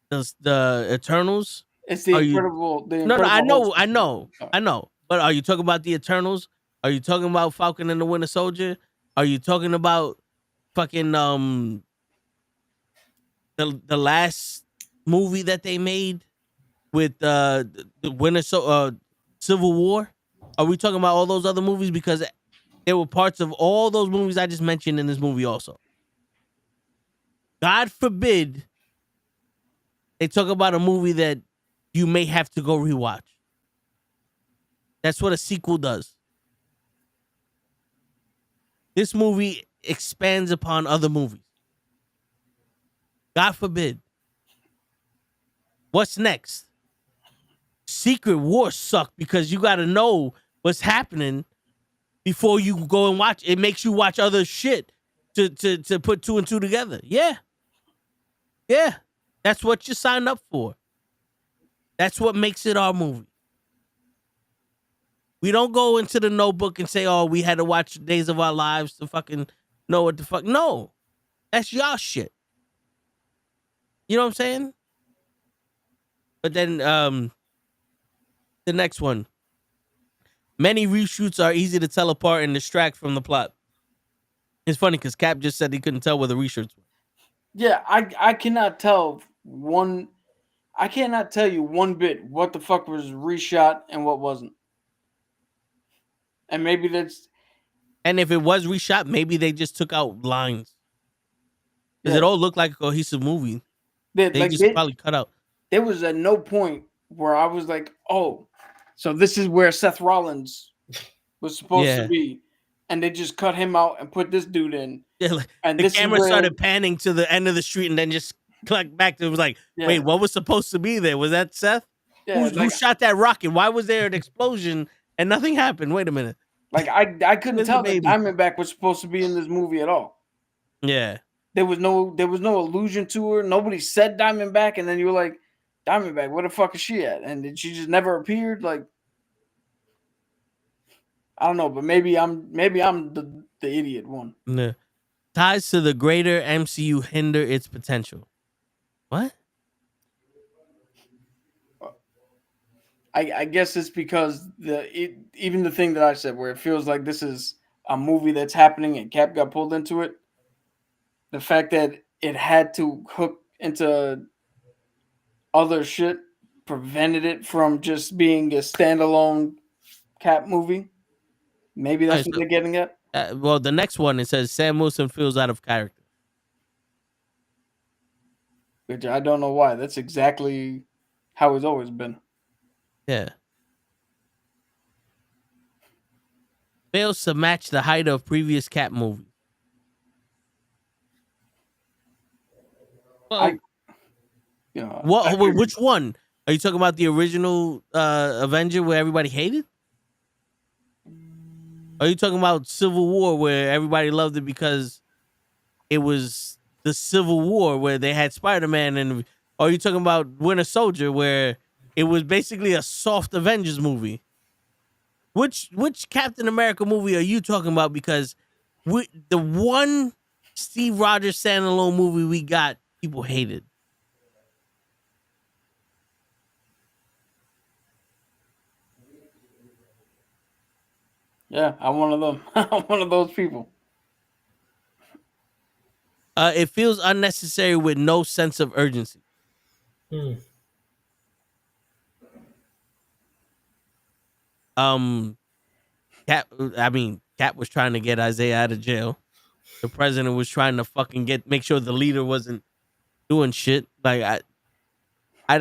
[SPEAKER 3] the Eternals?
[SPEAKER 1] It's the
[SPEAKER 3] Are you-
[SPEAKER 1] Incredible. The
[SPEAKER 3] No, I
[SPEAKER 1] Incredible
[SPEAKER 3] know.
[SPEAKER 1] Hulk.
[SPEAKER 3] But are you talking about the Eternals? Are you talking about Falcon and the Winter Soldier? Are you talking about fucking the last movie that they made with the Civil War? Are we talking about all those other movies? Because there were parts of all those movies I just mentioned in this movie also. God forbid they talk about a movie that you may have to go rewatch. That's what a sequel does. This movie expands upon other movies. God forbid. What's next? Secret Wars suck because you got to know what's happening before you go and watch. It makes you watch other shit to put 2 and 2 together. Yeah. That's what you signed up for. That's what makes it our movie. We don't go into the Notebook and say, oh, we had to watch Days of Our Lives to fucking know what the fuck. No. That's y'all shit. You know what I'm saying? But then the next one. Many reshoots are easy to tell apart and distract from the plot. It's funny because Cap just said he couldn't tell where the reshoots were.
[SPEAKER 1] Yeah, I cannot tell one. I cannot tell you one bit what the fuck was reshot and what wasn't. And maybe that's
[SPEAKER 3] And if it was reshot, maybe they just took out lines because
[SPEAKER 1] yeah.
[SPEAKER 3] it all looked like a cohesive movie. They
[SPEAKER 1] Like
[SPEAKER 3] just probably cut out.
[SPEAKER 1] there was at no point where I was like, oh, so this is where Seth Rollins was supposed to
[SPEAKER 3] Yeah.
[SPEAKER 1] be, and they just cut him out and put this dude in.
[SPEAKER 3] Yeah, like,
[SPEAKER 1] And
[SPEAKER 3] the
[SPEAKER 1] this is
[SPEAKER 3] camera
[SPEAKER 1] where
[SPEAKER 3] started panning to the end of the street and then just clicked back to it. Was like,
[SPEAKER 1] yeah,
[SPEAKER 3] wait, what was supposed to be there? Was that Seth?
[SPEAKER 1] yeah,
[SPEAKER 3] Who shot that rocket? Why was there an explosion and nothing happened? Wait a minute.
[SPEAKER 1] I couldn't
[SPEAKER 3] Where's the
[SPEAKER 1] tell that
[SPEAKER 3] baby?
[SPEAKER 1] Diamondback was supposed to be in this movie at all.
[SPEAKER 3] Yeah.
[SPEAKER 1] There was no allusion to her. Nobody said Diamondback, and then you were like, Diamondback, where the fuck is she at? And she just never appeared. Like, I don't know, but maybe I'm the idiot one.
[SPEAKER 3] No. Ties to the greater MCU hinder its potential. What?
[SPEAKER 1] I guess it's because even the thing that I said, where it feels like this is a movie that's happening and Cap got pulled into it. The fact that it had to hook into other shit prevented it from just being a standalone Cap movie. Maybe that's what they're getting at.
[SPEAKER 3] Well, the next one, it says Sam Wilson feels out of character.
[SPEAKER 1] Which I don't know why. That's exactly how it's always been.
[SPEAKER 3] Yeah. Fails to match the height of previous Cap movies. Well, which one? Are you talking about the original Avenger where everybody hated? Are you talking about Civil War where everybody loved it because it was the Civil War where they had Spider-Man? And or are you talking about Winter Soldier where it was basically a soft Avengers movie? Which Captain America movie are you talking about? Because the one Steve Rogers standalone movie we got, people hated.
[SPEAKER 1] Yeah, I'm one of them. I'm one of those people.
[SPEAKER 3] It feels unnecessary with no sense of urgency. Cap was trying to get Isaiah out of jail. The president was trying to fucking make sure the leader wasn't doing shit. Like you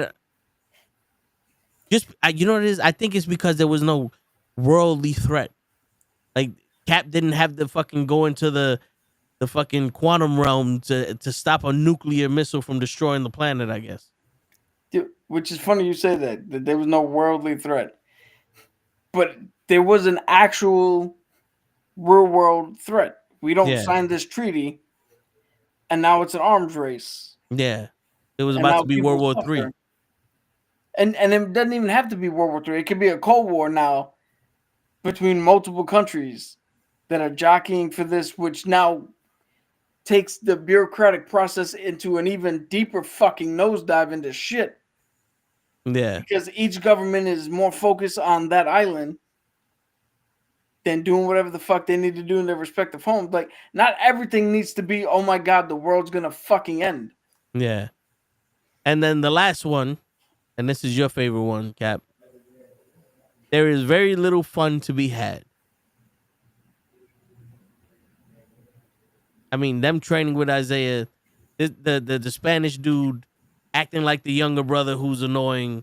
[SPEAKER 3] know what it is? I think it's because there was no worldly threat. Like Cap didn't have to fucking go into the fucking quantum realm to stop a nuclear missile from destroying the planet, I guess.
[SPEAKER 1] Dude, which is funny you say that there was no worldly threat. But there was an actual real world threat. We don't sign this treaty, and now it's an arms race.
[SPEAKER 3] Yeah. It was about to be World War III.
[SPEAKER 1] And it doesn't even have to be World War III. It could be a Cold War now between multiple countries that are jockeying for this, which now takes the bureaucratic process into an even deeper fucking nosedive into shit.
[SPEAKER 3] Yeah.
[SPEAKER 1] Because each government is more focused on that island than doing whatever the fuck they need to do in their respective homes. Like, not everything needs to be, oh my God, the world's gonna fucking end.
[SPEAKER 3] Yeah. And then the last one, and this is your favorite one, Cap. There is very little fun to be had. I mean, them training with Isaiah, the Spanish dude acting like the younger brother who's annoying,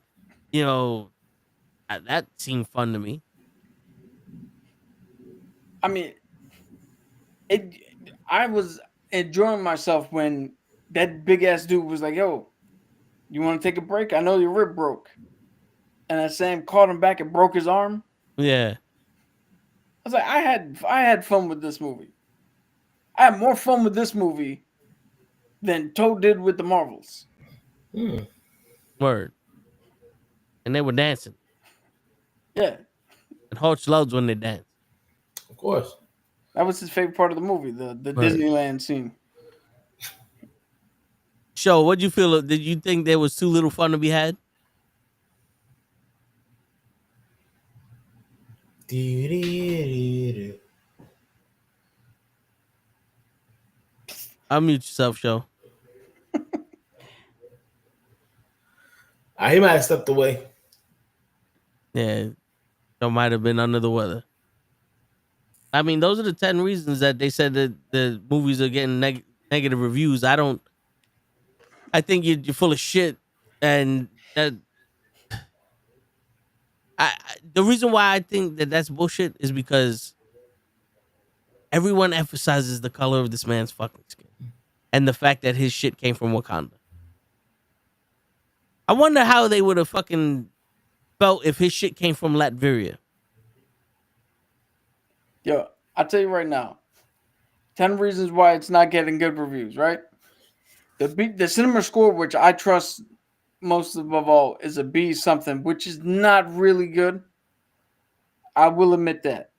[SPEAKER 3] you know, that seemed fun to me.
[SPEAKER 1] I mean, I was enjoying myself when that big ass dude was like, yo, you want to take a break? I know your rib broke. And then Sam caught him back and broke his arm.
[SPEAKER 3] Yeah.
[SPEAKER 1] I was like, I had fun with this movie. I had more fun with this movie than Toad did with the Marvels.
[SPEAKER 3] Word. And they were dancing.
[SPEAKER 1] Yeah.
[SPEAKER 3] And Hodge loves when they dance.
[SPEAKER 8] Of course.
[SPEAKER 1] That was his favorite part of the movie, the Disneyland scene.
[SPEAKER 3] Show, what'd you feel? Did you think there was too little fun to be had? Unmute yourself, Show.
[SPEAKER 8] He might have stepped away.
[SPEAKER 3] Yeah. Show might have been under the weather. I mean, those are the 10 reasons that they said that the movies are getting negative reviews. I think you're full of shit, and that the reason why I think that that's bullshit is because everyone emphasizes the color of this man's fucking skin and the fact that his shit came from Wakanda. I wonder how they would have fucking felt if his shit came from Latveria.
[SPEAKER 1] Yo, I'll tell you right now. 10 reasons why it's not getting good reviews, right? The cinema score, which I trust most above all, is a B something, which is not really good. I will admit that.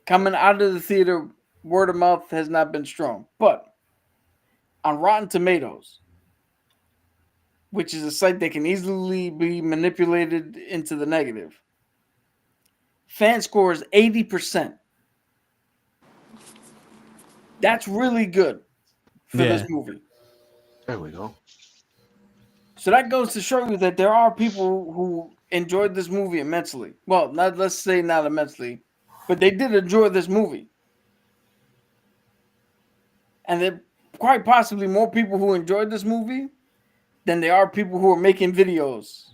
[SPEAKER 1] Coming out of the theater, word of mouth has not been strong. But on Rotten Tomatoes, which is a site that can easily be manipulated into the negative, fan score is 80%. That's really good for this movie.
[SPEAKER 7] There we go.
[SPEAKER 1] So that goes to show you that there are people who enjoyed this movie immensely. Well, let's say not immensely, but they did enjoy this movie. And there are quite possibly more people who enjoyed this movie than there are people who are making videos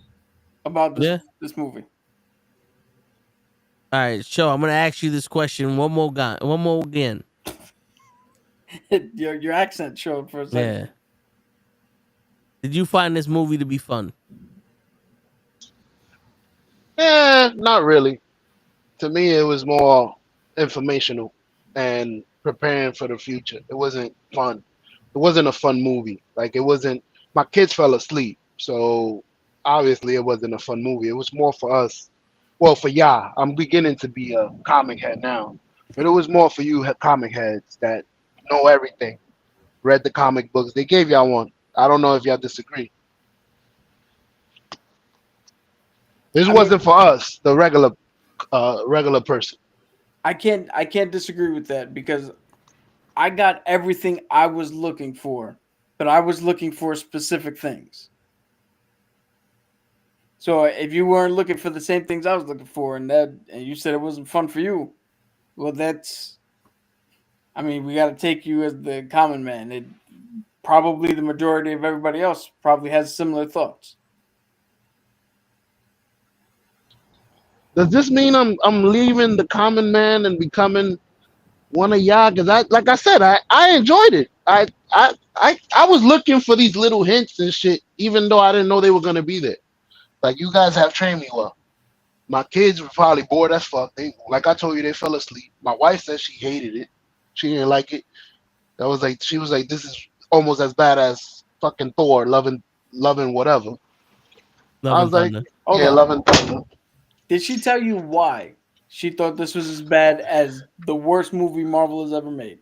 [SPEAKER 1] about this movie.
[SPEAKER 3] All right, I'm gonna ask you this question one more again.
[SPEAKER 1] Your accent showed for a second.
[SPEAKER 3] Yeah. Did you find this movie to be fun?
[SPEAKER 7] Not really. To me, it was more informational and preparing for the future. It wasn't fun. It wasn't a fun movie. Like, it wasn't. My kids fell asleep, so obviously it wasn't a fun movie. It was more for us. Well, for y'all, I'm beginning to be a comic head now, but it was more for you comic heads that know everything, read the comic books. They gave y'all one. I don't know if y'all disagree. This wasn't for us, the regular person.
[SPEAKER 1] I can't disagree with that because I got everything I was looking for, but I was looking for specific things. So if you weren't looking for the same things I was looking for, and you said it wasn't fun for you, well, I mean, we got to take you as the common man. Probably the majority of everybody else probably has similar thoughts.
[SPEAKER 7] Does this mean I'm leaving the common man and becoming one of y'all? Because like I said, I enjoyed it. I was looking for these little hints and shit, even though I didn't know they were gonna be there. Like, you guys have trained me well. My kids were probably bored as fuck. Like I told you, they fell asleep. My wife said she hated it. She didn't like it. She was like, this is almost as bad as fucking Thor, loving whatever. I was like, loving Thunder.
[SPEAKER 1] Did she tell you why she thought this was as bad as the worst movie Marvel has ever made?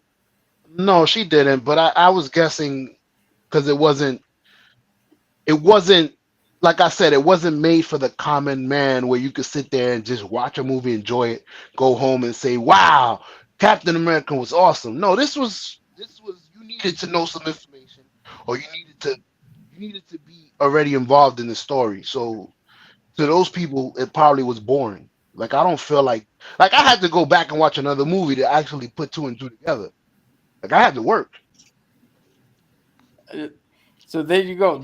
[SPEAKER 7] No, she didn't. But I was guessing because it wasn't like I said, it wasn't made for the common man where you could sit there and just watch a movie, enjoy it, go home and say, "Wow, Captain America was awesome." No, this was you needed to know some information, or you needed to be already involved in the story. So to those people, it probably was boring. Like, I don't feel like I had to go back and watch another movie to actually put two and two together. Like, I had to work.
[SPEAKER 1] So there you go.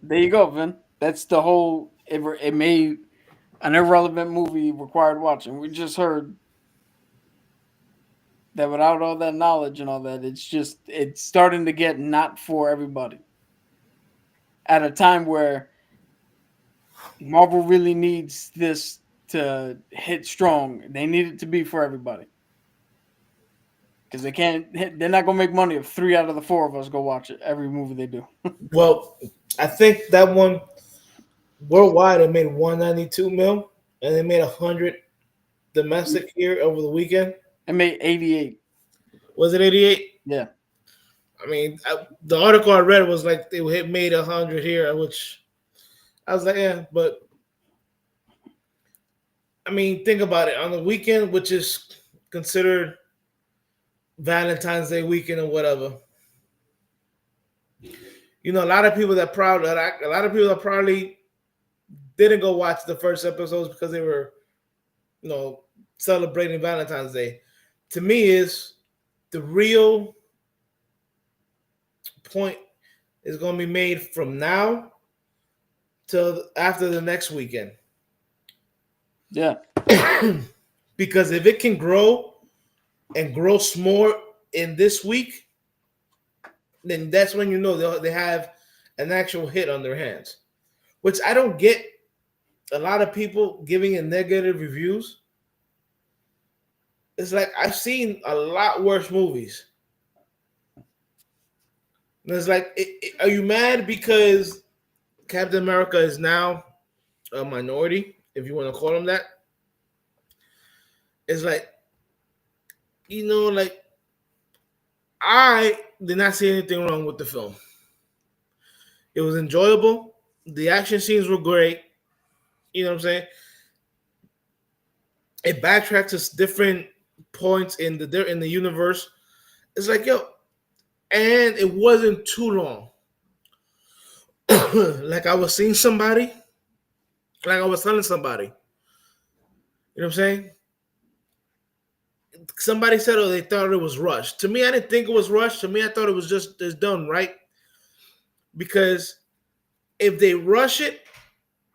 [SPEAKER 1] There you go, Vin. That's the whole. It made an irrelevant movie required watching. We just heard that without all that knowledge and all that, it's starting to get not for everybody. At a time where Marvel really needs this to hit strong, they need it to be for everybody. Because they're not gonna make money if 3 out of the 4 of us go watch it every movie they do.
[SPEAKER 8] Well, I think that one worldwide it made 192 mil, and they made 100 domestic here over the weekend.
[SPEAKER 1] It made 88.
[SPEAKER 8] Was it 88?
[SPEAKER 1] Yeah.
[SPEAKER 8] I mean, the article I read was like they made 100 here, which I was like, yeah, but I mean, think about it. On the weekend, which is considered Valentine's Day weekend or whatever. You know, a lot of people that probably didn't go watch the first episodes because they were celebrating Valentine's Day, to me is the real point is going to be made from now till after the next weekend.
[SPEAKER 1] Yeah.
[SPEAKER 8] Because if it can grow and grow more in this week, then that's when you know they have an actual hit on their hands. Which I don't get a lot of people giving it negative reviews. It's like I've seen a lot worse movies. And it's like, are you mad because Captain America is now a minority, if you want to call him that? It's like, like I did not see anything wrong with the film. It was enjoyable. The action scenes were great. You know what I'm saying? It backtracks to different points in the universe. It's like, and it wasn't too long. Like I was telling somebody. You know what I'm saying? Somebody said, they thought it was rushed. To me, I didn't think it was rushed. To me, I thought it was just done right. Because if they rush it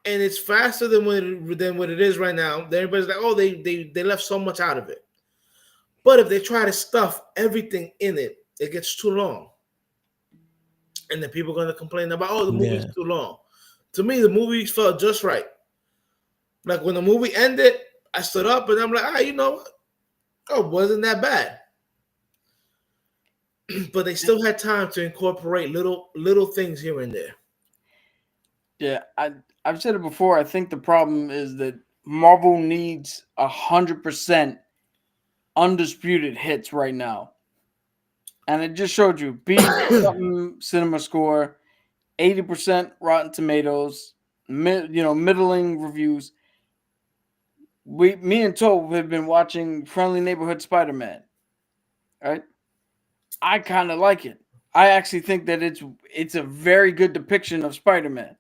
[SPEAKER 8] and it's faster than what it is right now, then everybody's like, they left so much out of it. But if they try to stuff everything in it, it gets too long. And then people are going to complain about, the movie's too long. To me, the movie felt just right. Like when the movie ended, I stood up and I'm like, you know what? Oh, wasn't that bad. But they still had time to incorporate little things here and there.
[SPEAKER 1] Yeah, I've said it before. I think the problem is that Marvel needs 100% undisputed hits right now. And it just showed you B something cinema score, 80% Rotten Tomatoes, middling reviews. Me and Tove have been watching Friendly Neighborhood Spider-Man. Right? I kind of like it. I actually think that it's a very good depiction of Spider-Man.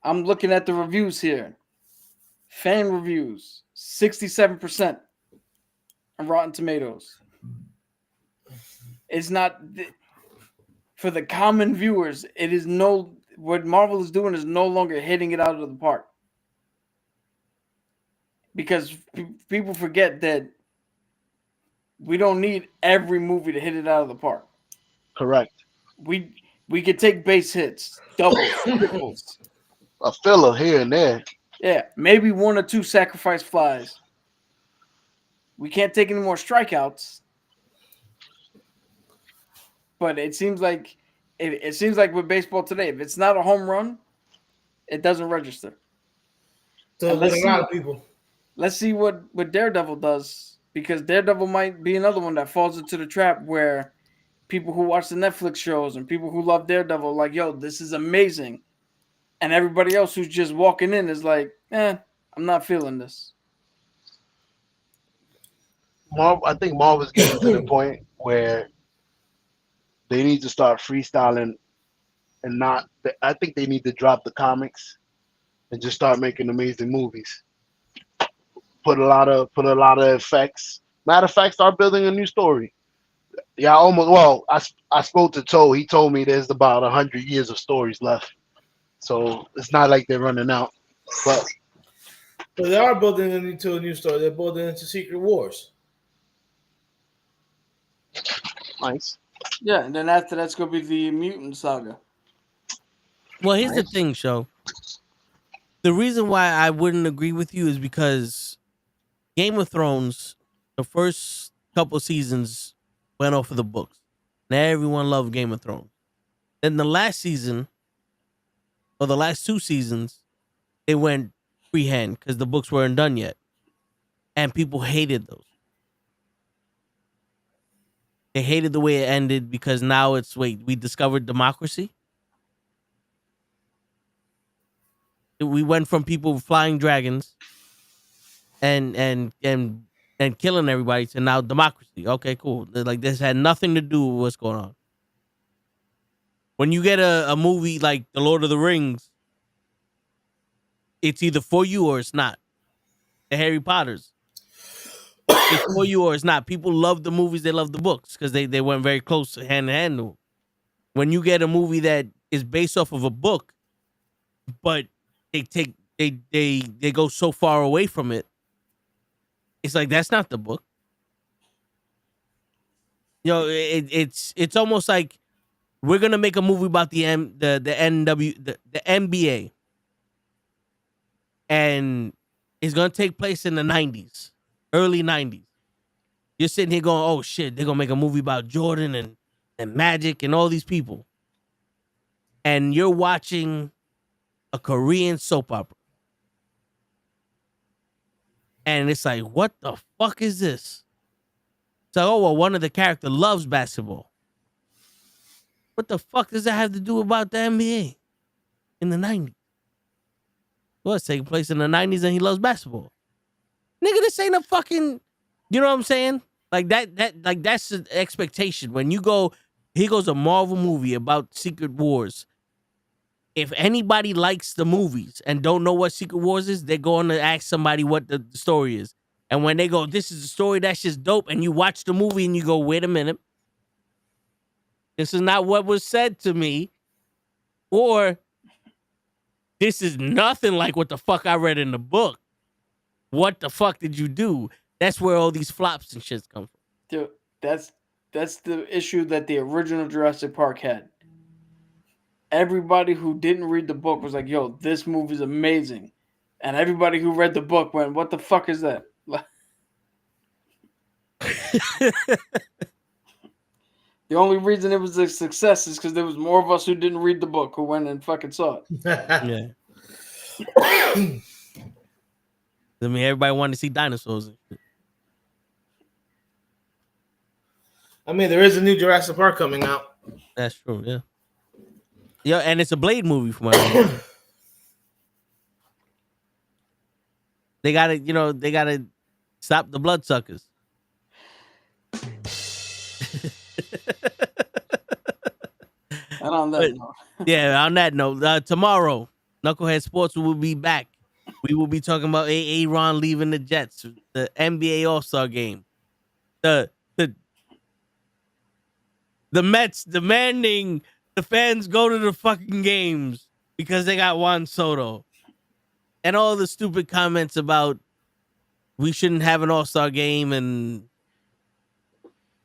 [SPEAKER 1] I'm looking at the reviews here. Fan reviews, 67% on Rotten Tomatoes. It's not for the common viewers. It is what Marvel is doing is no longer hitting it out of the park. Because people forget that we don't need every movie to hit it out of the park.
[SPEAKER 7] Correct.
[SPEAKER 1] We could take base hits, doubles, triples.
[SPEAKER 7] A filler here and there.
[SPEAKER 1] Yeah, maybe one or two sacrifice flies. We can't take any more strikeouts. But it seems like with baseball today, if it's not a home run, it doesn't register.
[SPEAKER 8] So with a lot of people.
[SPEAKER 1] Let's see what Daredevil does, because Daredevil might be another one that falls into the trap where people who watch the Netflix shows and people who love Daredevil are like, yo, this is amazing. And everybody else who's just walking in is like, I'm not feeling this.
[SPEAKER 7] I think Marvel's getting to the point where they need to start freestyling and not. I think they need to drop the comics and just start making amazing movies. Put a lot of effects. Matter of fact, start building a new story. Yeah, I spoke to Toe. He told me there's about 100 years of stories left, so it's not like they're running out. But
[SPEAKER 8] they are building into a new story. They're building into Secret Wars.
[SPEAKER 7] Nice.
[SPEAKER 1] Yeah, and then after that's gonna be the Mutant Saga.
[SPEAKER 3] Well, here's the thing, Show. The reason why I wouldn't agree with you is because Game of Thrones, the first couple seasons went off of the books. Now everyone loved Game of Thrones. Then the last season, or the last two seasons, they went freehand because the books weren't done yet. And people hated those. They hated the way it ended because now we discovered democracy. We went from people flying dragons and killing everybody to now democracy. Okay, cool. Like this had nothing to do with what's going on. When you get a movie like The Lord of the Rings, it's either for you or it's not. the Harry Potters. It's for you or it's not. People love the movies, they love the books because they went very close hand in hand. When you get a movie that is based off of a book, but they go so far away from it, it's like that's not the book. You know, it's almost like we're gonna make a movie about the NBA, and it's gonna take place in the 90s, early 90s. You're sitting here going, "Oh shit, they're gonna make a movie about Jordan and Magic and all these people," and you're watching a Korean soap opera, and it's like, what the fuck is this? So, oh well, one of the characters loves basketball. What the fuck does that have to do about the NBA in the 90s? Well, it's taking place in the 90s and he loves basketball. Nigga, this ain't a fucking, you know what I'm saying? Like that's the expectation. When you go, here goes a Marvel movie about Secret Wars. If anybody likes the movies and don't know what Secret Wars is, they're going to ask somebody what the story is. And when they go, this is the story, that's just dope, and you watch the movie and you go, wait a minute. This is not what was said to me. Or this is nothing like what the fuck I read in the book. What the fuck did you do? That's where all these flops and shits come from.
[SPEAKER 1] Dude, that's the issue that the original Jurassic Park had. Everybody who didn't read the book was like, yo, this movie's amazing. And everybody who read the book went, what the fuck is that? The only reason it was a success is because there was more of us who didn't read the book who went and fucking saw it.
[SPEAKER 3] Yeah. I mean, everybody wanted to see dinosaurs and shit.
[SPEAKER 8] I mean, there is a new Jurassic Park coming out.
[SPEAKER 3] That's true, yeah. Yeah, and it's a Blade movie from what I know. They gotta stop the bloodsuckers.
[SPEAKER 1] And on that note.
[SPEAKER 3] Yeah, on that note, tomorrow, Knucklehead Sports will be back. We will be talking about Aaron leaving the Jets, the NBA All-Star game, the Mets demanding the fans go to the fucking games because they got Juan Soto, and all the stupid comments about we shouldn't have an All-Star game and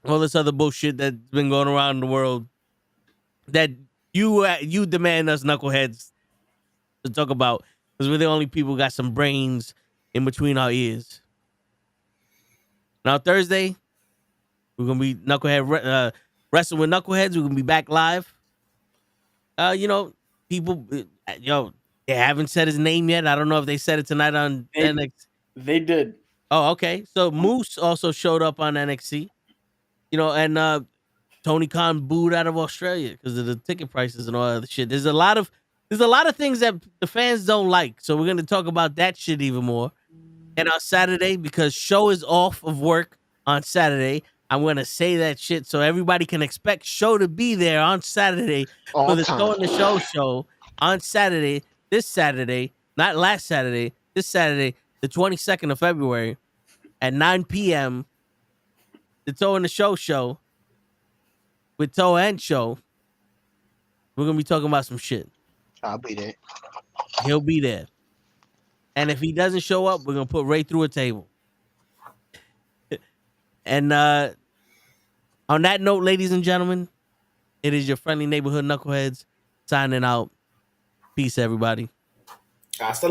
[SPEAKER 3] all this other bullshit that's been going around in the world that you demand us knuckleheads to talk about because we're the only people who got some brains in between our ears. Now Thursday, we're gonna be Knucklehead wrestling with Knuckleheads. We're gonna be back live. People, they haven't said his name yet. I don't know if they said it tonight on NXT.
[SPEAKER 1] They did.
[SPEAKER 3] Oh, okay. So Moose also showed up on NXT. And Tony Khan booed out of Australia because of the ticket prices and all that other shit. There's a lot of things that the fans don't like. So we're gonna talk about that shit even more. And on Saturday, because show is off of work on Saturday, I'm gonna say that shit so everybody can expect show to be there on Saturday for the Show in the Show on Saturday. This Saturday, not last Saturday. This Saturday, the 22nd of February, at 9 p.m. The Toe in the Show with Toe and Show. We're gonna be talking about some shit.
[SPEAKER 7] I'll be there.
[SPEAKER 3] He'll be there. And if he doesn't show up, we're gonna put Ray through a table. And on that note, ladies and gentlemen, it is your friendly neighborhood knuckleheads signing out. Peace, everybody.
[SPEAKER 8] Hasta la